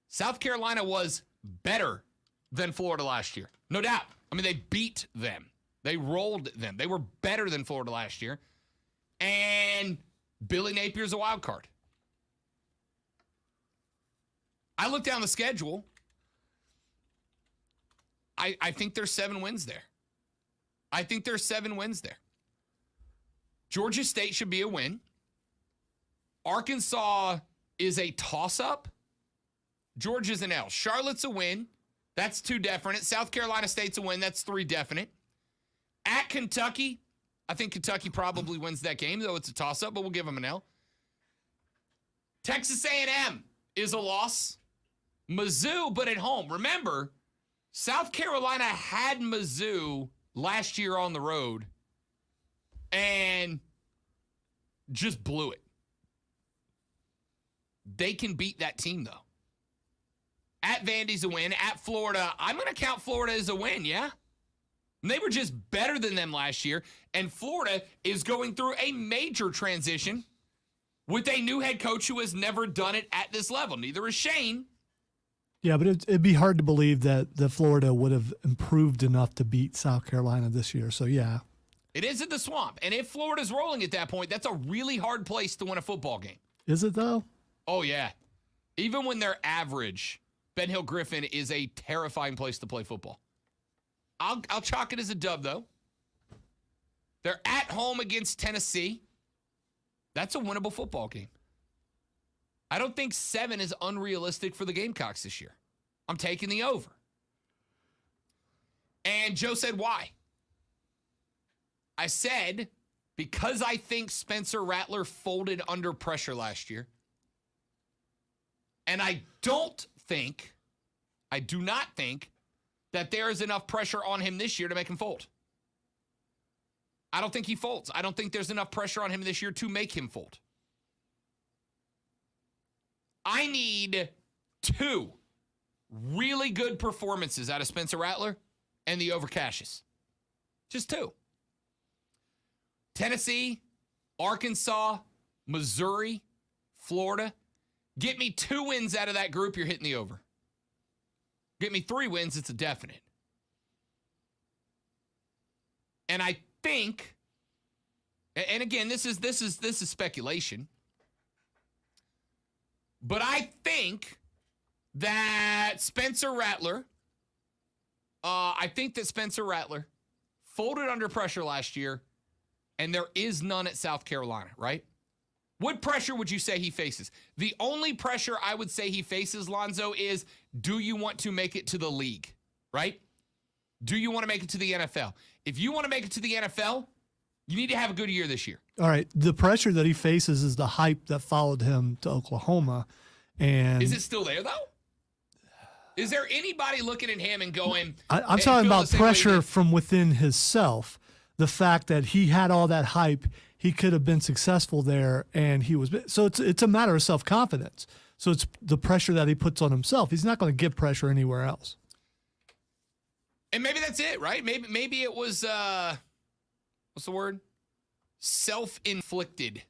[SPEAKER 1] South Carolina was better than Florida last year. No doubt. I mean, they beat them. They rolled them. They were better than Florida last year. And Billy Napier's a wild card. I look down the schedule. I think there's 7 wins there. Georgia State should be a win. Arkansas is a toss-up. Georgia's an L. Charlotte's a win. That's 2 definite. South Carolina State's a win. That's 3 definite. At Kentucky, I think Kentucky probably wins that game, though it's a toss-up, but we'll give them an L. Texas A&M is a loss. Mizzou, but at home. Remember, South Carolina had Mizzou last year on the road and just blew it. They can beat that team, though. At Vandy's a win. At Florida, I'm going to count Florida as a win, yeah? And they were just better than them last year, and Florida is going through a major transition with a new head coach who has never done it at this level. Neither is Shane.
[SPEAKER 2] Yeah, but it'd be hard to believe that Florida would have improved enough to beat South Carolina this year. So, yeah.
[SPEAKER 1] It is at the Swamp. And if Florida's rolling at that point, that's a really hard place to win a football game.
[SPEAKER 2] Is it, though?
[SPEAKER 1] Oh, yeah. Even when they're average, Ben Hill Griffin is a terrifying place to play football. I'll chalk it as a dub, though. They're at home against Tennessee. That's a winnable football game. I don't think 7 is unrealistic for the Gamecocks this year. I'm taking the over. And Joe said, why? I said, because I think Spencer Rattler folded under pressure last year. And I do not think that there is enough pressure on him this year to make him fold. I don't think he folds. I don't think there's enough pressure on him this year to make him fold. I need 2 really good performances out of Spencer Rattler and the over cashes. Just 2. Tennessee, Arkansas, Missouri, Florida. Get me 2 wins out of that group, you're hitting the over. Get me 3 wins, it's a definite. And I think, and again, this is speculation, but I think that Spencer Rattler folded under pressure last year, and there is none at South Carolina, right? What pressure would you say he faces? The only pressure I would say he faces, Lonzo, is do you want to make it to the league, right? Do you want to make it to the NFL? If you want to make it to the NFL, you need to have a good year this year.
[SPEAKER 2] All right. The pressure that he faces is the hype that followed him to Oklahoma. And
[SPEAKER 1] is it still there, though? Is there anybody looking at him and going,
[SPEAKER 2] I'm talking about pressure from within himself. The fact that he had all that hype, he could have been successful there, and he was. So it's a matter of self-confidence. So it's the pressure that he puts on himself. He's not going to give pressure anywhere else.
[SPEAKER 1] And maybe that's it, right? Maybe it was what's the word? Self-inflicted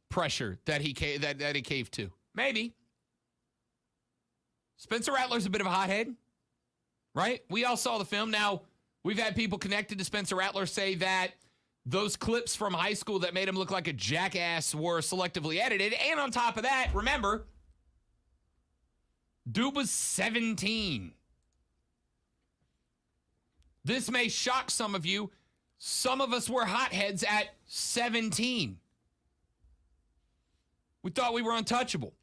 [SPEAKER 1] pressure that he caved to. Maybe. Spencer Rattler's a bit of a hothead, right? We all saw the film. Now, we've had people connected to Spencer Rattler say that those clips from high school that made him look like a jackass were selectively edited. And on top of that, remember, dude was 17. This may shock some of you. Some of us were hotheads at 17. We thought we were untouchable.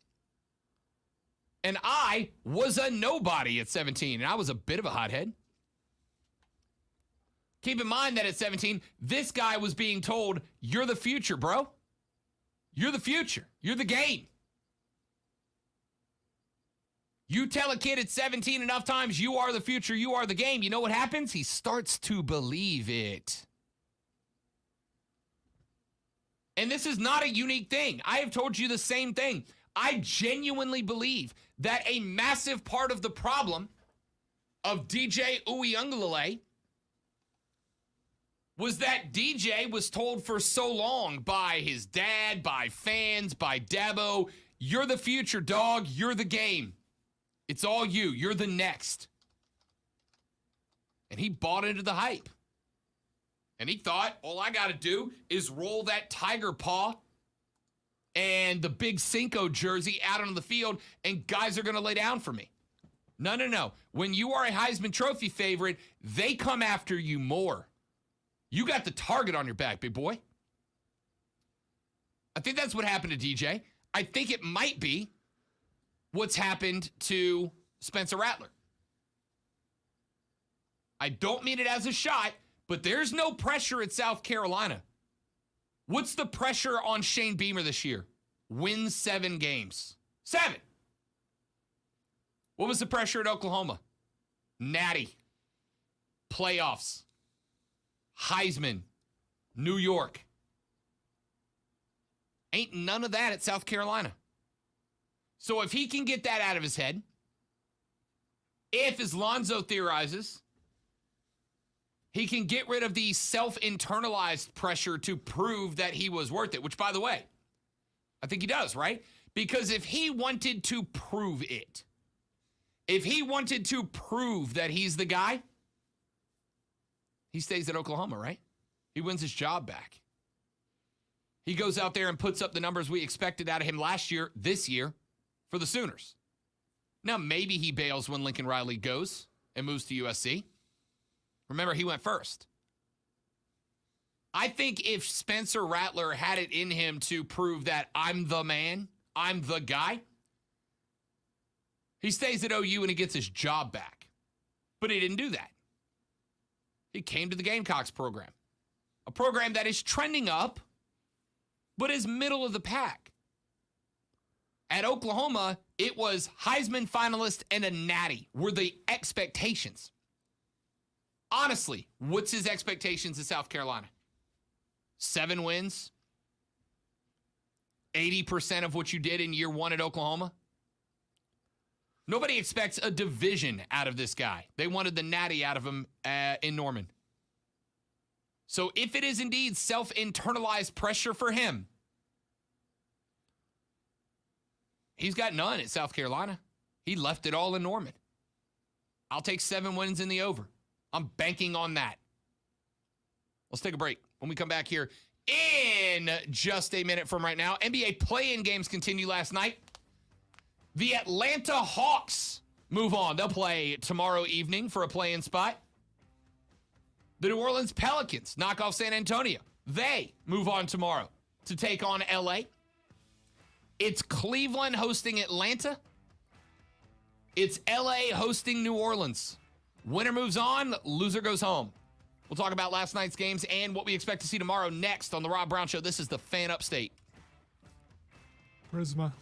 [SPEAKER 1] And I was a nobody at 17, and I was a bit of a hothead. Keep in mind that at 17, this guy was being told, you're the future, bro. You're the future. You're the game. You tell a kid at 17 enough times, you are the future, you are the game. You know what happens? He starts to believe it. And this is not a unique thing. I have told you the same thing. I genuinely believe that a massive part of the problem of DJ Uiagalelei was that DJ was told for so long by his dad, by fans, by Dabo, you're the future, dog. You're the game. It's all you. You're the next. And he bought into the hype. And he thought, all I got to do is roll that tiger paw and the big Cinco jersey out on the field, and guys are going to lay down for me. No. When you are a Heisman Trophy favorite, they come after you more. You got the target on your back, big boy. I think that's what happened to DJ. I think it might be what's happened to Spencer Rattler. I don't mean it as a shot, but there's no pressure at South Carolina. What's the pressure on Shane Beamer this year? Win 7 games. 7. What was the pressure at Oklahoma? Natty. Playoffs. Heisman. New York. Ain't none of that at South Carolina. So if he can get that out of his head, if, as Lonzo theorizes, he can get rid of the self-internalized pressure to prove that he was worth it, which, by the way, I think he does, right? Because if he wanted to prove it, if he wanted to prove that he's the guy, he stays at Oklahoma, right? He wins his job back. He goes out there and puts up the numbers we expected out of him last year, this year, for the Sooners. Now, maybe he bails when Lincoln Riley goes and moves to USC. Remember, he went first. I think if Spencer Rattler had it in him to prove that I'm the man, I'm the guy, he stays at OU and he gets his job back. But he didn't do that. He came to the Gamecocks program, a program that is trending up, but is middle of the pack. At Oklahoma, it was Heisman finalist and a natty were the expectations. Honestly, what's his expectations in South Carolina? 7 wins? 80% of what you did in year 1 at Oklahoma? Nobody expects a division out of this guy. They wanted the natty out of him in Norman. So if it is indeed self-internalized pressure for him, he's got none at South Carolina. He left it all in Norman. I'll take 7 wins in the over. I'm banking on that. Let's take a break. When we come back here in just a minute from right now, NBA play-in games continue last night. The Atlanta Hawks move on. They'll play tomorrow evening for a play-in spot. The New Orleans Pelicans knock off San Antonio. They move on tomorrow to take on LA. It's Cleveland hosting Atlanta. It's LA hosting New Orleans. Winner moves on, loser goes home. We'll talk about last night's games and what we expect to see tomorrow next on The Rob Brown Show. This is the Fan Upstate.
[SPEAKER 2] Charisma.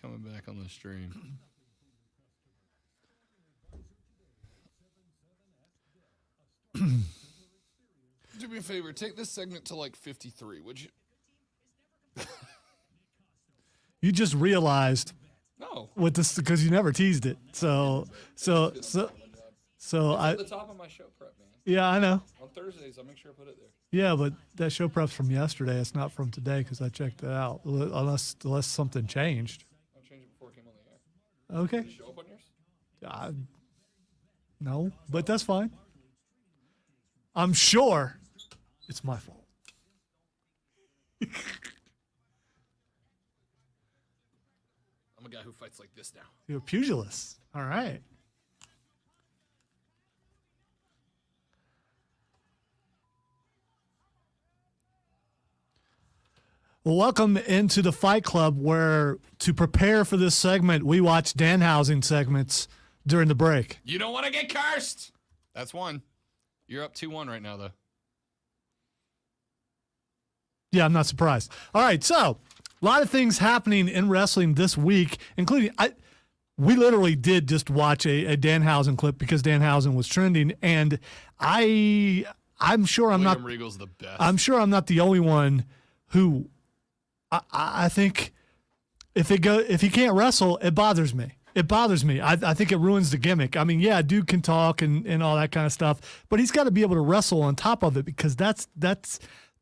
[SPEAKER 1] coming back on the stream. Do me a favor. Take this segment to like 53, would you?
[SPEAKER 2] You just realized
[SPEAKER 1] No.
[SPEAKER 2] with this because you never teased it. So I.
[SPEAKER 1] At the top of my show prep, man.
[SPEAKER 2] Yeah, I know.
[SPEAKER 1] On Thursdays, I'll make sure I put it there.
[SPEAKER 2] Yeah, but that show prep's from yesterday. It's not from today because I checked it out. Unless something changed.
[SPEAKER 1] I'll change it before it came on the air.
[SPEAKER 2] Okay.
[SPEAKER 1] Did it show up on yours?
[SPEAKER 2] No, but that's fine. I'm sure it's my fault.
[SPEAKER 1] I'm a guy who fights like this now.
[SPEAKER 2] You're a pugilist. All right. Well, welcome into the Fight Club, where to prepare for this segment, we watch Danhausen segments during the break.
[SPEAKER 1] You don't want to get cursed. That's one. You're up 2-1 right now, though.
[SPEAKER 2] Yeah, I'm not surprised. All right, so a lot of things happening in wrestling this week, including we literally did just watch a Danhausen clip because Danhausen was trending, and I'm sure I'm
[SPEAKER 1] William
[SPEAKER 2] not.
[SPEAKER 1] Regal's the best.
[SPEAKER 2] I'm sure I'm not the only one who I think if he can't wrestle, it bothers me. It bothers me. I think it ruins the gimmick. I mean, yeah, dude can talk and all that kind of stuff, but he's got to be able to wrestle on top of it because that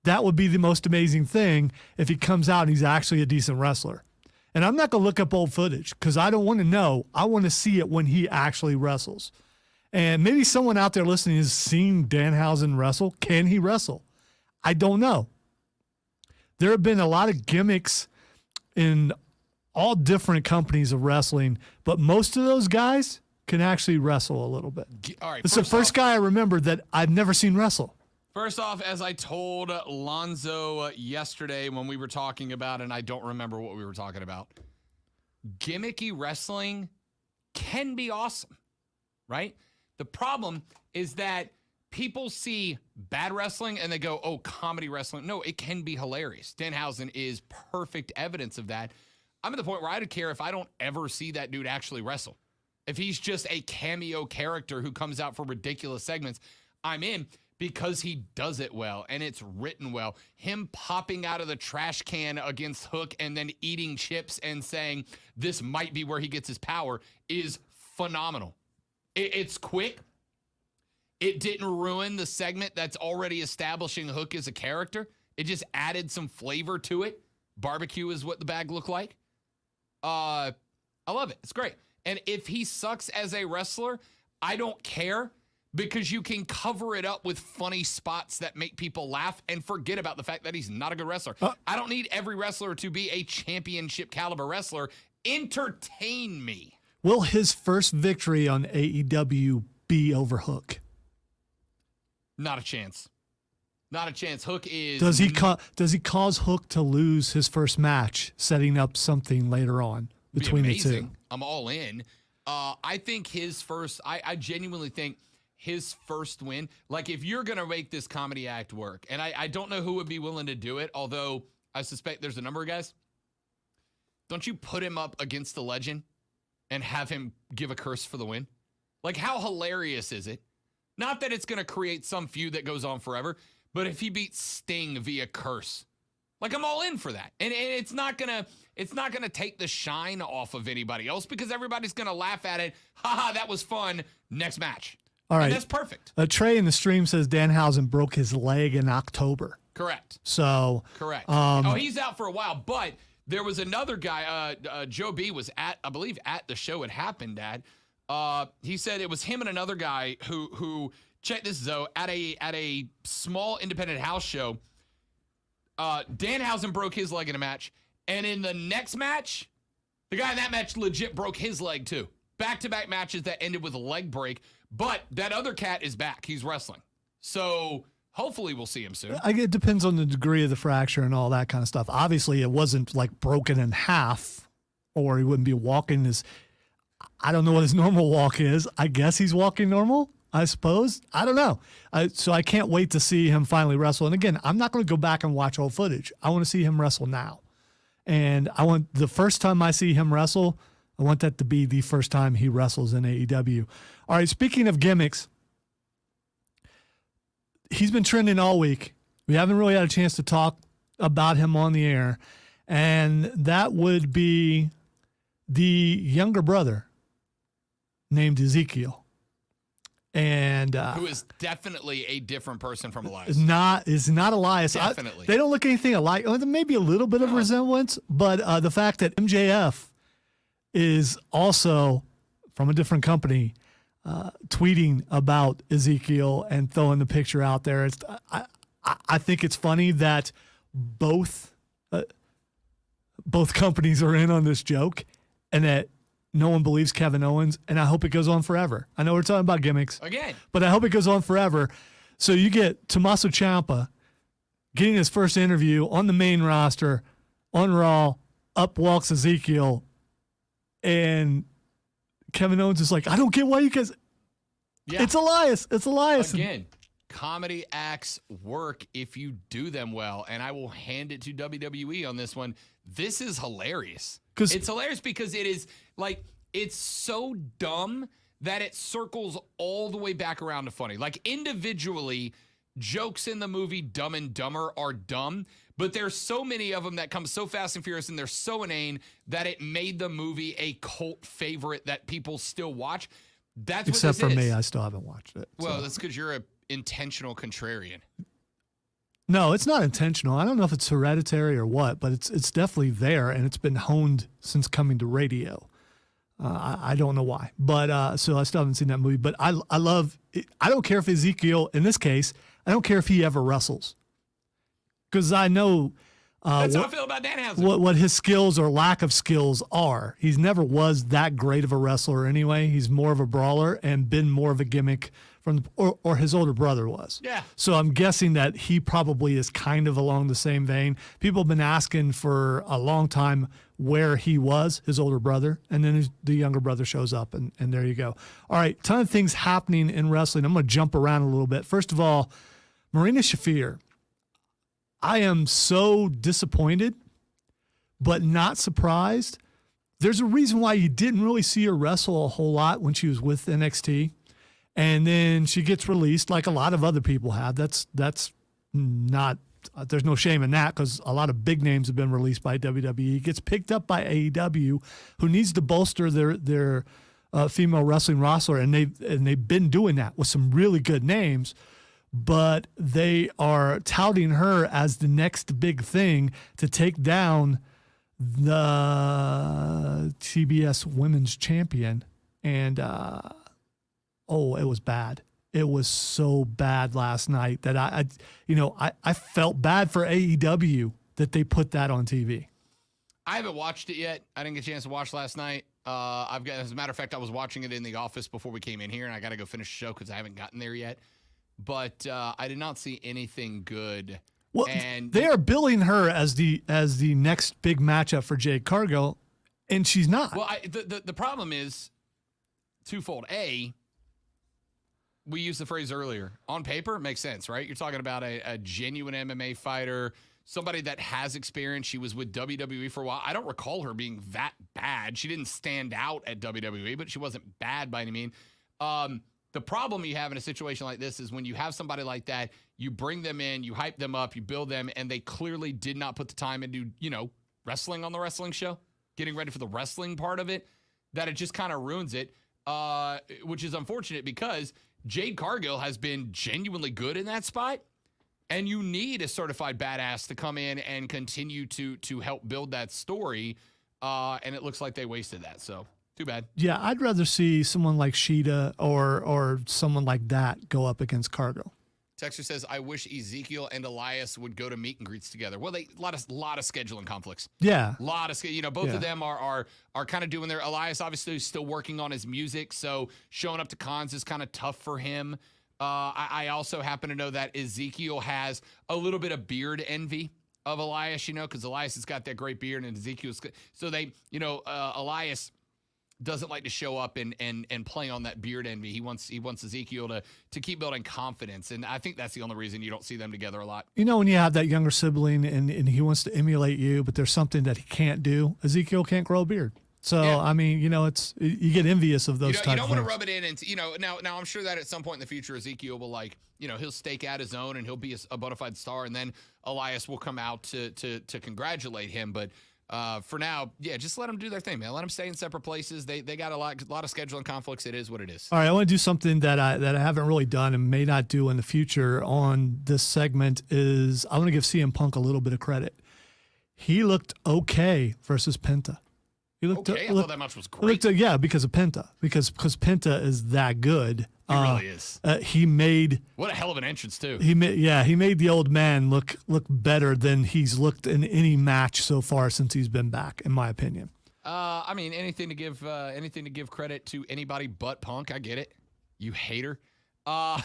[SPEAKER 2] would be the most amazing thing if he comes out and he's actually a decent wrestler. And I'm not going to look up old footage because I don't want to know. I want to see it when he actually wrestles. And maybe someone out there listening has seen Danhausen wrestle. Can he wrestle? I don't know. There have been a lot of gimmicks in all different companies of wrestling, but most of those guys can actually wrestle a little bit.
[SPEAKER 1] All right.
[SPEAKER 2] It's the first guy I remember that I've never seen wrestle.
[SPEAKER 1] First off, as I told Lonzo yesterday when we were talking about, and I don't remember what we were talking about, gimmicky wrestling can be awesome, right? The problem is that people see bad wrestling and they go, oh, comedy wrestling. No, it can be hilarious. Danhausen is perfect evidence of that. I'm at the point where I don't care if I don't ever see that dude actually wrestle. If he's just a cameo character who comes out for ridiculous segments, I'm in because he does it well and it's written well. Him popping out of the trash can against Hook and then eating chips and saying this might be where he gets his power is phenomenal. It's quick. It didn't ruin the segment that's already establishing Hook as a character. It just added some flavor to it. Barbecue is what the bag looked like. I love it. It's great. And if he sucks as a wrestler, I don't care because you can cover it up with funny spots that make people laugh and forget about the fact that he's not a good wrestler. I don't need every wrestler to be a championship caliber wrestler. Entertain me.
[SPEAKER 2] Will his first victory on AEW be over Hook?
[SPEAKER 1] Not a chance. Not a chance. Hook is...
[SPEAKER 2] Does he cause Hook to lose his first match, setting up something later on between the two?
[SPEAKER 1] I'm all in. I think his first... I genuinely think his first win... Like, if you're going to make this comedy act work, and I don't know who would be willing to do it, although I suspect there's a number of guys. Don't you put him up against the legend and have him give a curse for the win? Like, how hilarious is it? Not that it's going to create some feud that goes on forever, but if he beats Sting via curse, like I'm all in for that. And it's not gonna take the shine off of anybody else because everybody's gonna laugh at it. Haha, that was fun. Next match.
[SPEAKER 2] All right,
[SPEAKER 1] and that's perfect.
[SPEAKER 2] Trey in the stream says Danhausen broke his leg in October.
[SPEAKER 1] Correct.
[SPEAKER 2] So
[SPEAKER 1] correct. He's out for a while, but there was another guy. Joe B was at the show it happened at. He said it was him and another guy who check this though at a small independent house show. Danhausen broke his leg in a match, and in the next match, the guy in that match legit broke his leg too. Back-to-back matches that ended with a leg break, but that other cat is back. He's wrestling, so hopefully we'll see him soon.
[SPEAKER 2] It depends on the degree of the fracture and all that kind of stuff. Obviously, it wasn't like broken in half, or he wouldn't be walking his. I don't know what his normal walk is. I guess he's walking normal, I suppose. I don't know. So I can't wait to see him finally wrestle. And again, I'm not going to go back and watch old footage. I want to see him wrestle now. And I want the first time I see him wrestle, I want that to be the first time he wrestles in AEW. All right, speaking of gimmicks, he's been trending all week. We haven't really had a chance to talk about him on the air, and that would be the younger brother named Ezekiel. And
[SPEAKER 1] who is definitely a different person from Elias.
[SPEAKER 2] Is not Elias.
[SPEAKER 1] Definitely.
[SPEAKER 2] They don't look anything alike. Well, maybe a little bit of resemblance, but the fact that MJF is also from a different company tweeting about Ezekiel and throwing the picture out there. I think it's funny that both companies are in on this joke, and that no one believes Kevin Owens, and I hope it goes on forever. I know we're talking about gimmicks.
[SPEAKER 1] Again.
[SPEAKER 2] But I hope it goes on forever. So you get Tommaso Ciampa getting his first interview on the main roster, on Raw, up walks Ezekiel, and Kevin Owens is like, I don't get why you guys... Yeah. It's Elias. It's Elias.
[SPEAKER 1] Again, comedy acts work if you do them well, and I will hand it to WWE on this one. This is hilarious. It's hilarious because it is like, it's so dumb that it circles all the way back around to funny. Like, individually, jokes in the movie Dumb and Dumber are dumb, but there's so many of them that come so fast and furious, and they're so inane that it made the movie a cult favorite that people still watch. That's what
[SPEAKER 2] Except
[SPEAKER 1] this
[SPEAKER 2] for
[SPEAKER 1] is.
[SPEAKER 2] me, I still haven't watched it.
[SPEAKER 1] Well,
[SPEAKER 2] so.
[SPEAKER 1] That's because you're an intentional contrarian.
[SPEAKER 2] No, it's not intentional. I don't know if it's hereditary or what, but it's definitely there, and it's been honed since coming to radio. I don't know why, but so I still haven't seen that movie. But I love it. I don't care if Ezekiel, in this case, I don't care if he ever wrestles, because I know
[SPEAKER 1] That's how I feel about Danhausen.
[SPEAKER 2] What his skills or lack of skills are. He's never was that great of a wrestler anyway. He's more of a brawler and been more of a gimmick from, or his older brother was.
[SPEAKER 1] Yeah.
[SPEAKER 2] So I'm guessing that he probably is kind of along the same vein. People have been asking for a long time where he was, his older brother, and then the younger brother shows up, and there you go. All right, ton of things happening in wrestling. I'm going to jump around a little bit. First of all, Marina Shafir. I am so disappointed, but not surprised. There's a reason why you didn't really see her wrestle a whole lot when she was with NXT. And then she gets released like a lot of other people have. That's not, there's no shame in that, because a lot of big names have been released by WWE. Gets picked up by AEW, who needs to bolster their female wrestling roster. And they've been doing that with some really good names. But they are touting her as the next big thing to take down the TBS Women's Champion. And, it was bad. It was so bad last night that I felt bad for AEW that they put that on TV.
[SPEAKER 1] I haven't watched it yet. I didn't get a chance to watch last night. As a matter of fact, I was watching it in the office before we came in here, and I got to go finish the show because I haven't gotten there yet. But I did not see anything good.
[SPEAKER 2] Well, and they are billing her as the next big matchup for Jade Cargill, and she's not.
[SPEAKER 1] Well, the problem is twofold. A, we used the phrase earlier. On paper, it makes sense, right? You're talking about a genuine MMA fighter, somebody that has experience. She was with WWE for a while. I don't recall her being that bad. She didn't stand out at WWE, but she wasn't bad by any means. The problem you have in a situation like this is when you have somebody like that, you bring them in, you hype them up, you build them, and they clearly did not put the time into, wrestling on the wrestling show, getting ready for the wrestling part of it, that it just kind of ruins it, which is unfortunate because Jade Cargill has been genuinely good in that spot, and you need a certified badass to come in and continue to help build that story, and it looks like they wasted that, so... Too bad. Yeah,
[SPEAKER 2] I'd rather see someone like Sheeta or someone like that go up against Cargill.
[SPEAKER 1] Texter says, I wish Ezekiel and Elias would go to meet and greets together. Well, a lot of scheduling conflicts.
[SPEAKER 2] Yeah.
[SPEAKER 1] Both of them are kind of doing their... Elias obviously is still working on his music, so showing up to cons is kind of tough for him. I also happen to know that Ezekiel has a little bit of beard envy of Elias, because Elias has got that great beard and Ezekiel's... So they, Elias... doesn't like to show up and play on that beard envy. He wants Ezekiel to keep building confidence, and I think that's the only reason you don't see them together a lot.
[SPEAKER 2] You know, when you have that younger sibling and he wants to emulate you, but there's something that he can't do, Ezekiel can't grow a beard. So, yeah. I mean, you get envious of those types of things. You don't want to rub it
[SPEAKER 1] in. And, now I'm sure that at some point in the future, Ezekiel will, he'll stake out his own and he'll be a bona fide star. And then Elias will come out to congratulate him. But for now, yeah, just let them do their thing, man. Let them stay in separate places. They got a lot of scheduling conflicts. It is what it is.
[SPEAKER 2] All right, I want to do something that I haven't really done and may not do in the future on this segment is I want to give CM Punk a little bit of credit. He looked okay versus Penta.
[SPEAKER 1] He looked okay. I thought that match was great.
[SPEAKER 2] Because of Penta. Because Penta is that good.
[SPEAKER 1] He really is.
[SPEAKER 2] He made
[SPEAKER 1] what a hell of an entrance too.
[SPEAKER 2] He made the old man look better than he's looked in any match so far since he's been back, in my opinion.
[SPEAKER 1] I mean, anything to give credit to anybody but Punk. I get it. You hater. No,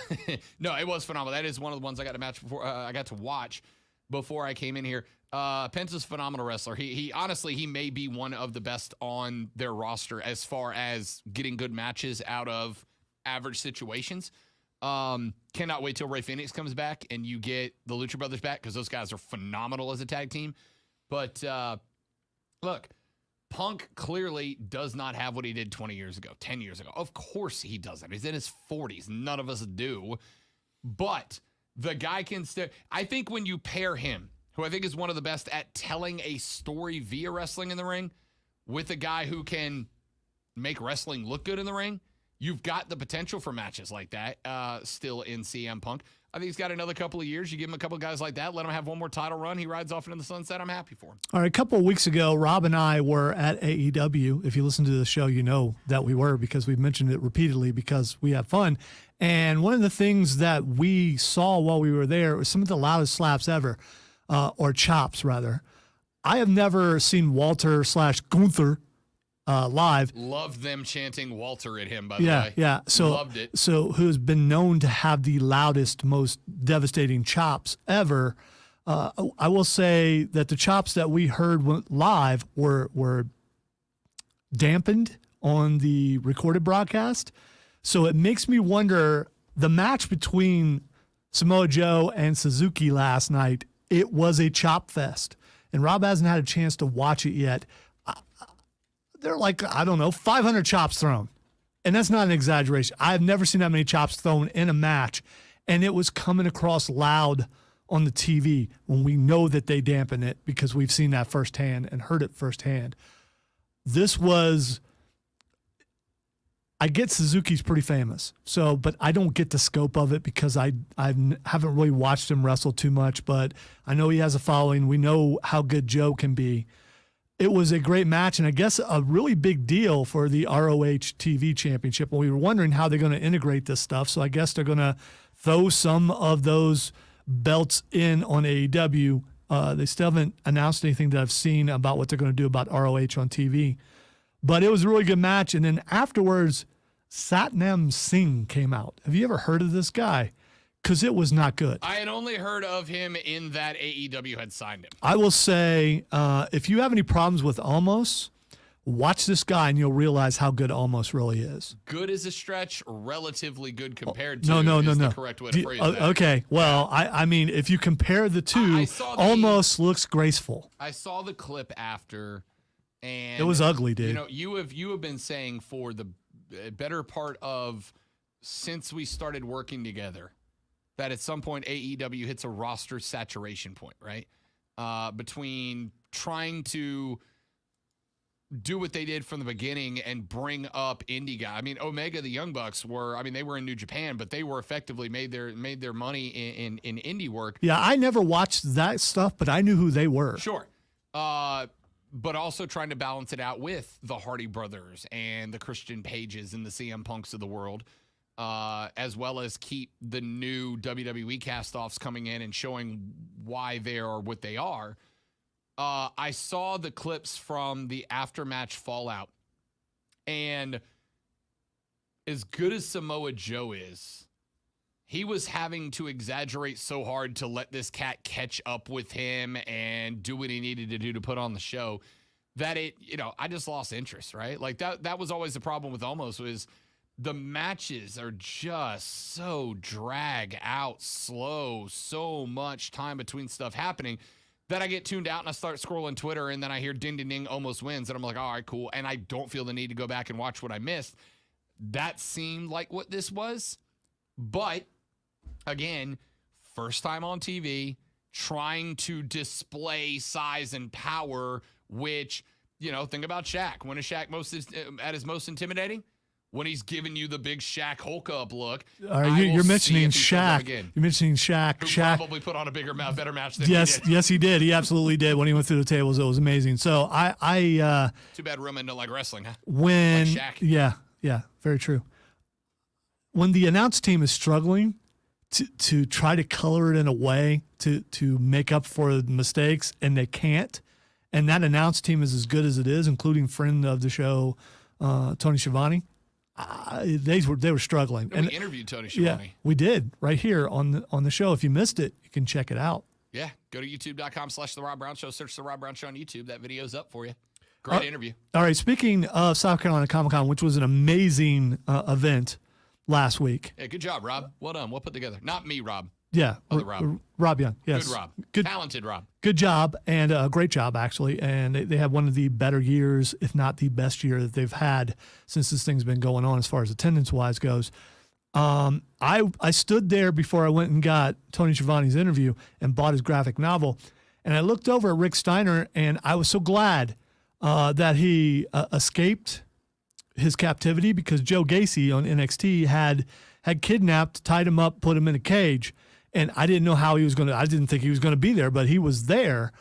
[SPEAKER 1] it was phenomenal. That is one of the ones I got to watch before I came in here. Penta's a phenomenal wrestler. He honestly, he may be one of the best on their roster as far as getting good matches out of average situations. Cannot wait till Rey Fenix comes back and you get the Lucha Brothers back because those guys are phenomenal as a tag team. But look, Punk clearly does not have what he did 20 years ago, 10 years ago. Of course he doesn't. He's in his 40s. None of us do. But the guy can still... I think when you pair him, who I think is one of the best at telling a story via wrestling in the ring, with a guy who can make wrestling look good in the ring, you've got the potential for matches like that still in CM Punk. I think he's got another couple of years. You give him a couple of guys like that, let him have one more title run. He rides off into the sunset. I'm happy for him.
[SPEAKER 2] All right, a couple of weeks ago, Rob and I were at AEW. If you listen to the show, you know that we were because we've mentioned it repeatedly because we have fun. And one of the things that we saw while we were there was some of the loudest slaps ever. Or chops, rather. I have never seen Walter/Gunther live.
[SPEAKER 1] Loved them chanting Walter at him, by the way.
[SPEAKER 2] Yeah. So,
[SPEAKER 1] loved it.
[SPEAKER 2] So who's been known to have the loudest, most devastating chops ever. I will say that the chops that we heard live were dampened on the recorded broadcast. So it makes me wonder, the match between Samoa Joe and Suzuki last night, it was a chop fest, and Rob hasn't had a chance to watch it yet. They're like, 500 chops thrown, and that's not an exaggeration. I've never seen that many chops thrown in a match, and it was coming across loud on the TV when we know that they dampen it because we've seen that firsthand and heard it firsthand. This was... I get Suzuki's pretty famous, but I don't get the scope of it because I haven't really watched him wrestle too much, but I know he has a following. We know how good Joe can be. It was a great match, and I guess a really big deal for the ROH TV Championship. And we were wondering how they're going to integrate this stuff, so I guess they're going to throw some of those belts in on AEW. They still haven't announced anything that I've seen about what they're going to do about ROH on TV. But it was a really good match. And then afterwards, Satnam Singh came out. Have you ever heard of this guy? Because it was not good.
[SPEAKER 1] I had only heard of him in that AEW had signed him.
[SPEAKER 2] I will say, if you have any problems with Almos, watch this guy and you'll realize how good Almos really is.
[SPEAKER 1] Good is a stretch, relatively good compared to
[SPEAKER 2] no.
[SPEAKER 1] the correct way to phrase that.
[SPEAKER 2] Okay, well, I mean, if you compare the two, Almos looks graceful.
[SPEAKER 1] I saw the clip after... And
[SPEAKER 2] it was ugly, dude.
[SPEAKER 1] You have been saying for the better part of since we started working together that at some point AEW hits a roster saturation point, right? Between trying to do what they did from the beginning and bring up indie guy. I mean, Omega, the Young Bucks they were in New Japan, but they were effectively made their money in indie work.
[SPEAKER 2] Yeah, I never watched that stuff, but I knew who they were.
[SPEAKER 1] Sure. But also trying to balance it out with the Hardy Brothers and the Christian Pages and the CM Punks of the world, as well as keep the new WWE cast-offs coming in and showing why they are what they are. I saw the clips from the after-match fallout, and as good as Samoa Joe is, he was having to exaggerate so hard to let this cat catch up with him and do what he needed to do to put on the show. that I just lost interest, right? Like that was always the problem with Almost was the matches are just so drag out, slow, so much time between stuff happening that I get tuned out and I start scrolling Twitter and then I hear ding, ding, ding, Almost wins. And I'm like, all right, cool. And I don't feel the need to go back and watch what I missed. That seemed like what this was. But again, first time on TV, trying to display size and power, which, think about Shaq. When is Shaq at his most intimidating? When he's giving you the big Shaq Hulk up look.
[SPEAKER 2] You're mentioning Shaq. You're mentioning Shaq.
[SPEAKER 1] Who
[SPEAKER 2] Shaq
[SPEAKER 1] probably put on a better match than
[SPEAKER 2] yes,
[SPEAKER 1] he did.
[SPEAKER 2] Yes, he did. He absolutely did. When he went through the tables, it was amazing. So
[SPEAKER 1] Too bad Roman don't like wrestling, huh?
[SPEAKER 2] When
[SPEAKER 1] like Shaq.
[SPEAKER 2] Yeah, very true. When the announce team is struggling to try to color it in a way to make up for the mistakes, and they can't, and that announce team is as good as it is, including friend of the show, Tony Schiavone. They were struggling.
[SPEAKER 1] And we interviewed Tony Schiavone.
[SPEAKER 2] Yeah, we did right here on the show. If you missed it, you can check it out.
[SPEAKER 1] Yeah, go to youtube.com/The Rob Brown Show. Search The Rob Brown Show on YouTube. That video's up for you. Great interview.
[SPEAKER 2] All right, speaking of South Carolina Comic-Con, which was an amazing event last week.
[SPEAKER 1] Yeah, good job, Rob. Well done. Well put together. Not me, Rob.
[SPEAKER 2] Yeah,
[SPEAKER 1] Rob.
[SPEAKER 2] Rob Young. Yes,
[SPEAKER 1] good Rob. Talented Rob.
[SPEAKER 2] Good job, and a great job actually. And they had one of the better years, if not the best year that they've had since this thing's been going on, as far as attendance wise goes. I stood there before I went and got Tony Schiavone's interview and bought his graphic novel, and I looked over at Rick Steiner, and I was so glad that he escaped his captivity, because Joe Gacy on NXT had kidnapped, tied him up, put him in a cage. And I didn't know how he was going to, I didn't think he was going to be there, but he was there.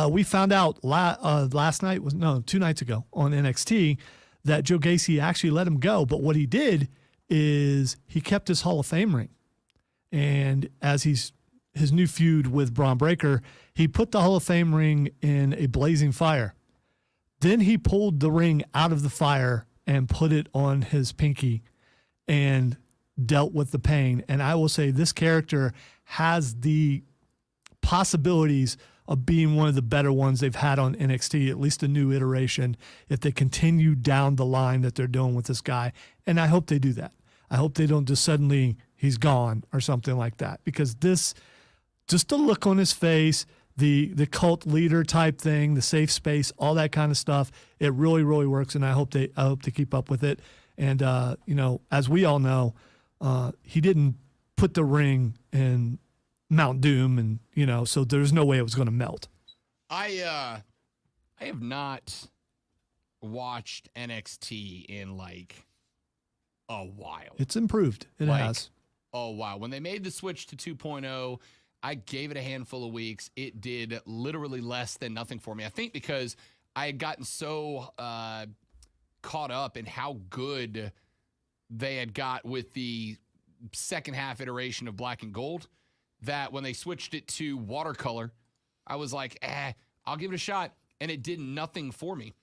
[SPEAKER 2] We found out last night, 2 nights ago on NXT, that Joe Gacy actually let him go. But what he did is he kept his Hall of Fame ring. And as his new feud with Braun Breaker, he put the Hall of Fame ring in a blazing fire. Then he pulled the ring out of the fire and put it on his pinky and dealt with the pain. And I will say this character has the possibilities of being one of the better ones they've had on NXT, at least a new iteration, if they continue down the line that they're doing with this guy. And I hope they do that. I hope they don't just suddenly he's gone or something like that, because this, just the look on his face, the cult leader type thing, the safe space, all that kind of stuff, it really, really works. And I hope they keep up with it. And, as we all know, he didn't put the ring in Mount Doom, and so there's no way it was going to melt.
[SPEAKER 1] I have not watched NXT in like a while.
[SPEAKER 2] It's improved. It has.
[SPEAKER 1] Oh wow! When they made the switch to 2.0, I gave it a handful of weeks. It did literally less than nothing for me. I think because I had gotten so caught up in how good they had got with the second half iteration of Black and Gold that when they switched it to watercolor, I was like, I'll give it a shot. And it did nothing for me.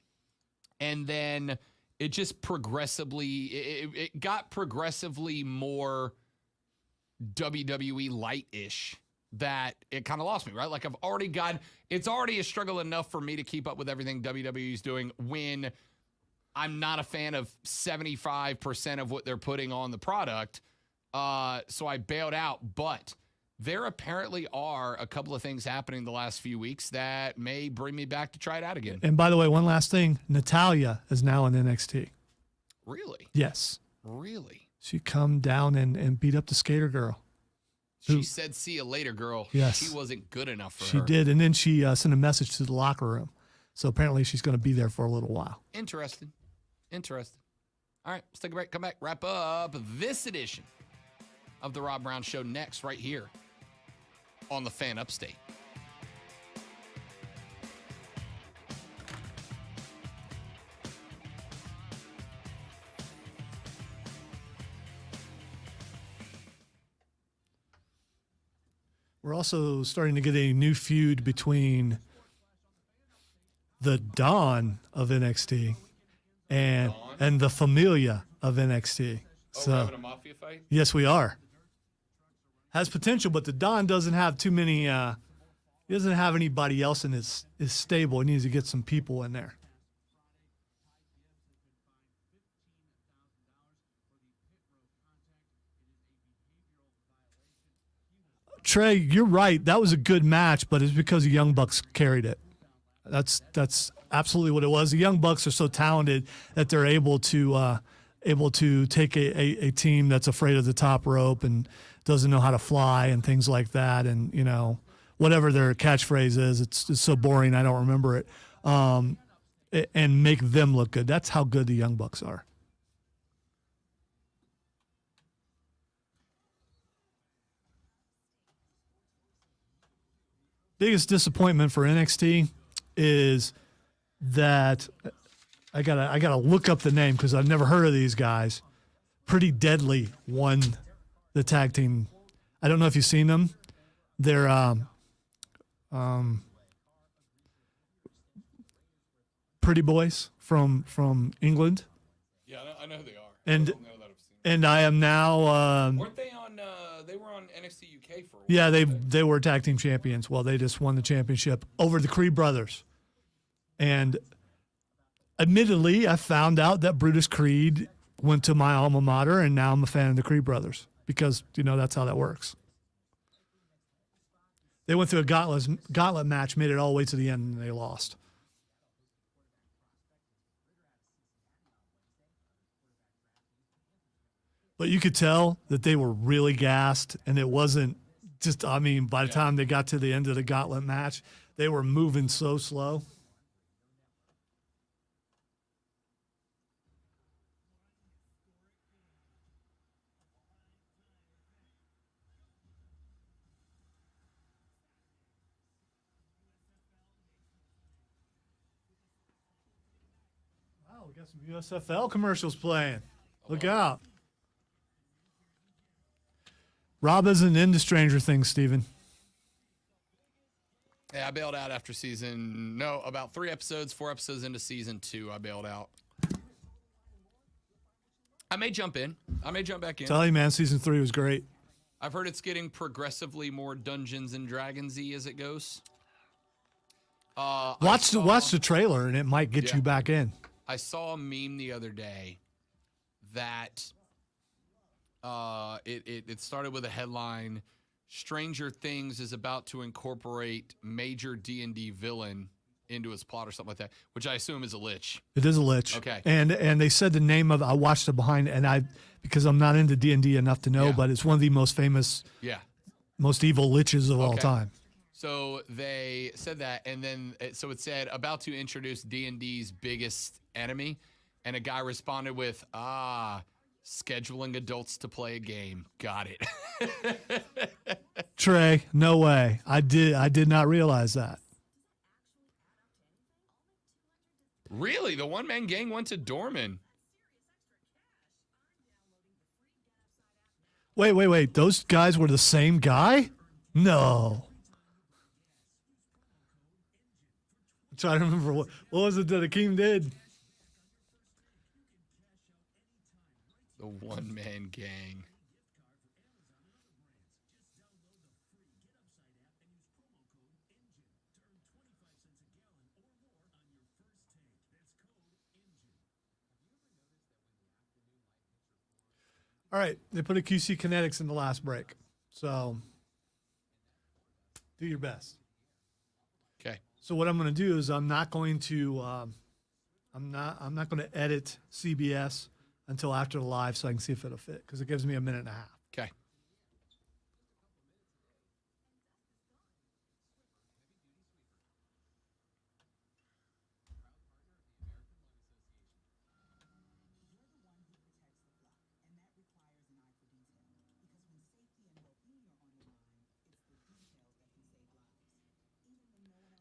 [SPEAKER 1] And then it just it got progressively more WWE light-ish that it kind of lost me, right? Like it's already a struggle enough for me to keep up with everything WWE's doing when I'm not a fan of 75% of what they're putting on the product. So I bailed out, but there apparently are a couple of things happening the last few weeks that may bring me back to try it out again.
[SPEAKER 2] And by the way, one last thing, Natalya is now in NXT.
[SPEAKER 1] Really?
[SPEAKER 2] Yes.
[SPEAKER 1] Really?
[SPEAKER 2] She come down and beat up the skater girl.
[SPEAKER 1] She said, see you later, girl.
[SPEAKER 2] Yes.
[SPEAKER 1] She wasn't good enough for her.
[SPEAKER 2] She did, and then she sent a message to the locker room. So apparently she's going to be there for a little while.
[SPEAKER 1] Interesting. All right, let's take a break. Come back. Wrap up this edition of The Rob Brown Show next right here on the Fan Upstate.
[SPEAKER 2] We're also starting to get a new feud between the Dawn of NXT and the Familia of NXT.
[SPEAKER 1] So, we're having a mafia fight?
[SPEAKER 2] Yes, we are. Has potential, but the Dawn doesn't have too many He doesn't have anybody else in his stable. He needs to get some people in there. Trey, you're right. That was a good match, but it's because the Young Bucks carried it. That's absolutely what it was. The Young Bucks are so talented that they're able to take a team that's afraid of the top rope and doesn't know how to fly and things like that. And, you know, whatever their catchphrase is, it's so boring I don't remember it, and make them look good. That's how good the Young Bucks are. Biggest disappointment for NXT is that I gotta look up the name because I've never heard of these guys. Pretty Deadly won the tag team. I don't know if you've seen them. They're pretty boys from England.
[SPEAKER 1] Yeah, I know who they are.
[SPEAKER 2] And
[SPEAKER 1] I don't know that I've seen
[SPEAKER 2] and I am now.
[SPEAKER 1] Weren't they on? They were on NXT UK for a while.
[SPEAKER 2] Yeah, they were tag team champions. Well, they just won the championship over the Creed brothers. And admittedly, I found out that Brutus Creed went to my alma mater, and now I'm a fan of the Creed brothers because, you know, that's how that works. They went through a gauntlet match, made it all the way to the end, and they lost. But you could tell that they were really gassed, and it wasn't just, I mean, by the time they got to the end of the gauntlet match, they were moving so slow. Wow, we got some USFL commercials playing. Look out. Rob isn't into Stranger Things, Steven.
[SPEAKER 1] Yeah, I bailed out after about 4 episodes into season 2, I bailed out. I may jump back in.
[SPEAKER 2] Tell you, man, season 3 was great.
[SPEAKER 1] I've heard it's getting progressively more Dungeons and Dragons-y as it goes.
[SPEAKER 2] Watch the trailer, and it might get you back in.
[SPEAKER 1] I saw a meme the other day that it started with a headline: Stranger Things is about to incorporate major D&D villain into its plot or something like that, which I assume is a lich.
[SPEAKER 2] It is a lich.
[SPEAKER 1] Okay.
[SPEAKER 2] And they said the name of, I watched it behind, and because I'm not into D&D enough to know, but it's one of the most famous, most evil liches of all time.
[SPEAKER 1] So they said that, and then it said about to introduce D&D's biggest enemy, and a guy responded with, scheduling adults to play a game. Got it.
[SPEAKER 2] Trey, no way. I did not realize that.
[SPEAKER 1] Really? The one-man gang went to Dorman.
[SPEAKER 2] Wait. Those guys were the same guy? No. I'm trying to remember what was it that Akeem did?
[SPEAKER 1] The one-man gang.
[SPEAKER 2] All right, they put a QC Kinetics in the last break, so do your best.
[SPEAKER 1] Okay.
[SPEAKER 2] So what I'm going to do is I'm not going to edit CBS until after the live so I can see if it'll fit, because it gives me a minute and a half.
[SPEAKER 1] Okay.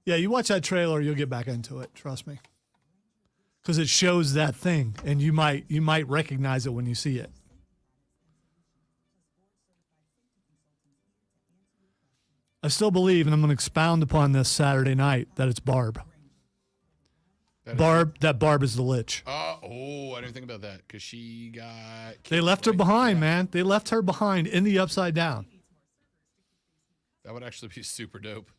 [SPEAKER 2] Yeah, you watch that trailer, you'll get back into it. Trust me, because it shows that thing, and you might recognize it when you see it. I still believe, and I'm going to expound upon this Saturday night, that it's Barb. That Barb is the lich.
[SPEAKER 1] I didn't think about that because she got.
[SPEAKER 2] They left her behind, man. They left her behind in the Upside Down.
[SPEAKER 1] That would actually be super dope.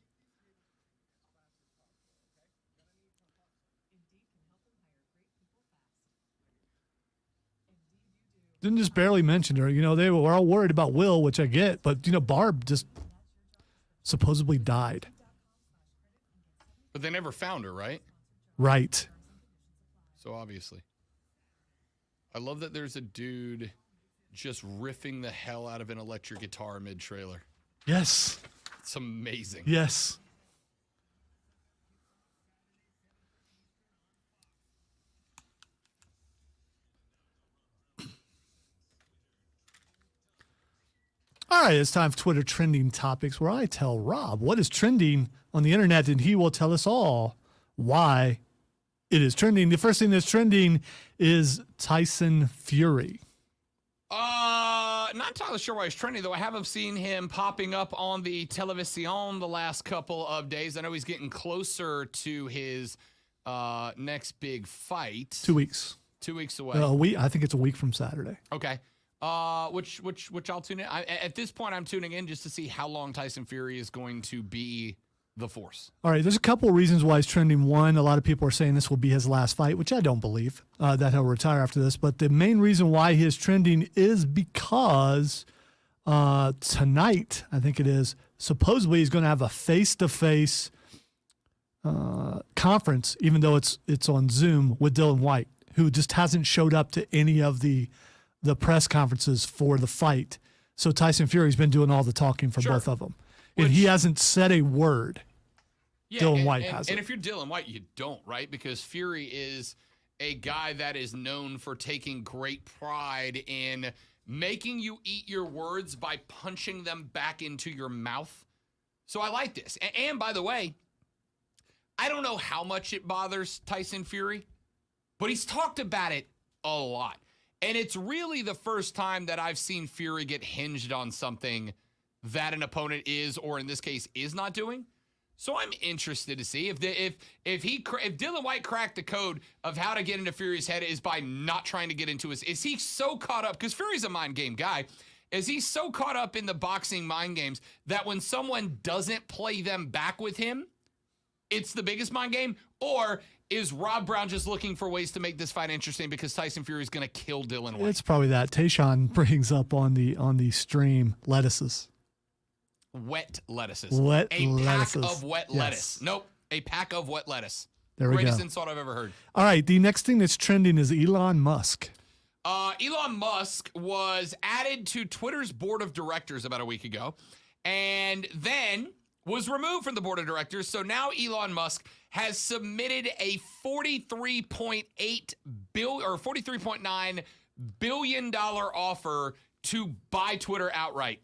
[SPEAKER 2] Didn't just barely mention her. They were all worried about Will, which I get, but Barb just supposedly died.
[SPEAKER 1] But they never found her, right?
[SPEAKER 2] Right.
[SPEAKER 1] So obviously. I love that there's a dude just riffing the hell out of an electric guitar mid-trailer.
[SPEAKER 2] Yes.
[SPEAKER 1] It's amazing.
[SPEAKER 2] Yes. All right, it's time for Twitter trending topics where I tell Rob what is trending on the internet, and he will tell us all why it is trending. The first thing that's trending is Tyson Fury.
[SPEAKER 1] Not entirely sure why he's trending, though. I have seen him popping up on the television the last couple of days. I know he's getting closer to his next big fight.
[SPEAKER 2] 2 weeks.
[SPEAKER 1] 2 weeks away.
[SPEAKER 2] A week. I think it's a week from Saturday.
[SPEAKER 1] Okay. Which I'll tune in. At this point, I'm tuning in just to see how long Tyson Fury is going to be the force.
[SPEAKER 2] All right, there's a couple of reasons why he's trending. One, a lot of people are saying this will be his last fight, which I don't believe, that he'll retire after this. But the main reason why he is trending is because tonight, I think it is, supposedly he's going to have a face-to-face conference, even though it's on Zoom, with Dylan White, who just hasn't showed up to any of the press conferences for the fight. So Tyson Fury's been doing all the talking for both of them. And he hasn't said a word.
[SPEAKER 1] Yeah,
[SPEAKER 2] Dylan White hasn't.
[SPEAKER 1] And if you're Dylan White, you don't, right? Because Fury is a guy that is known for taking great pride in making you eat your words by punching them back into your mouth. So I like this. And by the way, I don't know how much it bothers Tyson Fury, but he's talked about it a lot. And it's really the first time that I've seen Fury get hinged on something that an opponent is, or in this case, is not doing. So I'm interested to see if Dylan White cracked the code of how to get into Fury's head is by not trying to get into his. Is he so caught up? Because Fury's a mind game guy. Is he so caught up in the boxing mind games that when someone doesn't play them back with him, it's the biggest mind game? Or is Rob Brown just looking for ways to make this fight interesting because Tyson Fury is going to kill Dylan White?
[SPEAKER 2] It's probably that. Tayshaun brings up on the stream lettuces.
[SPEAKER 1] Wet lettuces.
[SPEAKER 2] Pack
[SPEAKER 1] of wet lettuce. Nope. A pack of wet lettuce.
[SPEAKER 2] There we go.
[SPEAKER 1] Greatest insult I've ever heard.
[SPEAKER 2] All right. The next thing that's trending is Elon Musk.
[SPEAKER 1] Elon Musk was added to Twitter's board of directors about a week ago and then was removed from the board of directors. So now Elon Musk has submitted a $43.8 billion or $43.9 billion offer to buy Twitter outright.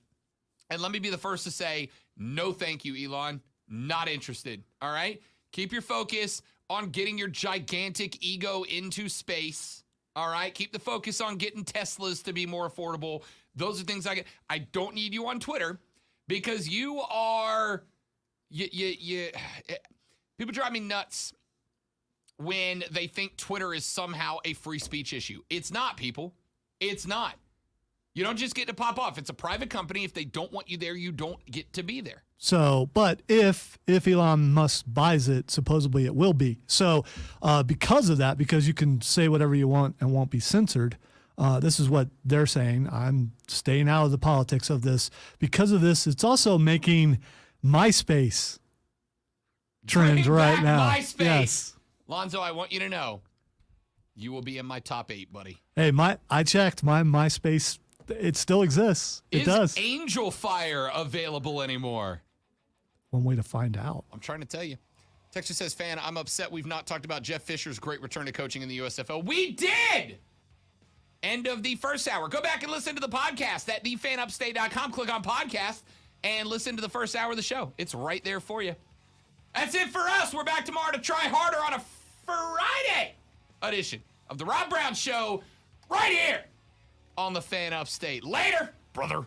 [SPEAKER 1] And let me be the first to say, no thank you, Elon. Not interested, all right? Keep your focus on getting your gigantic ego into space, all right? Keep the focus on getting Teslas to be more affordable. Those are things I don't need you on Twitter because you are, people drive me nuts when they think Twitter is somehow a free speech issue. It's not, people. It's not. You don't just get to pop off. It's a private company. If they don't want you there, you don't get to be there.
[SPEAKER 2] So, but if Elon Musk buys it, supposedly it will be. So, because of that, because you can say whatever you want and won't be censored, this is what they're saying. I'm staying out of the politics of this. Because of this, it's also making MySpace trend right now.
[SPEAKER 1] MySpace.
[SPEAKER 2] Yes.
[SPEAKER 1] Lonzo, I want you to know, you will be in my top 8, buddy.
[SPEAKER 2] Hey, I checked my MySpace. It still exists. It does.
[SPEAKER 1] Is Angel Fire available anymore?
[SPEAKER 2] One way to find out.
[SPEAKER 1] I'm trying to tell you. Texture says, fan, I'm upset we've not talked about Jeff Fisher's great return to coaching in the USFL. We did! End of the first hour. Go back and listen to the podcast at thefanupstate.com. Click on podcast and listen to the first hour of the show. It's right there for you. That's it for us. We're back tomorrow to try harder on a Friday edition of the Rob Brown Show right here on the Fan Upstate. Later, brother.